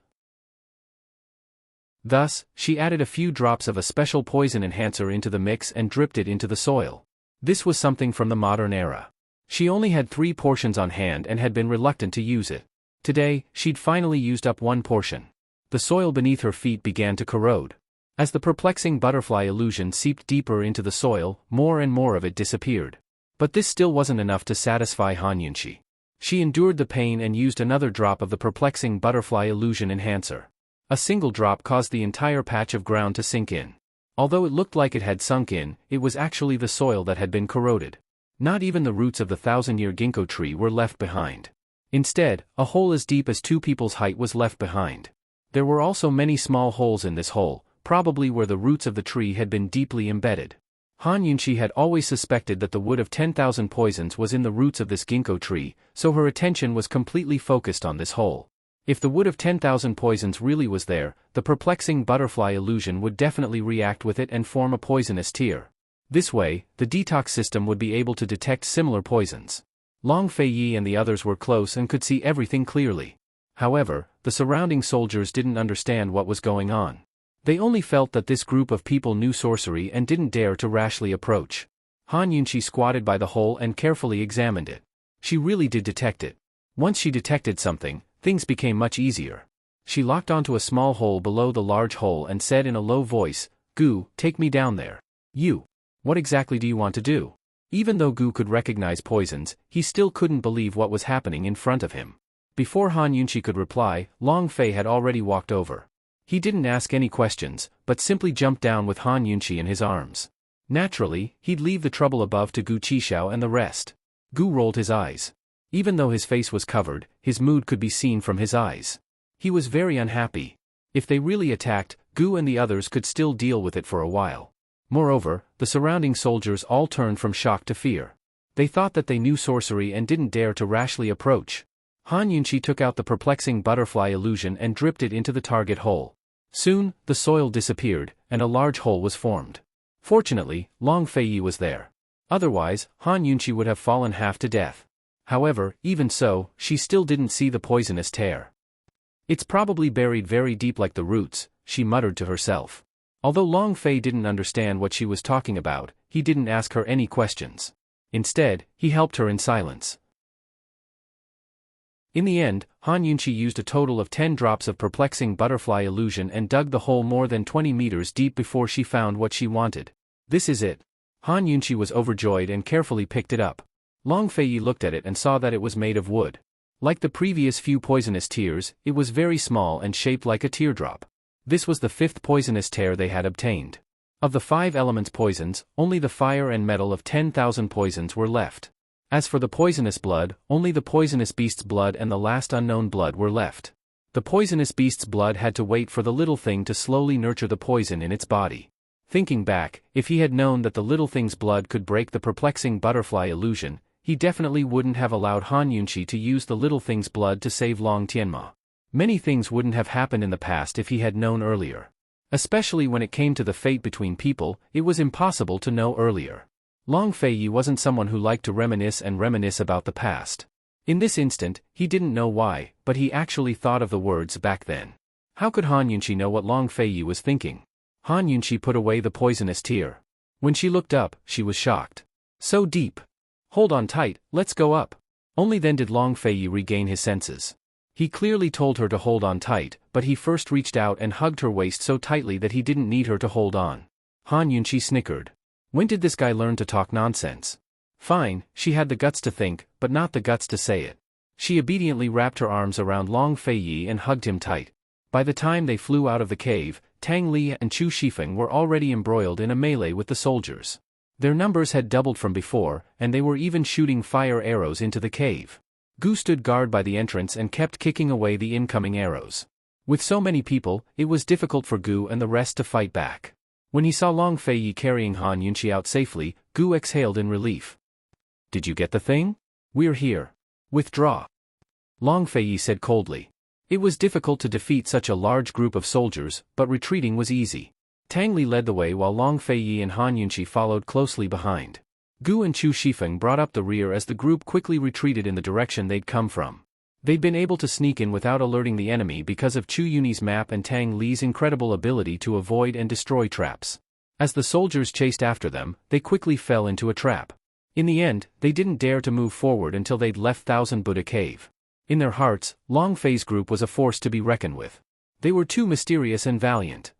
Thus, she added a few drops of a special poison enhancer into the mix and dripped it into the soil. This was something from the modern era. She only had 3 portions on hand and had been reluctant to use it. Today, she'd finally used up 1 portion. The soil beneath her feet began to corrode. As the perplexing butterfly illusion seeped deeper into the soil, more and more of it disappeared. But this still wasn't enough to satisfy Han Yunqi. She endured the pain and used another drop of the perplexing butterfly illusion enhancer. A single drop caused the entire patch of ground to sink in. Although it looked like it had sunk in, it was actually the soil that had been corroded. Not even the roots of the 1,000-year ginkgo tree were left behind. Instead, a hole as deep as 2 people's height was left behind. There were also many small holes in this hole, probably where the roots of the tree had been deeply embedded. Han Yunqi had always suspected that the wood of 10,000 poisons was in the roots of this ginkgo tree, so her attention was completely focused on this hole. If the wood of 10,000 poisons really was there, the perplexing butterfly illusion would definitely react with it and form a poisonous tear. This way, the detox system would be able to detect similar poisons. Long Fei and the others were close and could see everything clearly. However, the surrounding soldiers didn't understand what was going on. They only felt that this group of people knew sorcery and didn't dare to rashly approach. Han Yunqi squatted by the hole and carefully examined it. She really did detect it. Once she detected something, things became much easier. She locked onto a small hole below the large hole and said in a low voice, "Gu, take me down there." "You? What exactly do you want to do?" Even though Gu could recognize poisons, he still couldn't believe what was happening in front of him. Before Han Yunqi could reply, Long Fei had already walked over. He didn't ask any questions, but simply jumped down with Han Yunqi in his arms. Naturally, he'd leave the trouble above to Gu Qixiao and the rest. Gu rolled his eyes. Even though his face was covered, his mood could be seen from his eyes. He was very unhappy. If they really attacked, Gu and the others could still deal with it for a while. Moreover, the surrounding soldiers all turned from shock to fear. They thought that they knew sorcery and didn't dare to rashly approach. Han Yunqi took out the perplexing butterfly illusion and dripped it into the target hole. Soon, the soil disappeared, and a large hole was formed. Fortunately, Long Fei was there. Otherwise, Han Yunqi would have fallen half to death. However, even so, she still didn't see the poisonous tear. It's probably buried very deep like the roots, she muttered to herself. Although Long Fei didn't understand what she was talking about, he didn't ask her any questions. Instead, he helped her in silence. In the end, Han Yunqi used a total of 10 drops of perplexing butterfly illusion and dug the hole more than 20 meters deep before she found what she wanted. This is it. Han Yunqi was overjoyed and carefully picked it up. Long Fei looked at it and saw that it was made of wood. Like the previous few poisonous tears, it was very small and shaped like a teardrop. This was the 5th poisonous tear they had obtained. Of the 5 elements poisons, only the fire and metal of 10,000 poisons were left. As for the poisonous blood, only the poisonous beast's blood and the last unknown blood were left. The poisonous beast's blood had to wait for the little thing to slowly nurture the poison in its body. Thinking back, if he had known that the little thing's blood could break the perplexing butterfly illusion, he definitely wouldn't have allowed Han Yunqi to use the little thing's blood to save Long Tianma. Many things wouldn't have happened in the past if he had known earlier. Especially when it came to the fate between people, it was impossible to know earlier. Long Fei wasn't someone who liked to reminisce about the past. In this instant, he didn't know why, but he actually thought of the words back then. How could Han Yunqi know what Long Fei was thinking? Han Yunqi put away the poisonous tear. When she looked up, she was shocked. So deep. Hold on tight, let's go up. Only then did Long Fei regain his senses. He clearly told her to hold on tight, but he first reached out and hugged her waist so tightly that he didn't need her to hold on. Han Yunqi snickered. When did this guy learn to talk nonsense? Fine, she had the guts to think, but not the guts to say it. She obediently wrapped her arms around Long Fei and hugged him tight. By the time they flew out of the cave, Tang Li and Chu Shifeng were already embroiled in a melee with the soldiers. Their numbers had doubled from before, and they were even shooting fire arrows into the cave. Gu stood guard by the entrance and kept kicking away the incoming arrows. With so many people, it was difficult for Gu and the rest to fight back. When he saw Long Fei carrying Han Yunqi out safely, Gu exhaled in relief. Did you get the thing? We're here. Withdraw. Long Fei said coldly. It was difficult to defeat such a large group of soldiers, but retreating was easy. Tang Li led the way while Long Fei and Han Yunqi followed closely behind. Gu and Chu Shifeng brought up the rear as the group quickly retreated in the direction they'd come from. They'd been able to sneak in without alerting the enemy because of Chu Yuni's map and Tang Li's incredible ability to avoid and destroy traps. As the soldiers chased after them, they quickly fell into a trap. In the end, they didn't dare to move forward until they'd left Thousand Buddha Cave. In their hearts, Long Fei's group was a force to be reckoned with. They were too mysterious and valiant.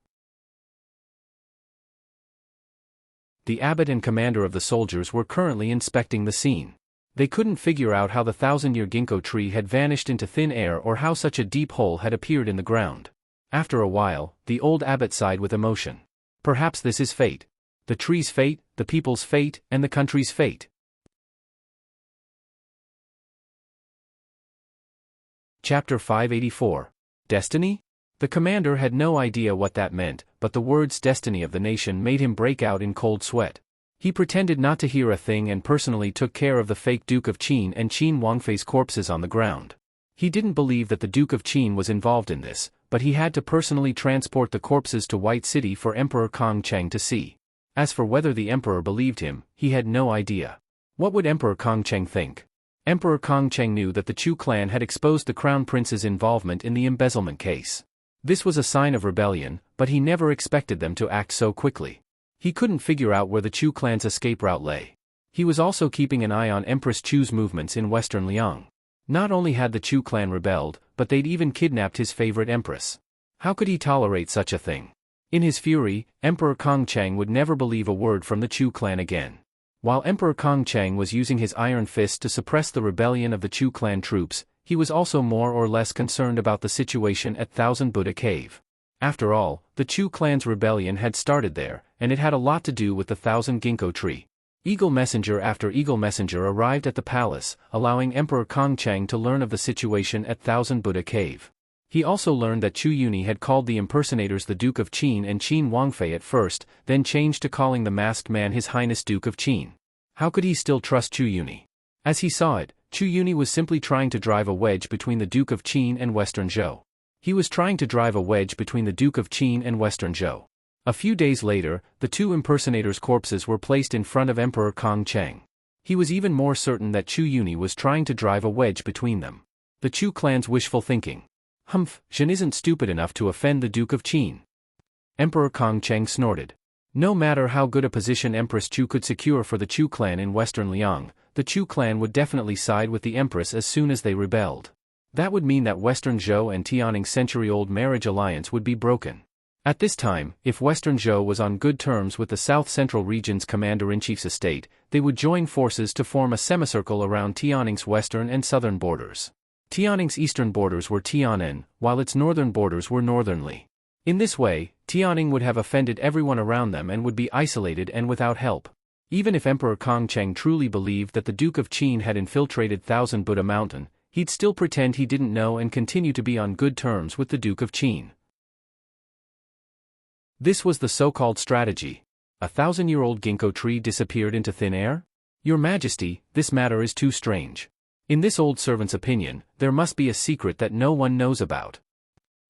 The abbot and commander of the soldiers were currently inspecting the scene. They couldn't figure out how the 1,000-year ginkgo tree had vanished into thin air or how such a deep hole had appeared in the ground. After a while, the old abbot sighed with emotion. Perhaps this is fate. The tree's fate, the people's fate, and the country's fate. Chapter 584. Destiny? The commander had no idea what that meant, but the words destiny of the nation made him break out in cold sweat. He pretended not to hear a thing and personally took care of the fake Duke of Qin and Qin Wangfei's corpses on the ground. He didn't believe that the Duke of Qin was involved in this, but he had to personally transport the corpses to White City for Emperor Kong Cheng to see. As for whether the emperor believed him, he had no idea. What would Emperor Kong Cheng think? Emperor Kong Cheng knew that the Chu clan had exposed the crown prince's involvement in the embezzlement case. This was a sign of rebellion, but he never expected them to act so quickly. He couldn't figure out where the Chu clan's escape route lay. He was also keeping an eye on Empress Chu's movements in western Liang. Not only had the Chu clan rebelled, but they'd even kidnapped his favorite empress. How could he tolerate such a thing? In his fury, Emperor Kong Cheng would never believe a word from the Chu clan again. While Emperor Kong Cheng was using his iron fist to suppress the rebellion of the Chu clan troops, he was also more or less concerned about the situation at Thousand Buddha Cave. After all, the Chu clan's rebellion had started there, and it had a lot to do with the 1,000 ginkgo tree. Eagle messenger after eagle messenger arrived at the palace, allowing Emperor Kong Cheng to learn of the situation at Thousand Buddha Cave. He also learned that Chu Yuni had called the impersonators the Duke of Qin and Qin Wangfei at first, then changed to calling the masked man His Highness Duke of Qin. How could he still trust Chu Yuni? As he saw it, Chu Yuni was simply trying to drive a wedge between the Duke of Qin and Western Zhou. He was trying to drive a wedge between the Duke of Qin and Western Zhou. A few days later, the two impersonators' corpses were placed in front of Emperor Kong Cheng. He was even more certain that Chu Yuni was trying to drive a wedge between them. The Chu clan's wishful thinking. Humph, Zhen isn't stupid enough to offend the Duke of Qin. Emperor Kong Cheng snorted. No matter how good a position Empress Chu could secure for the Chu clan in western Liang, the Chu clan would definitely side with the Empress as soon as they rebelled. That would mean that Western Zhou and Tianning's century-old marriage alliance would be broken. At this time, if Western Zhou was on good terms with the South Central Region's Commander-in-Chief's estate, they would join forces to form a semicircle around Tianning's western and southern borders. Tianning's eastern borders were Tianan, while its northern borders were northernly. In this way, Tianning would have offended everyone around them and would be isolated and without help. Even if Emperor Kong Cheng truly believed that the Duke of Qin had infiltrated Thousand Buddha Mountain, he'd still pretend he didn't know and continue to be on good terms with the Duke of Qin. This was the so-called strategy. A 1,000-year-old ginkgo tree disappeared into thin air? Your Majesty, this matter is too strange. In this old servant's opinion, there must be a secret that no one knows about.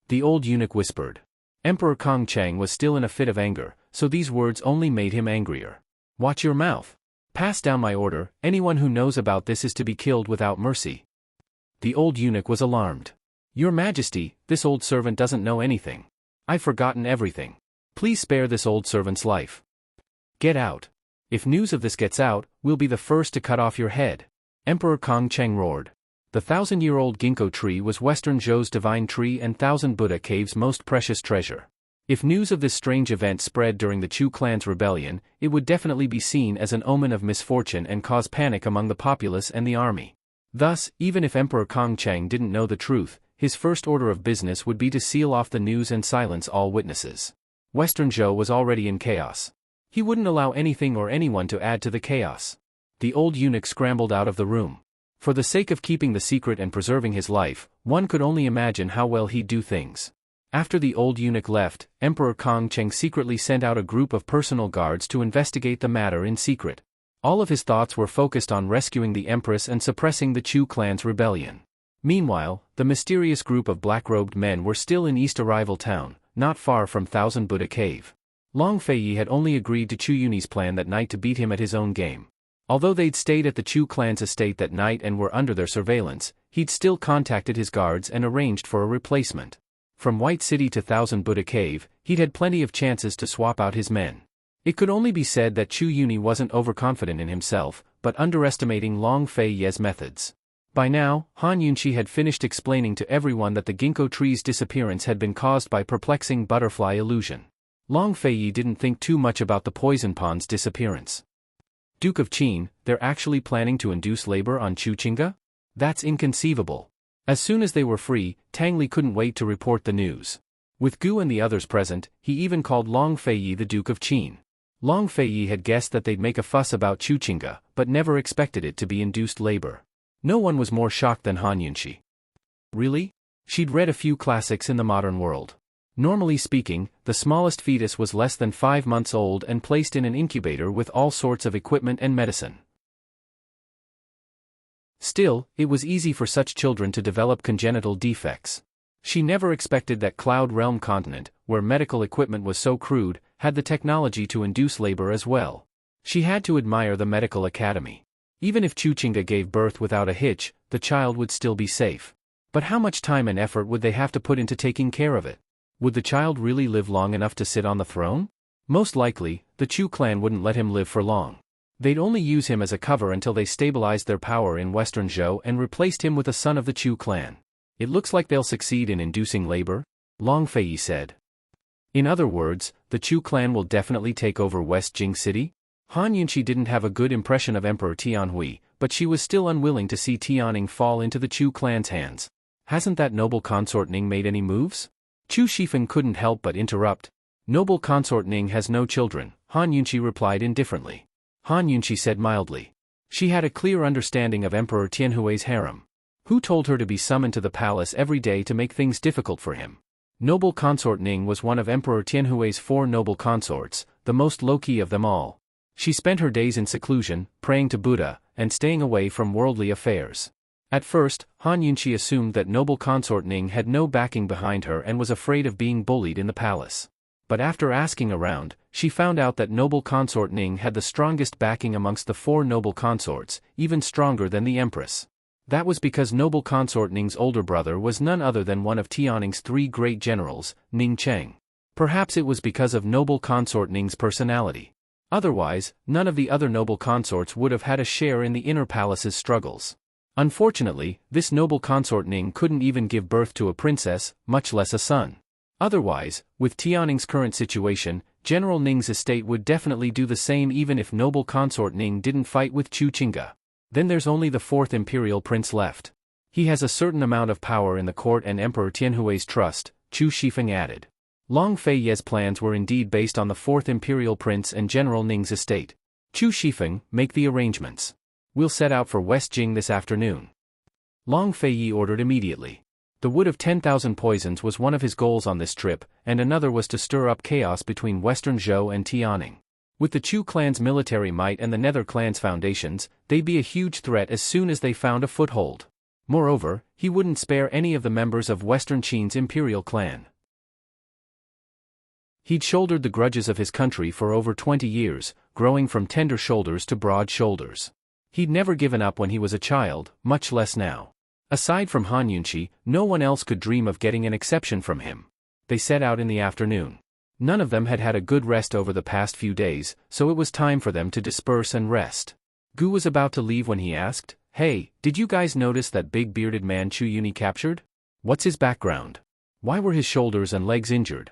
The old eunuch whispered. Emperor Kong Cheng was still in a fit of anger, so these words only made him angrier. Watch your mouth. Pass down my order, anyone who knows about this is to be killed without mercy. The old eunuch was alarmed. Your Majesty, this old servant doesn't know anything. I've forgotten everything. Please spare this old servant's life. Get out. If news of this gets out, we'll be the first to cut off your head. Emperor Kong Cheng roared. The 1,000-year-old ginkgo tree was Western Zhou's divine tree and Thousand Buddha Cave's most precious treasure. If news of this strange event spread during the Chu clan's rebellion, it would definitely be seen as an omen of misfortune and cause panic among the populace and the army. Thus, even if Emperor Kong Cheng didn't know the truth, his first order of business would be to seal off the news and silence all witnesses. Western Zhou was already in chaos. He wouldn't allow anything or anyone to add to the chaos. The old eunuch scrambled out of the room. For the sake of keeping the secret and preserving his life, one could only imagine how well he'd do things. After the old eunuch left, Emperor Kong Cheng secretly sent out a group of personal guards to investigate the matter in secret. All of his thoughts were focused on rescuing the Empress and suppressing the Chu clan's rebellion. Meanwhile, the mysterious group of black-robed men were still in East Arrival Town, not far from Thousand Buddha Cave. Long Feiyi had only agreed to Chu Yuni's plan that night to beat him at his own game. Although they'd stayed at the Chu clan's estate that night and were under their surveillance, he'd still contacted his guards and arranged for a replacement. From White City to Thousand Buddha Cave, he'd had plenty of chances to swap out his men. It could only be said that Chu Yuni wasn't overconfident in himself, but underestimating Long Feiyi's methods. By now, Han Yunqi had finished explaining to everyone that the ginkgo tree's disappearance had been caused by perplexing butterfly illusion. Long Feiyi didn't think too much about the poison pond's disappearance. Duke of Qin, they're actually planning to induce labor on Chuqinga? That's inconceivable. As soon as they were free, Tang Li couldn't wait to report the news. With Gu and the others present, he even called Long Feiyi the Duke of Qin. Long Feiyi had guessed that they'd make a fuss about Chuqinga, but never expected it to be induced labor. No one was more shocked than Han Yunqi. Really? She'd read a few classics in the modern world. Normally speaking, the smallest fetus was less than 5 months old and placed in an incubator with all sorts of equipment and medicine. Still, it was easy for such children to develop congenital defects. She never expected that Cloud Realm continent, where medical equipment was so crude, had the technology to induce labor as well. She had to admire the medical academy. Even if Chuqinga gave birth without a hitch, the child would still be safe. But how much time and effort would they have to put into taking care of it? Would the child really live long enough to sit on the throne? Most likely, the Chu clan wouldn't let him live for long. They'd only use him as a cover until they stabilized their power in Western Zhou and replaced him with a son of the Chu clan. It looks like they'll succeed in inducing labor, Long Feiyi said. In other words, the Chu clan will definitely take over West Jing City? Han Yunqi didn't have a good impression of Emperor Tianhui, but she was still unwilling to see Tianning fall into the Chu clan's hands. Hasn't that noble consort Ning made any moves? Chu Shifeng couldn't help but interrupt. Noble consort Ning has no children, Han Yunqi replied indifferently. Han Yunqi said mildly. She had a clear understanding of Emperor Tianhui's harem. Who told her to be summoned to the palace every day to make things difficult for him? Noble consort Ning was one of Emperor Tianhui's 4 noble consorts, the most low-key of them all. She spent her days in seclusion, praying to Buddha, and staying away from worldly affairs. At first, Han Yunqi assumed that noble consort Ning had no backing behind her and was afraid of being bullied in the palace. But after asking around, she found out that noble consort Ning had the strongest backing amongst the 4 noble consorts, even stronger than the Empress. That was because noble consort Ning's older brother was none other than one of Tianning's 3 great generals, Ning Cheng. Perhaps it was because of noble consort Ning's personality. Otherwise, none of the other noble consorts would have had a share in the inner palace's struggles. Unfortunately, this noble consort Ning couldn't even give birth to a princess, much less a son. Otherwise, with Tianning's current situation, General Ning's estate would definitely do the same even if noble consort Ning didn't fight with Chu Qingge. Then there's only the 4th imperial prince left. He has a certain amount of power in the court and Emperor Tianhui's trust, Chu Shifeng added. Long Feiye's plans were indeed based on the 4th imperial prince and General Ning's estate. Chu Shifeng, make the arrangements. We'll set out for West Jing this afternoon. Long Feiye ordered immediately. The Wood of 10,000 Poisons was one of his goals on this trip, and another was to stir up chaos between Western Zhou and Tianning. With the Chu clan's military might and the Nether clan's foundations, they'd be a huge threat as soon as they found a foothold. Moreover, he wouldn't spare any of the members of Western Qin's imperial clan. He'd shouldered the grudges of his country for over 20 years, growing from tender shoulders to broad shoulders. He'd never given up when he was a child, much less now. Aside from Han Yunqi, no one else could dream of getting an exception from him. They set out in the afternoon. None of them had had a good rest over the past few days, so it was time for them to disperse and rest. Gu was about to leave when he asked, "Hey, did you guys notice that big bearded man Chu Yuni captured? What's his background? Why were his shoulders and legs injured?"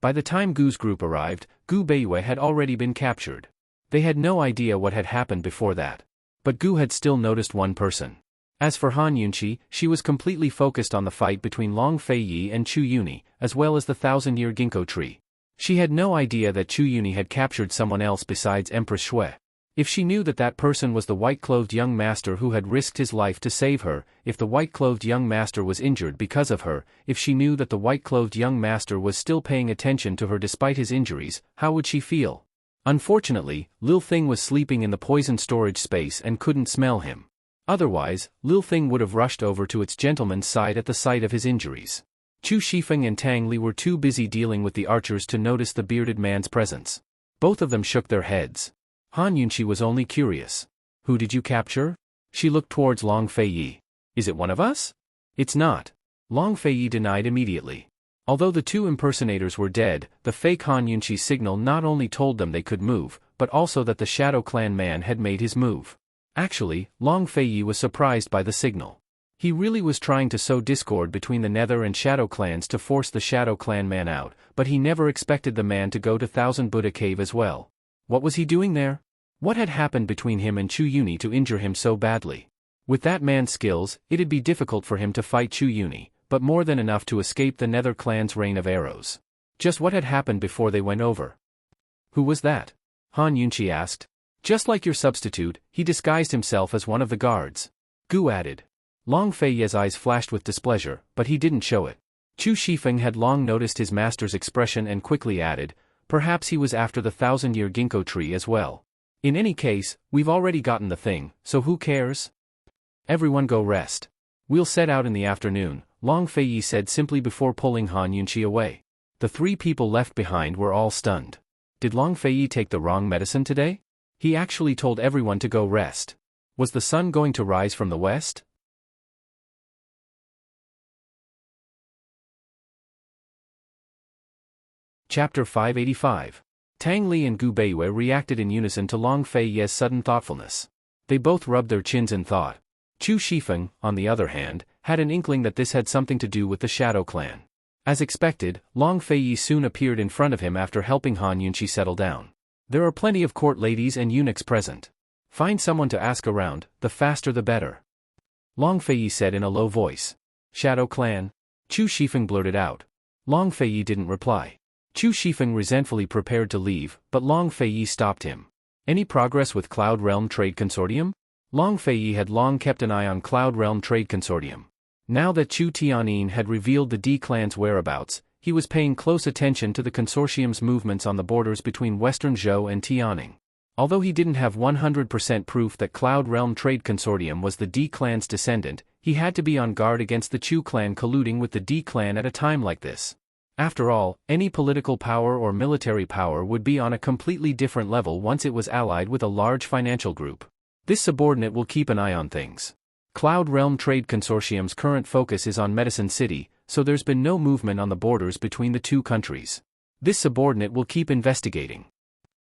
By the time Gu's group arrived, Gu Beiyue had already been captured. They had no idea what had happened before that. But Gu had still noticed one person. As for Han Yunqi, she was completely focused on the fight between Long Feiyi and Chu Yuni, as well as the 1,000-year ginkgo tree. She had no idea that Chu Yuni had captured someone else besides Empress Shui. If she knew that that person was the white-clothed young master who had risked his life to save her, if the white-clothed young master was injured because of her, if she knew that the white-clothed young master was still paying attention to her despite his injuries, how would she feel? Unfortunately, Lil Thing was sleeping in the poison storage space and couldn't smell him. Otherwise, Lil Thing would have rushed over to its gentleman's side at the sight of his injuries. Chu Shifeng and Tang Li were too busy dealing with the archers to notice the bearded man's presence. Both of them shook their heads. Han Yunqi was only curious. "Who did you capture?" She looked towards Long Feiyi. "Is it one of us?" "It's not." Long Feiyi denied immediately. Although the 2 impersonators were dead, the fake Han Yunqi signal not only told them they could move, but also that the Shadow Clan man had made his move. Actually, Long Feiyi was surprised by the signal. He really was trying to sow discord between the Nether and Shadow clans to force the Shadow Clan man out, but he never expected the man to go to Thousand Buddha Cave as well. What was he doing there? What had happened between him and Chu Yuni to injure him so badly? With that man's skills, it'd be difficult for him to fight Chu Yuni, but more than enough to escape the Nether clan's rain of arrows. Just what had happened before they went over? "Who was that?" Han Yunqi asked. "Just like your substitute, he disguised himself as one of the guards," Gu added. Long Feiye's eyes flashed with displeasure, but he didn't show it. Chu Shifeng had long noticed his master's expression and quickly added, "Perhaps he was after the 1,000-year ginkgo tree as well. In any case, we've already gotten the thing, so who cares? Everyone go rest. We'll set out in the afternoon," Long Feiyi said simply before pulling Han Yunqi away. The 3 people left behind were all stunned. Did Long Feiyi take the wrong medicine today? He actually told everyone to go rest. Was the sun going to rise from the west? Chapter 585. Tang Li and Gu Beiyue reacted in unison to Long Feiye's sudden thoughtfulness. They both rubbed their chins in thought. Chu Shifeng, on the other hand, had an inkling that this had something to do with the Shadow Clan. As expected, Long Feiyi soon appeared in front of him after helping Han Yunqi settle down. "There are plenty of court ladies and eunuchs present. Find someone to ask around, the faster the better," Long Feiyi said in a low voice. "Shadow Clan?" Chu Shifeng blurted out. Long Feiyi didn't reply. Chu Shifeng resentfully prepared to leave, but Long Feiyi stopped him. "Any progress with Cloud Realm Trade Consortium?" Long Feiyi had long kept an eye on Cloud Realm Trade Consortium. Now that Chu Tianyin had revealed the D clan's whereabouts, he was paying close attention to the consortium's movements on the borders between Western Zhou and Tianning. Although he didn't have 100% proof that Cloud Realm Trade Consortium was the D clan's descendant, he had to be on guard against the Chu clan colluding with the D clan at a time like this. After all, any political power or military power would be on a completely different level once it was allied with a large financial group. This subordinate will keep an eye on things. Cloud Realm Trade Consortium's current focus is on Medicine City, so there's been no movement on the borders between the two countries. This subordinate will keep investigating.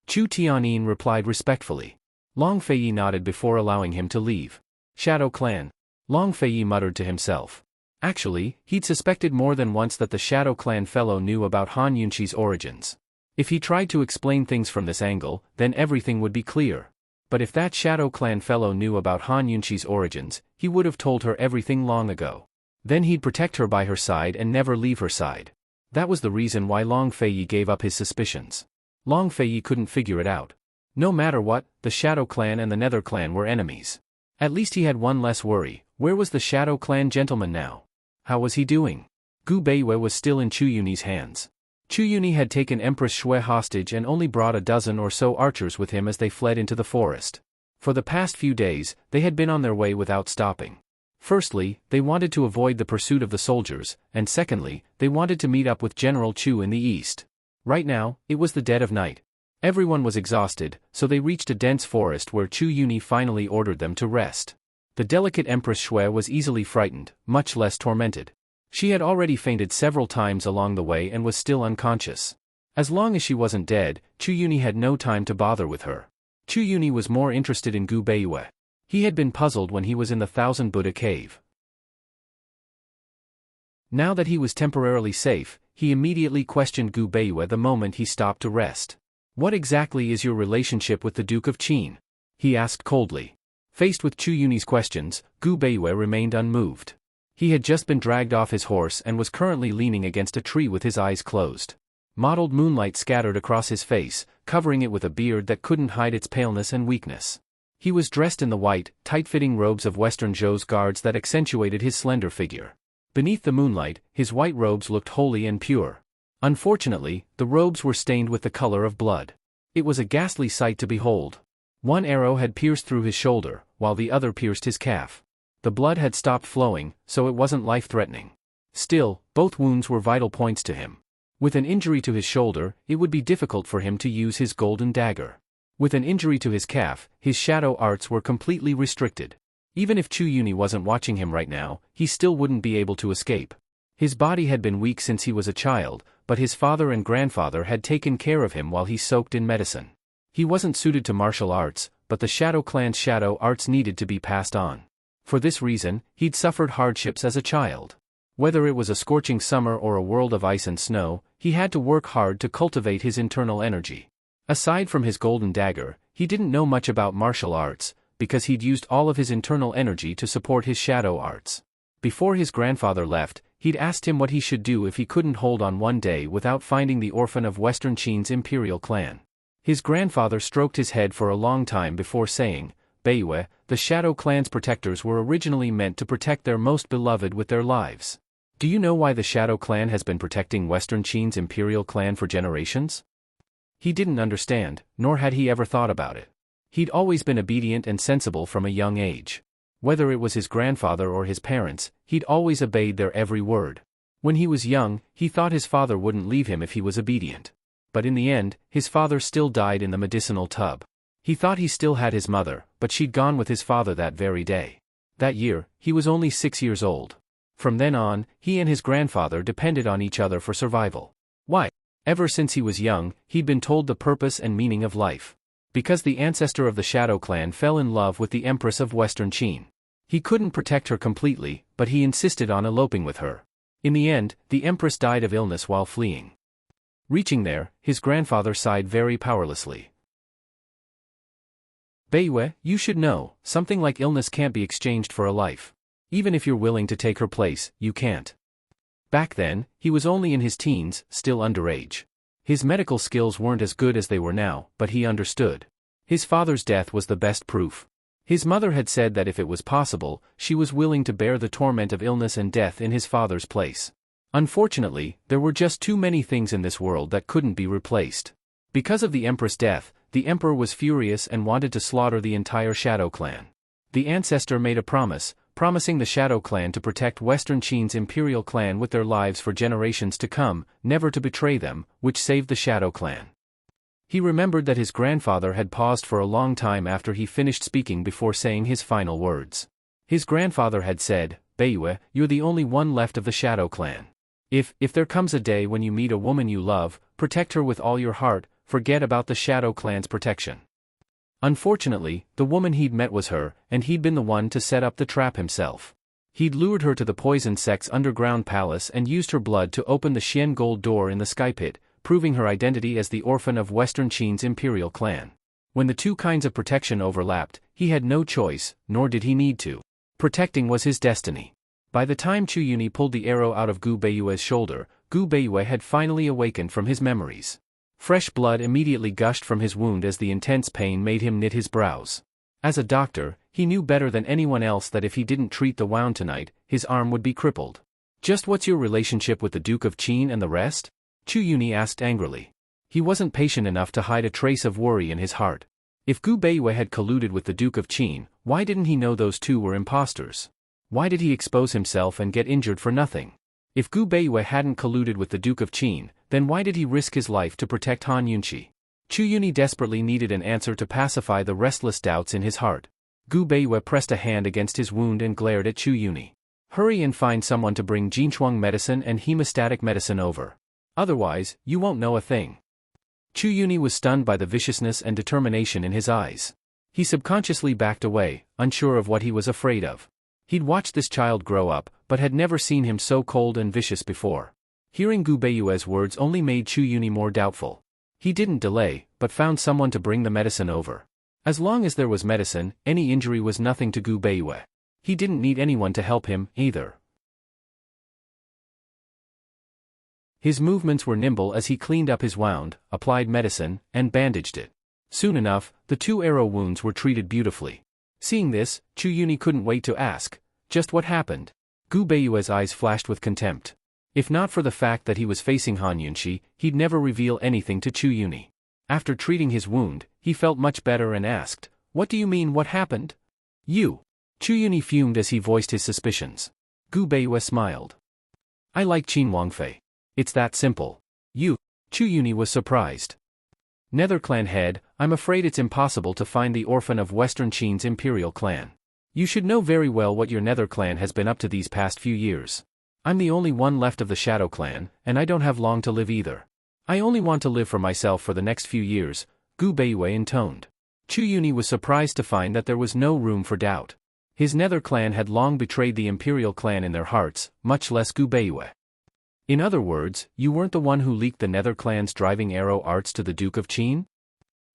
Chu Tianyin replied respectfully. Long Feiyi nodded before allowing him to leave. Shadow Clan. Long Feiyi muttered to himself. Actually, he'd suspected more than once that the Shadow Clan fellow knew about Han Yunqi's origins. If he tried to explain things from this angle, then everything would be clear. But if that Shadow Clan fellow knew about Han Yunqi's origins, he would have told her everything long ago. Then he'd protect her by her side and never leave her side. That was the reason why Long Feiyi gave up his suspicions. Long Feiyi couldn't figure it out. No matter what, the Shadow Clan and the Nether Clan were enemies. At least he had one less worry. Where was the Shadow Clan gentleman now? How was he doing? Gu Beiwei was still in Chu Yuni's hands. Chu Yuni had taken Empress Shui hostage and only brought a dozen or so archers with him as they fled into the forest. For the past few days, they had been on their way without stopping. Firstly, they wanted to avoid the pursuit of the soldiers, and secondly, they wanted to meet up with General Chu in the east. Right now, it was the dead of night. Everyone was exhausted, so they reached a dense forest where Chu Yuni finally ordered them to rest. The delicate Empress Shui was easily frightened, much less tormented. She had already fainted several times along the way and was still unconscious. As long as she wasn't dead, Chu Yuni had no time to bother with her. Chu Yuni was more interested in Gu Beiwei. He had been puzzled when he was in the Thousand Buddha Cave. Now that he was temporarily safe, he immediately questioned Gu Beiwei the moment he stopped to rest. "What exactly is your relationship with the Duke of Qin?" he asked coldly. Faced with Chu Yuni's questions, Gu Beiwei remained unmoved. He had just been dragged off his horse and was currently leaning against a tree with his eyes closed. Mottled moonlight scattered across his face, covering it with a beard that couldn't hide its paleness and weakness. He was dressed in the white, tight-fitting robes of Western Zhou's guards that accentuated his slender figure. Beneath the moonlight, his white robes looked holy and pure. Unfortunately, the robes were stained with the color of blood. It was a ghastly sight to behold. One arrow had pierced through his shoulder, while the other pierced his calf. The blood had stopped flowing, so it wasn't life-threatening. Still, both wounds were vital points to him. With an injury to his shoulder, it would be difficult for him to use his golden dagger. With an injury to his calf, his shadow arts were completely restricted. Even if Chu Yuni wasn't watching him right now, he still wouldn't be able to escape. His body had been weak since he was a child, but his father and grandfather had taken care of him while he soaked in medicine. He wasn't suited to martial arts, but the Shadow Clan's shadow arts needed to be passed on. For this reason, he'd suffered hardships as a child. Whether it was a scorching summer or a world of ice and snow, he had to work hard to cultivate his internal energy. Aside from his golden dagger, he didn't know much about martial arts, because he'd used all of his internal energy to support his shadow arts. Before his grandfather left, he'd asked him what he should do if he couldn't hold on one day without finding the orphan of Western Qin's imperial clan. His grandfather stroked his head for a long time before saying, "Beiwei, the Shadow Clan's protectors were originally meant to protect their most beloved with their lives. Do you know why the Shadow Clan has been protecting Western Qin's imperial clan for generations?" He didn't understand, nor had he ever thought about it. He'd always been obedient and sensible from a young age. Whether it was his grandfather or his parents, he'd always obeyed their every word. When he was young, he thought his father wouldn't leave him if he was obedient. But in the end, his father still died in the medicinal tub. He thought he still had his mother, but she'd gone with his father that very day. That year, he was only 6 years old. From then on, he and his grandfather depended on each other for survival. Why? Ever since he was young, he'd been told the purpose and meaning of life. Because the ancestor of the Shadow Clan fell in love with the Empress of Western Qin. He couldn't protect her completely, but he insisted on eloping with her. In the end, the Empress died of illness while fleeing. Reaching there, his grandfather sighed very powerlessly. "Beiwei, you should know, something like illness can't be exchanged for a life. Even if you're willing to take her place, you can't." Back then, he was only in his teens, still underage. His medical skills weren't as good as they were now, but he understood. His father's death was the best proof. His mother had said that if it was possible, she was willing to bear the torment of illness and death in his father's place. Unfortunately, there were just too many things in this world that couldn't be replaced. Because of the Empress' death, the Emperor was furious and wanted to slaughter the entire Shadow Clan. The ancestor made a promise, promising the Shadow Clan to protect Western Qin's imperial clan with their lives for generations to come, never to betray them, which saved the Shadow Clan. He remembered that his grandfather had paused for a long time after he finished speaking before saying his final words. His grandfather had said, "Beiyue, you're the only one left of the Shadow Clan. If there comes a day when you meet a woman you love, protect her with all your heart, forget about the Shadow Clan's protection." Unfortunately, the woman he'd met was her, and he'd been the one to set up the trap himself. He'd lured her to the poison sect's underground palace and used her blood to open the Xian gold door in the sky pit, proving her identity as the orphan of Western Qin's imperial clan. When the two kinds of protection overlapped, he had no choice, nor did he need to. Protecting was his destiny. By the time Chu Yuni pulled the arrow out of Gu Beiyue's shoulder, Gu Beiyue had finally awakened from his memories. Fresh blood immediately gushed from his wound as the intense pain made him knit his brows. As a doctor, he knew better than anyone else that if he didn't treat the wound tonight, his arm would be crippled. "Just what's your relationship with the Duke of Qin and the rest?" Chu Yuni asked angrily. He wasn't patient enough to hide a trace of worry in his heart. If Gu Beiyue had colluded with the Duke of Qin, why didn't he know those two were imposters? Why did he expose himself and get injured for nothing? If Gu Beiyue hadn't colluded with the Duke of Qin, then why did he risk his life to protect Han Yunqi? Chu Yuni desperately needed an answer to pacify the restless doubts in his heart. Gu Beiyue pressed a hand against his wound and glared at Chu Yuni. "Hurry and find someone to bring Jinchuang medicine and hemostatic medicine over. Otherwise, you won't know a thing." Chu Yuni was stunned by the viciousness and determination in his eyes. He subconsciously backed away, unsure of what he was afraid of. He'd watched this child grow up, but had never seen him so cold and vicious before. Hearing Gu Beiyue's words only made Chu Yuni more doubtful. He didn't delay, but found someone to bring the medicine over. As long as there was medicine, any injury was nothing to Gu Beiyue. He didn't need anyone to help him, either. His movements were nimble as he cleaned up his wound, applied medicine, and bandaged it. Soon enough, the two arrow wounds were treated beautifully. Seeing this, Chu Yuni couldn't wait to ask, "Just what happened?" Gu Beiyue's eyes flashed with contempt. If not for the fact that he was facing Han Yunqi, he'd never reveal anything to Chu Yuni. After treating his wound, he felt much better and asked, "What do you mean what happened?" "You." Chu Yuni fumed as he voiced his suspicions. Gu Beiyue smiled. "I like Qin Wangfei. It's that simple." "You?" Chu Yuni was surprised. "Nether Clan head, I'm afraid it's impossible to find the orphan of Western Qin's imperial clan. You should know very well what your Nether Clan has been up to these past few years. I'm the only one left of the Shadow Clan, and I don't have long to live either. I only want to live for myself for the next few years," Gu Beiyue intoned. Chu Yuni was surprised to find that there was no room for doubt. His Nether Clan had long betrayed the imperial clan in their hearts, much less Gu Beiyue. "In other words, you weren't the one who leaked the Nether Clan's driving arrow arts to the Duke of Qin?"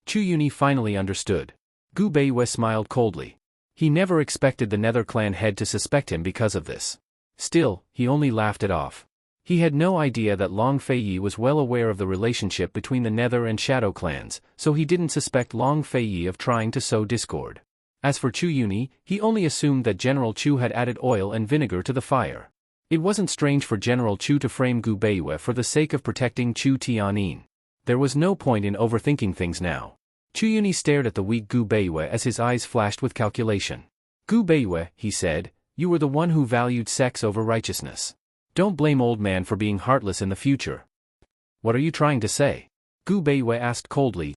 Chu Yuni finally understood. Gu Beiyue smiled coldly. He never expected the Nether Clan head to suspect him because of this. Still, he only laughed it off. He had no idea that Long Feiyi was well aware of the relationship between the Nether and Shadow clans, so he didn't suspect Long Feiyi of trying to sow discord. As for Chu Yuni, he only assumed that General Chu had added oil and vinegar to the fire. It wasn't strange for General Chu to frame Gu Beiyue for the sake of protecting Chu Tianin. There was no point in overthinking things now. Chu Yuni stared at the weak Gu Beiyue as his eyes flashed with calculation. "Gu Beiyue," he said, "you were the one who valued sex over righteousness. Don't blame old man for being heartless in the future." "What are you trying to say?" Gu Beiyue asked coldly.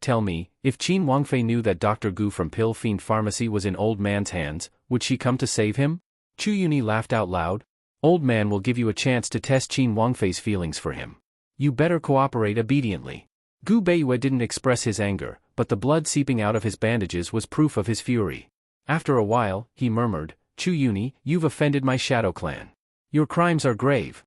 Tell me, if Qin Wangfei knew that Dr. Gu from Pill Fiend Pharmacy was in old man's hands, would she come to save him?" Chu Yuni laughed out loud. "Old man will give you a chance to test Qin Wangfei's feelings for him. You better cooperate obediently." Gu Beiyue didn't express his anger, but the blood seeping out of his bandages was proof of his fury. After a while, he murmured, "Chu Yuni, you've offended my Shadow Clan. Your crimes are grave."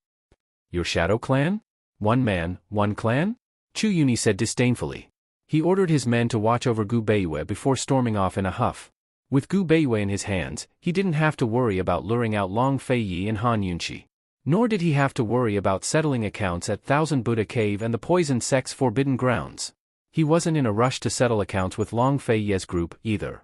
"Your Shadow Clan? One man, one clan?" Chu Yuni said disdainfully. He ordered his men to watch over Gu Beiyue before storming off in a huff. With Gu Beiyue in his hands, he didn't have to worry about luring out Long Feiyi and Han Yunqi. Nor did he have to worry about settling accounts at Thousand Buddha Cave and the Poison Sect's Forbidden Grounds. He wasn't in a rush to settle accounts with Long Feiyi's group, either.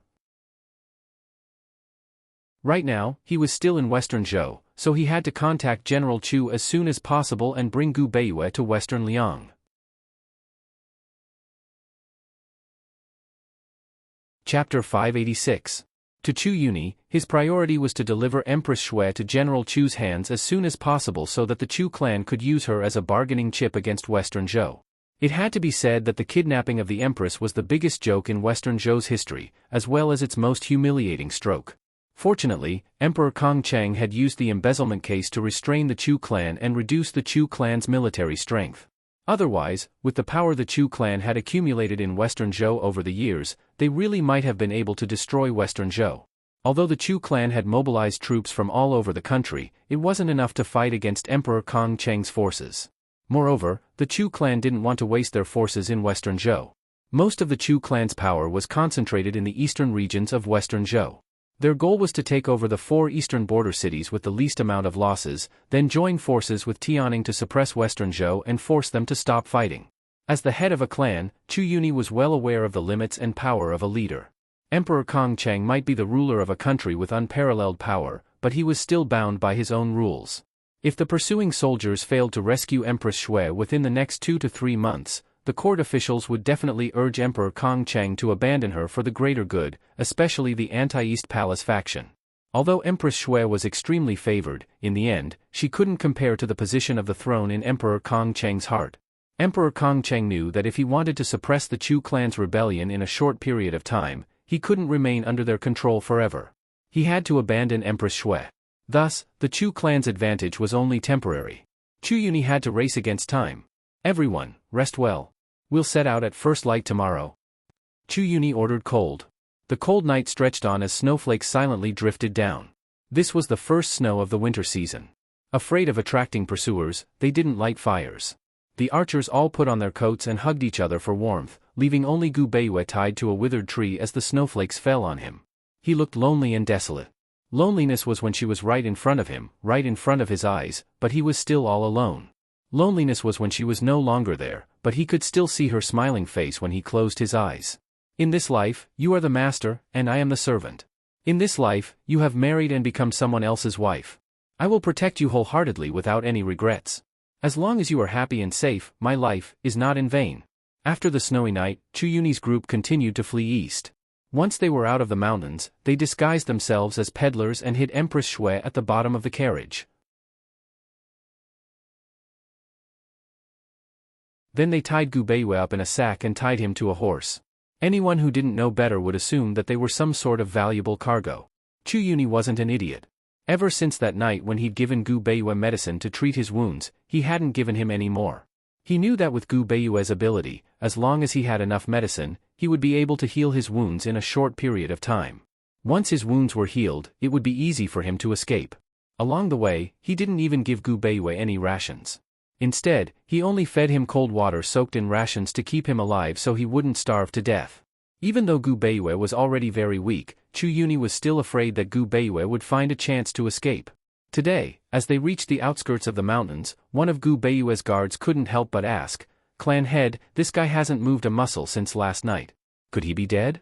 Right now, he was still in Western Zhou, so he had to contact General Chu as soon as possible and bring Gu Beiyue to Western Liang. Chapter 586. To Chu Yuni, his priority was to deliver Empress Shui to General Chu's hands as soon as possible so that the Chu clan could use her as a bargaining chip against Western Zhou. It had to be said that the kidnapping of the Empress was the biggest joke in Western Zhou's history, as well as its most humiliating stroke. Fortunately, Emperor Kong Cheng had used the embezzlement case to restrain the Chu clan and reduce the Chu clan's military strength. Otherwise, with the power the Chu clan had accumulated in Western Zhou over the years, they really might have been able to destroy Western Zhou. Although the Chu clan had mobilized troops from all over the country, it wasn't enough to fight against Emperor Kong Cheng's forces. Moreover, the Chu clan didn't want to waste their forces in Western Zhou. Most of the Chu clan's power was concentrated in the eastern regions of Western Zhou. Their goal was to take over the 4 eastern border cities with the least amount of losses, then join forces with Tianning to suppress Western Zhou and force them to stop fighting. As the head of a clan, Chu Yuni was well aware of the limits and power of a leader. Emperor Kong Cheng might be the ruler of a country with unparalleled power, but he was still bound by his own rules. If the pursuing soldiers failed to rescue Empress Shui within the next 2 to 3 months, the court officials would definitely urge Emperor Kong Cheng to abandon her for the greater good, especially the anti-East Palace faction. Although Empress Shui was extremely favored, in the end, she couldn't compare to the position of the throne in Emperor Kong Cheng's heart. Emperor Kong Cheng knew that if he wanted to suppress the Chu clan's rebellion in a short period of time, he couldn't remain under their control forever. He had to abandon Empress Shui. Thus, the Chu clan's advantage was only temporary. Chu Yuni had to race against time. Everyone, rest well. We'll set out at first light tomorrow. Chu Yuni ordered cold. The cold night stretched on as snowflakes silently drifted down. This was the first snow of the winter season. Afraid of attracting pursuers, they didn't light fires. The archers all put on their coats and hugged each other for warmth, leaving only Gu Beiyue tied to a withered tree as the snowflakes fell on him. He looked lonely and desolate. Loneliness was when she was right in front of him, right in front of his eyes, but he was still all alone. Loneliness was when she was no longer there, but he could still see her smiling face when he closed his eyes. In this life, you are the master, and I am the servant. In this life, you have married and become someone else's wife. I will protect you wholeheartedly without any regrets. As long as you are happy and safe, my life is not in vain. After the snowy night, Chu Yuni's group continued to flee east. Once they were out of the mountains, they disguised themselves as peddlers and hid Empress Shui at the bottom of the carriage. Then they tied Gu Beiyue up in a sack and tied him to a horse. Anyone who didn't know better would assume that they were some sort of valuable cargo. Chu Yuni wasn't an idiot. Ever since that night when he'd given Gu Beiyue medicine to treat his wounds, he hadn't given him any more. He knew that with Gu Beiyue's ability, as long as he had enough medicine, he would be able to heal his wounds in a short period of time. Once his wounds were healed, it would be easy for him to escape. Along the way, he didn't even give Gu Beiyue any rations. Instead, he only fed him cold water soaked in rations to keep him alive so he wouldn't starve to death. Even though Gu Beiyue was already very weak, Chu Yuni was still afraid that Gu Beiyue would find a chance to escape. Today, as they reached the outskirts of the mountains, one of Gu Beiyue's guards couldn't help but ask, "Clan head, this guy hasn't moved a muscle since last night. Could he be dead?"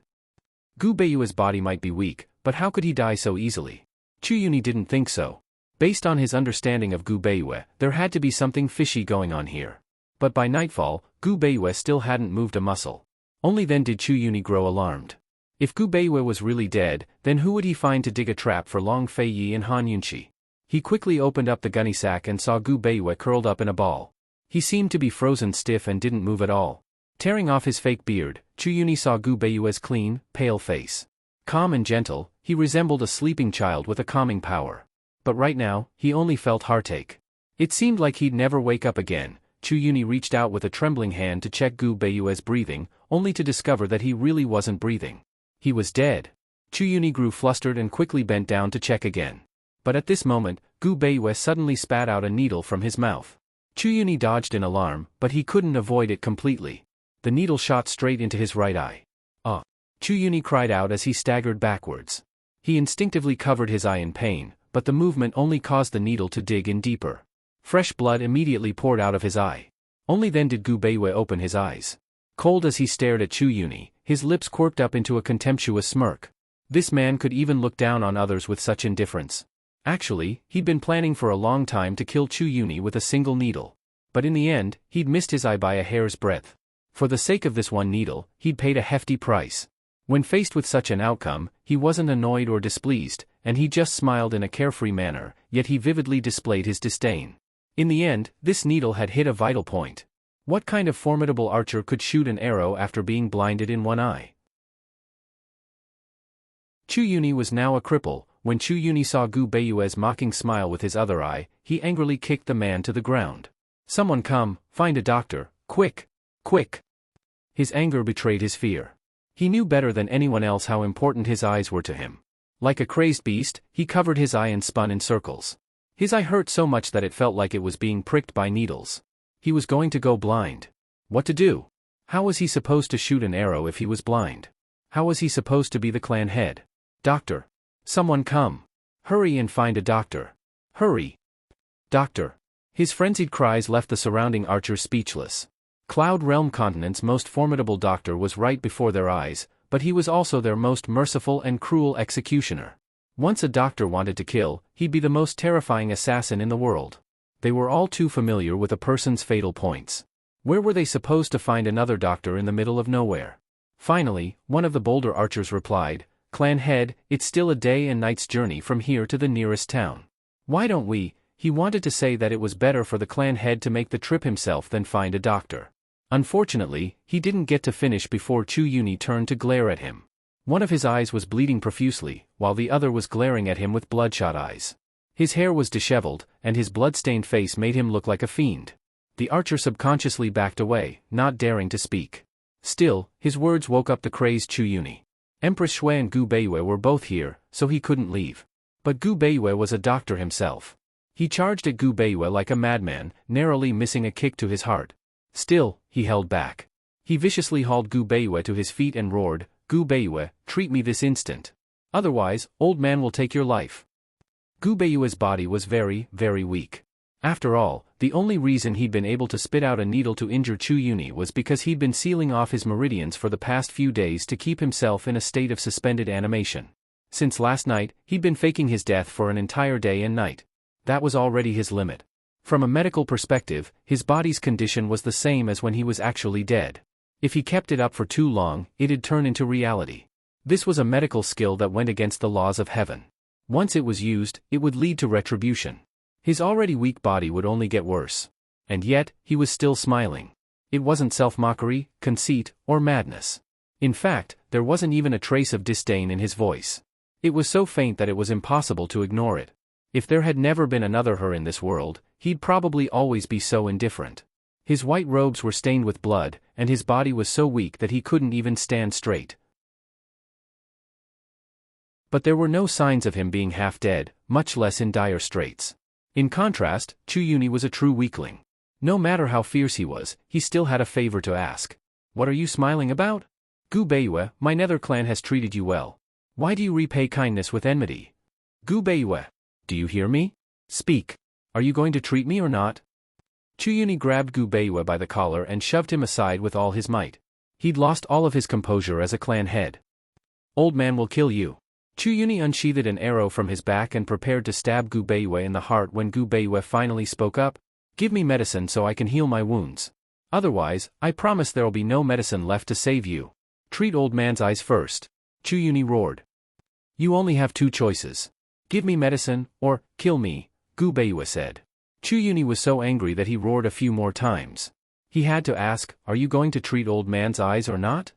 Gu Beiyue's body might be weak, but how could he die so easily? Chu Yuni didn't think so. Based on his understanding of Gu Beiyue, there had to be something fishy going on here. But by nightfall, Gu Beiyue still hadn't moved a muscle. Only then did Chu Yuni grow alarmed. If Gu Beiyue was really dead, then who would he find to dig a trap for Long Fei Yi and Han Yunqi? He quickly opened up the gunny sack and saw Gu Beiyue curled up in a ball. He seemed to be frozen stiff and didn't move at all. Tearing off his fake beard, Chu Yuni saw Gu Beiyue's clean, pale face. Calm and gentle, he resembled a sleeping child with a calming power. But right now, he only felt heartache. It seemed like he'd never wake up again. Chu Yuni reached out with a trembling hand to check Gu Beiyue's breathing, only to discover that he really wasn't breathing. He was dead. Chu Yuni grew flustered and quickly bent down to check again. But at this moment, Gu Beiyue suddenly spat out a needle from his mouth. Chu Yuni dodged in alarm, but he couldn't avoid it completely. The needle shot straight into his right eye. "Ah!" Chu Yuni cried out as he staggered backwards. He instinctively covered his eye in pain, but the movement only caused the needle to dig in deeper. Fresh blood immediately poured out of his eye. Only then did Gu Beiyue open his eyes. Cold as he stared at Chu Yuni, his lips quirked up into a contemptuous smirk. This man could even look down on others with such indifference. Actually, he'd been planning for a long time to kill Chu Yuni with a single needle. But in the end, he'd missed his eye by a hair's breadth. For the sake of this one needle, he'd paid a hefty price. When faced with such an outcome, he wasn't annoyed or displeased, and he just smiled in a carefree manner, yet he vividly displayed his disdain. In the end, this needle had hit a vital point. What kind of formidable archer could shoot an arrow after being blinded in one eye? Chu Yuni was now a cripple. When Chu Yuni saw Gu Beiyue's mocking smile with his other eye, he angrily kicked the man to the ground. Someone come, find a doctor, quick, quick. His anger betrayed his fear. He knew better than anyone else how important his eyes were to him. Like a crazed beast, he covered his eye and spun in circles. His eye hurt so much that it felt like it was being pricked by needles. He was going to go blind. What to do? How was he supposed to shoot an arrow if he was blind? How was he supposed to be the clan head? Doctor! Someone come! Hurry and find a doctor! Hurry! Doctor! His frenzied cries left the surrounding archers speechless. Cloud Realm Continent's most formidable doctor was right before their eyes, but he was also their most merciful and cruel executioner. Once a doctor wanted to kill, he'd be the most terrifying assassin in the world. They were all too familiar with a person's fatal points. Where were they supposed to find another doctor in the middle of nowhere? Finally, one of the bolder archers replied, Clan head, it's still a day and night's journey from here to the nearest town. Why don't we? He wanted to say that it was better for the clan head to make the trip himself than find a doctor. Unfortunately, he didn't get to finish before Chu Yuni turned to glare at him. One of his eyes was bleeding profusely, while the other was glaring at him with bloodshot eyes. His hair was disheveled, and his blood-stained face made him look like a fiend. The archer subconsciously backed away, not daring to speak. Still, his words woke up the crazed Chu Yuni. Empress Shui and Gu Beiyue were both here, so he couldn't leave. But Gu Beiyue was a doctor himself. He charged at Gu Beiyue like a madman, narrowly missing a kick to his heart. Still, he held back. He viciously hauled Gu Beiyue to his feet and roared, Gu Beiyue, treat me this instant. Otherwise, old man will take your life. Gu Beiyue's body was very, very weak. After all, the only reason he'd been able to spit out a needle to injure Chu Yuni was because he'd been sealing off his meridians for the past few days to keep himself in a state of suspended animation. Since last night, he'd been faking his death for an entire day and night. That was already his limit. From a medical perspective, his body's condition was the same as when he was actually dead. If he kept it up for too long, it'd turn into reality. This was a medical skill that went against the laws of heaven. Once it was used, it would lead to retribution. His already weak body would only get worse. And yet, he was still smiling. It wasn't self-mockery, conceit, or madness. In fact, there wasn't even a trace of disdain in his voice. It was so faint that it was impossible to ignore it. If there had never been another her in this world, he'd probably always be so indifferent. His white robes were stained with blood, and his body was so weak that he couldn't even stand straight. But there were no signs of him being half dead, much less in dire straits. In contrast, Chu Yuni was a true weakling. No matter how fierce he was, he still had a favor to ask. What are you smiling about? Gu Beiyue, my nether clan has treated you well. Why do you repay kindness with enmity? Gu Beiyue, do you hear me? Speak. Are you going to treat me or not? Chu Yuni grabbed Gu Beiyue by the collar and shoved him aside with all his might. He'd lost all of his composure as a clan head. Old man will kill you. Chu Yuni unsheathed an arrow from his back and prepared to stab Gu Beiyue in the heart when Gu Beiyue finally spoke up. Give me medicine so I can heal my wounds. Otherwise, I promise there'll be no medicine left to save you. Treat old man's eyes first. Chu Yuni roared. You only have two choices. Give me medicine, or kill me, Gu Beiyue said. Chu Yuni was so angry that he roared a few more times. He had to ask, are you going to treat old man's eyes or not?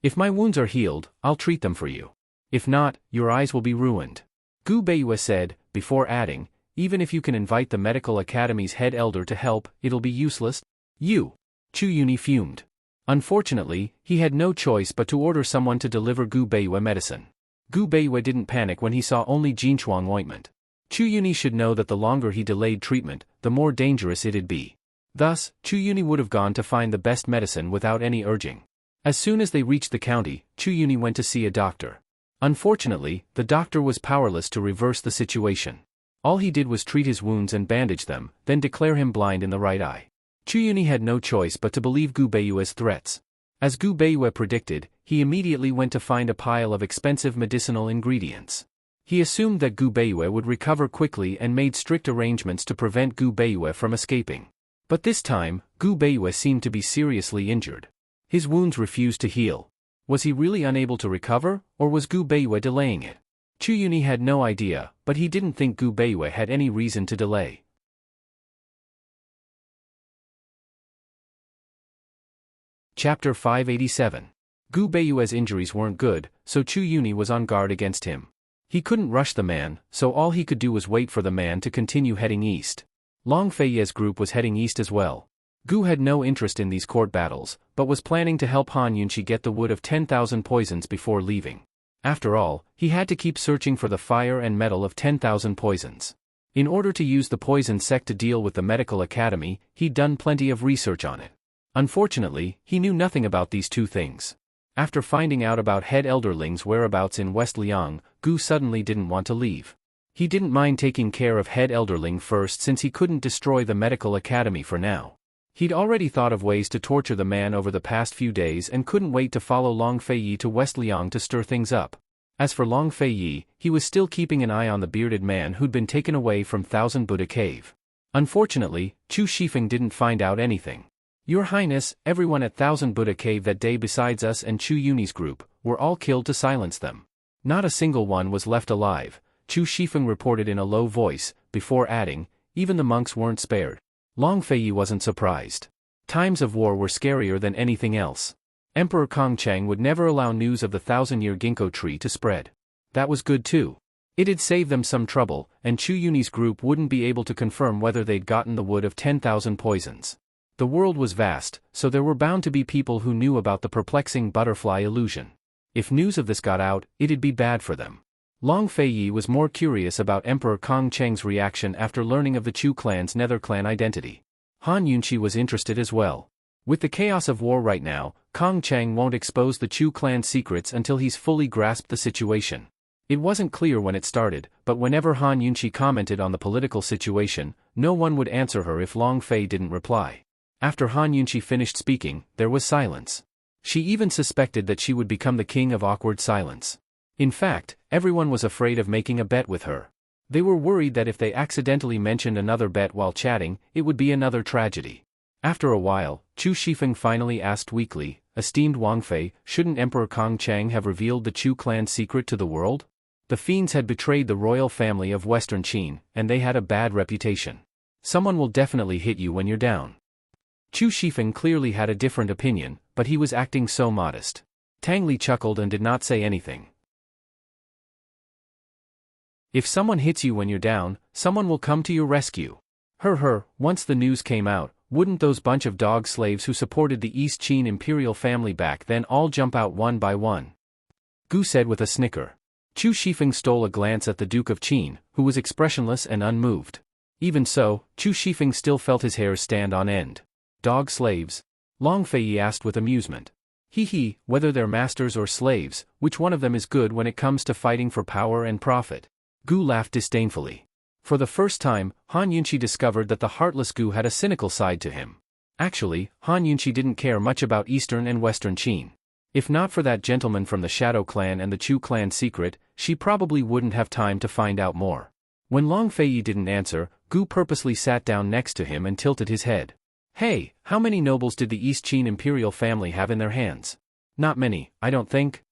If my wounds are healed, I'll treat them for you. If not, your eyes will be ruined. Gu Beiyue said, before adding, even if you can invite the medical academy's head elder to help, it'll be useless. You. Chu Yuni fumed. Unfortunately, he had no choice but to order someone to deliver Gu Beiyue medicine. Gu Beiyue didn't panic when he saw only Jinchuang ointment. Chu Yuni should know that the longer he delayed treatment, the more dangerous it'd be. Thus, Chu Yuni would have gone to find the best medicine without any urging. As soon as they reached the county, Chu Yuni went to see a doctor. Unfortunately, the doctor was powerless to reverse the situation. All he did was treat his wounds and bandage them, then declare him blind in the right eye. Chu Yuni had no choice but to believe Gu Beiyue's threats. As Gu Beiyue predicted, he immediately went to find a pile of expensive medicinal ingredients. He assumed that Gu Beiyue would recover quickly and made strict arrangements to prevent Gu Beiyue from escaping. But this time, Gu Beiyue seemed to be seriously injured. His wounds refused to heal. Was he really unable to recover, or was Gu Beiyue delaying it? Chu Yuni had no idea, but he didn't think Gu Beiyue had any reason to delay. Chapter 587. Gu Beiyue's injuries weren't good, so Chu Yuni was on guard against him. He couldn't rush the man, so all he could do was wait for the man to continue heading east. Long Feiye's group was heading east as well. Gu had no interest in these court battles, but was planning to help Han Yunqi get the wood of 10,000 poisons before leaving. After all, he had to keep searching for the fire and metal of 10,000 poisons. In order to use the poison sect to deal with the medical academy, he'd done plenty of research on it. Unfortunately, he knew nothing about these two things. After finding out about head elderling's whereabouts in West Liang, Gu suddenly didn't want to leave. He didn't mind taking care of head elderling first since he couldn't destroy the medical academy for now. He'd already thought of ways to torture the man over the past few days and couldn't wait to follow Long Feiyi to West Liang to stir things up. As for Long Feiyi, he was still keeping an eye on the bearded man who'd been taken away from Thousand Buddha Cave. Unfortunately, Chu Shifeng didn't find out anything. Your Highness, everyone at Thousand Buddha Cave that day besides us and Chu Yuni's group, were all killed to silence them. Not a single one was left alive, Chu Shifeng reported in a low voice, before adding, even the monks weren't spared. Long Feiyi wasn't surprised. Times of war were scarier than anything else. Emperor Kongchang would never allow news of the 1,000-year ginkgo tree to spread. That was good too. It'd save them some trouble, and Chu Yuni's group wouldn't be able to confirm whether they'd gotten the wood of 10,000 poisons. The world was vast, so there were bound to be people who knew about the perplexing butterfly illusion. If news of this got out, it'd be bad for them. Long Feiyi was more curious about Emperor Kongcheng's reaction after learning of the Chu clan's nether clan identity. Han Yunqi was interested as well. With the chaos of war right now, Kongcheng won't expose the Chu clan's secrets until he's fully grasped the situation. It wasn't clear when it started, but whenever Han Yunqi commented on the political situation, no one would answer her if Long Fei didn't reply. After Han Yunqi finished speaking, there was silence. She even suspected that she would become the king of awkward silence. In fact, everyone was afraid of making a bet with her. They were worried that if they accidentally mentioned another bet while chatting, it would be another tragedy. After a while, Chu Shifeng finally asked weakly, "Esteemed Wang Fei, shouldn't Emperor Kongcheng have revealed the Chu clan's secret to the world? The fiends had betrayed the royal family of Western Qin, and they had a bad reputation. Someone will definitely hit you when you're down." Chu Shifeng clearly had a different opinion, but he was acting so modest. Tang Li chuckled and did not say anything. If someone hits you when you're down, someone will come to your rescue. Once the news came out, wouldn't those bunch of dog slaves who supported the East Qin imperial family back then all jump out one by one? Gu said with a snicker. Chu Shifeng stole a glance at the Duke of Qin, who was expressionless and unmoved. Even so, Chu Shifeng still felt his hair stand on end. Dog slaves? Long Feiyi asked with amusement. Whether they're masters or slaves, which one of them is good when it comes to fighting for power and profit? Gu laughed disdainfully. For the first time, Han Yunqi discovered that the heartless Gu had a cynical side to him. Actually, Han Yunqi didn't care much about Eastern and Western Qin. If not for that gentleman from the Shadow Clan and the Chu clan secret, she probably wouldn't have time to find out more. When Long Feiyi didn't answer, Gu purposely sat down next to him and tilted his head. Hey, how many nobles did the East Qin imperial family have in their hands? Not many, I don't think.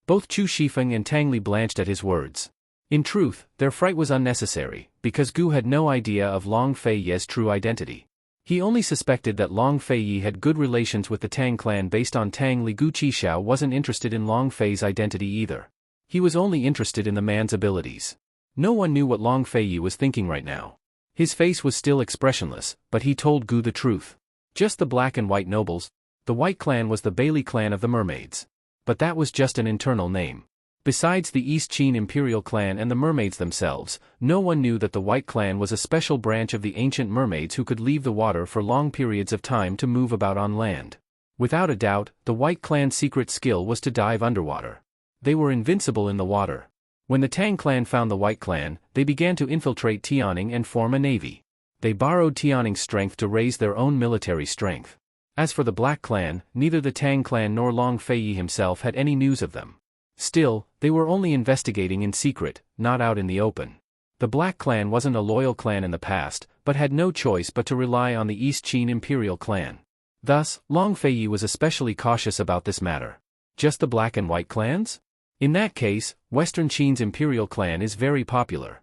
Both Chu Shifeng and Tang Li blanched at his words. In truth, their fright was unnecessary, because Gu had no idea of Long Feiyi's true identity. He only suspected that Long Feiyi had good relations with the Tang clan based on Tang Li. Gu Qishao wasn't interested in Long Fei's identity either. He was only interested in the man's abilities. No one knew what Long Feiyi was thinking right now. His face was still expressionless, but he told Gu the truth. Just the black and white nobles. The White Clan was the Bailey clan of the mermaids. But that was just an internal name. Besides the East Qin Imperial Clan and the mermaids themselves, no one knew that the White Clan was a special branch of the ancient mermaids who could leave the water for long periods of time to move about on land. Without a doubt, the White Clan's secret skill was to dive underwater. They were invincible in the water. When the Tang clan found the White Clan, they began to infiltrate Tianning and form a navy. They borrowed Tianning's strength to raise their own military strength. As for the Black Clan, neither the Tang clan nor Long Feiyi himself had any news of them. Still, they were only investigating in secret, not out in the open. The Black Clan wasn't a loyal clan in the past, but had no choice but to rely on the East Qin Imperial Clan. Thus, Long Feiyi was especially cautious about this matter. Just the black and white clans? In that case, Western Qin's imperial clan is very popular.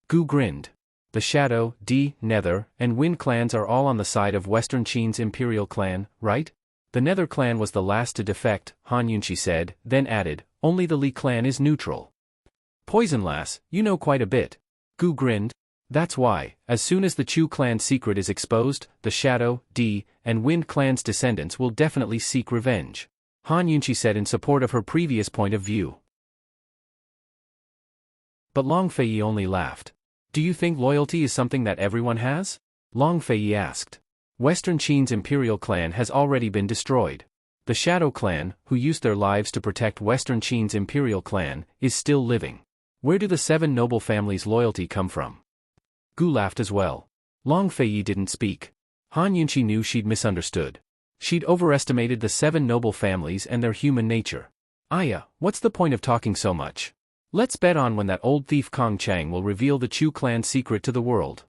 Gu grinned. The Shadow, Nether, and Wind clans are all on the side of Western Qin's imperial clan, right? The Nether clan was the last to defect, Han Yunqi said, then added, only the Li clan is neutral. Poison lass, you know quite a bit. Gu grinned. That's why, as soon as the Chu clan secret is exposed, the Shadow, and Wind clan's descendants will definitely seek revenge. Han Yunqi said in support of her previous point of view. But Long Fei only laughed. Do you think loyalty is something that everyone has? Long Fei asked. Western Qin's imperial clan has already been destroyed. The Shadow clan, who used their lives to protect Western Qin's imperial clan, is still living. Where do the 7 noble families' loyalty come from? Gu laughed as well. Long Fei didn't speak. Han Yunqi knew she'd misunderstood. She'd overestimated the 7 noble families and their human nature. Aya, what's the point of talking so much? Let's bet on when that old thief Kong Chang will reveal the Chu clan secret to the world.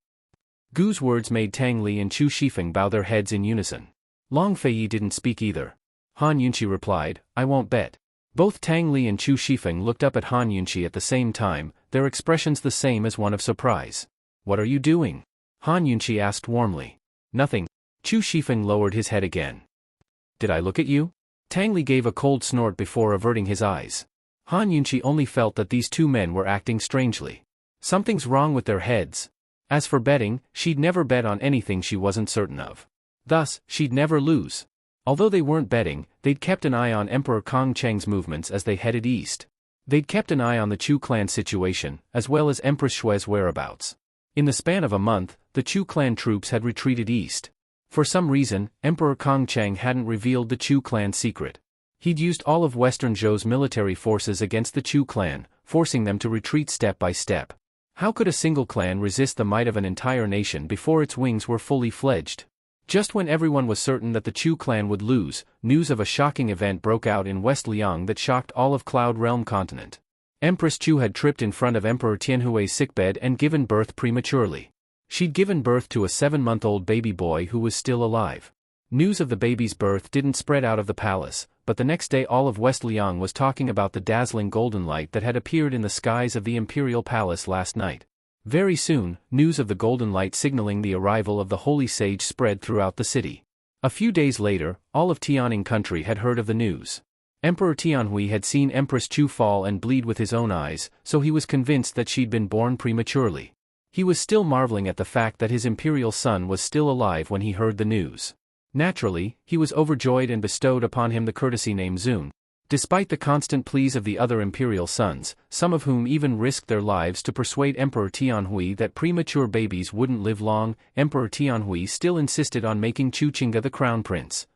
Gu's words made Tang Li and Chu Shifeng bow their heads in unison. Long Fei didn't speak either. Han Yunqi replied, I won't bet. Both Tang Li and Chu Shifeng looked up at Han Yunqi at the same time, their expressions the same as one of surprise. What are you doing? Han Yunqi asked warmly. Nothing. Chu Shifeng lowered his head again. Did I look at you? Tang Li gave a cold snort before averting his eyes. Han Yunqi only felt that these two men were acting strangely. Something's wrong with their heads. As for betting, she'd never bet on anything she wasn't certain of. Thus, she'd never lose. Although they weren't betting, they'd kept an eye on Emperor Kong Cheng's movements as they headed east. They'd kept an eye on the Chu clan situation, as well as Empress Shui's whereabouts. In the span of a month, the Chu clan troops had retreated east. For some reason, Emperor Kong Cheng hadn't revealed the Chu clan secret. He'd used all of Western Zhou's military forces against the Chu clan, forcing them to retreat step by step. How could a single clan resist the might of an entire nation before its wings were fully fledged? Just when everyone was certain that the Chu clan would lose, news of a shocking event broke out in West Liang that shocked all of Cloud Realm continent. Empress Chu had tripped in front of Emperor Tianhui's sickbed and given birth prematurely. She'd given birth to a 7-month-old baby boy who was still alive. News of the baby's birth didn't spread out of the palace, but the next day all of West Liang was talking about the dazzling golden light that had appeared in the skies of the imperial palace last night. Very soon, news of the golden light signaling the arrival of the holy sage spread throughout the city. A few days later, all of Tianning country had heard of the news. Emperor Tianhui had seen Empress Chu fall and bleed with his own eyes, so he was convinced that she'd been born prematurely. He was still marveling at the fact that his imperial son was still alive when he heard the news. Naturally, he was overjoyed and bestowed upon him the courtesy name Zun. Despite the constant pleas of the other imperial sons, some of whom even risked their lives to persuade Emperor Tianhui that premature babies wouldn't live long, Emperor Tianhui still insisted on making Chu Qingge the crown prince.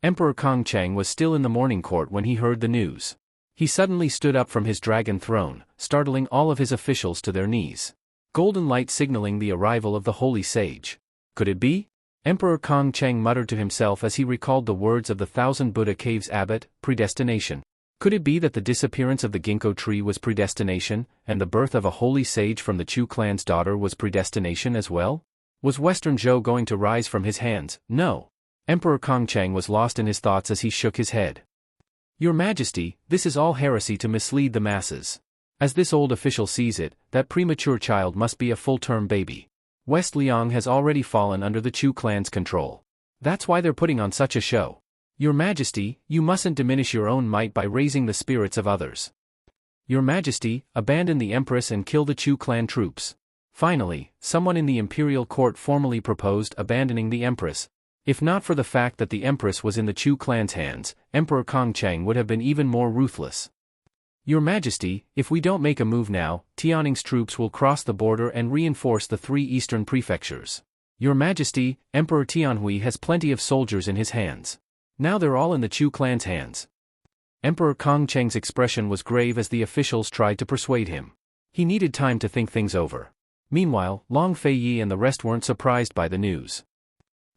Emperor Kong Cheng was still in the morning court when he heard the news. He suddenly stood up from his dragon throne, startling all of his officials to their knees. Golden light signaling the arrival of the holy sage. Could it be? Emperor Kong Cheng muttered to himself as he recalled the words of the Thousand Buddha Caves abbot, predestination. Could it be that the disappearance of the ginkgo tree was predestination, and the birth of a holy sage from the Chu clan's daughter was predestination as well? Was Western Zhou going to rise from his hands? No. Emperor Kong Cheng was lost in his thoughts as he shook his head. Your Majesty, this is all heresy to mislead the masses. As this old official sees it, that premature child must be a full-term baby. West Liang has already fallen under the Chu clan's control. That's why they're putting on such a show. Your Majesty, you mustn't diminish your own might by raising the spirits of others. Your Majesty, abandon the Empress and kill the Chu clan troops. Finally, someone in the imperial court formally proposed abandoning the Empress. If not for the fact that the Empress was in the Chu clan's hands, Emperor Kong Cheng would have been even more ruthless. Your Majesty, if we don't make a move now, Tianning's troops will cross the border and reinforce the 3 eastern prefectures. Your Majesty, Emperor Tianhui has plenty of soldiers in his hands. Now they're all in the Chu clan's hands. Emperor Kong Cheng's expression was grave as the officials tried to persuade him. He needed time to think things over. Meanwhile, Long Fei and the rest weren't surprised by the news.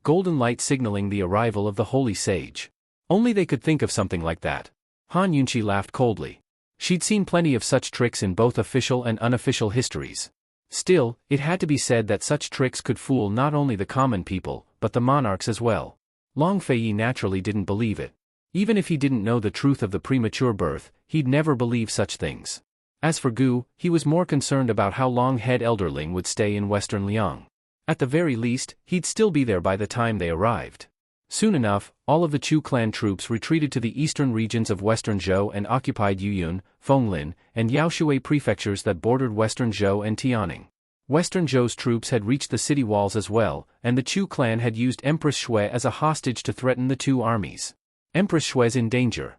Golden light signaling the arrival of the holy sage. Only they could think of something like that. Han Yunqi laughed coldly. She'd seen plenty of such tricks in both official and unofficial histories. Still, it had to be said that such tricks could fool not only the common people, but the monarchs as well. Long Fei naturally didn't believe it. Even if he didn't know the truth of the premature birth, he'd never believe such things. As for Gu, he was more concerned about how long Head Elderling would stay in Western Liang. At the very least, he'd still be there by the time they arrived. Soon enough, all of the Chu clan troops retreated to the eastern regions of Western Zhou and occupied Yuyun, Fenglin, and Yaoshui prefectures that bordered Western Zhou and Tianing. Western Zhou's troops had reached the city walls as well, and the Chu clan had used Empress Shui as a hostage to threaten the two armies. Empress Shui's in danger,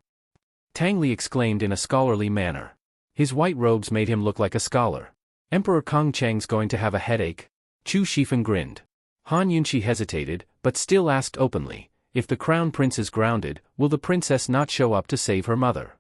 Tang Li exclaimed in a scholarly manner. His white robes made him look like a scholar. Emperor Kong Cheng's going to have a headache? Chu Shifan grinned. Han Yunshi hesitated, but still asked openly, if the crown prince is grounded, will the princess not show up to save her mother?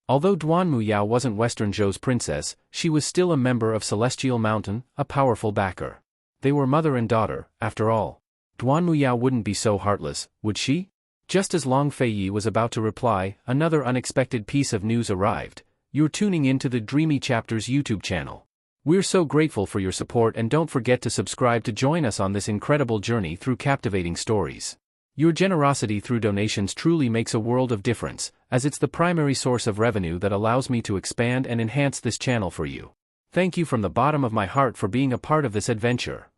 Although Duan Muyao wasn't Western Zhou's princess, she was still a member of Celestial Mountain, a powerful backer. They were mother and daughter, after all. Duan Muyao wouldn't be so heartless, would she? Just as Long Fei was about to reply, another unexpected piece of news arrived. You're tuning in to the Dreamy Chapters YouTube channel. We're so grateful for your support, and don't forget to subscribe to join us on this incredible journey through captivating stories. Your generosity through donations truly makes a world of difference, as it's the primary source of revenue that allows me to expand and enhance this channel for you. Thank you from the bottom of my heart for being a part of this adventure.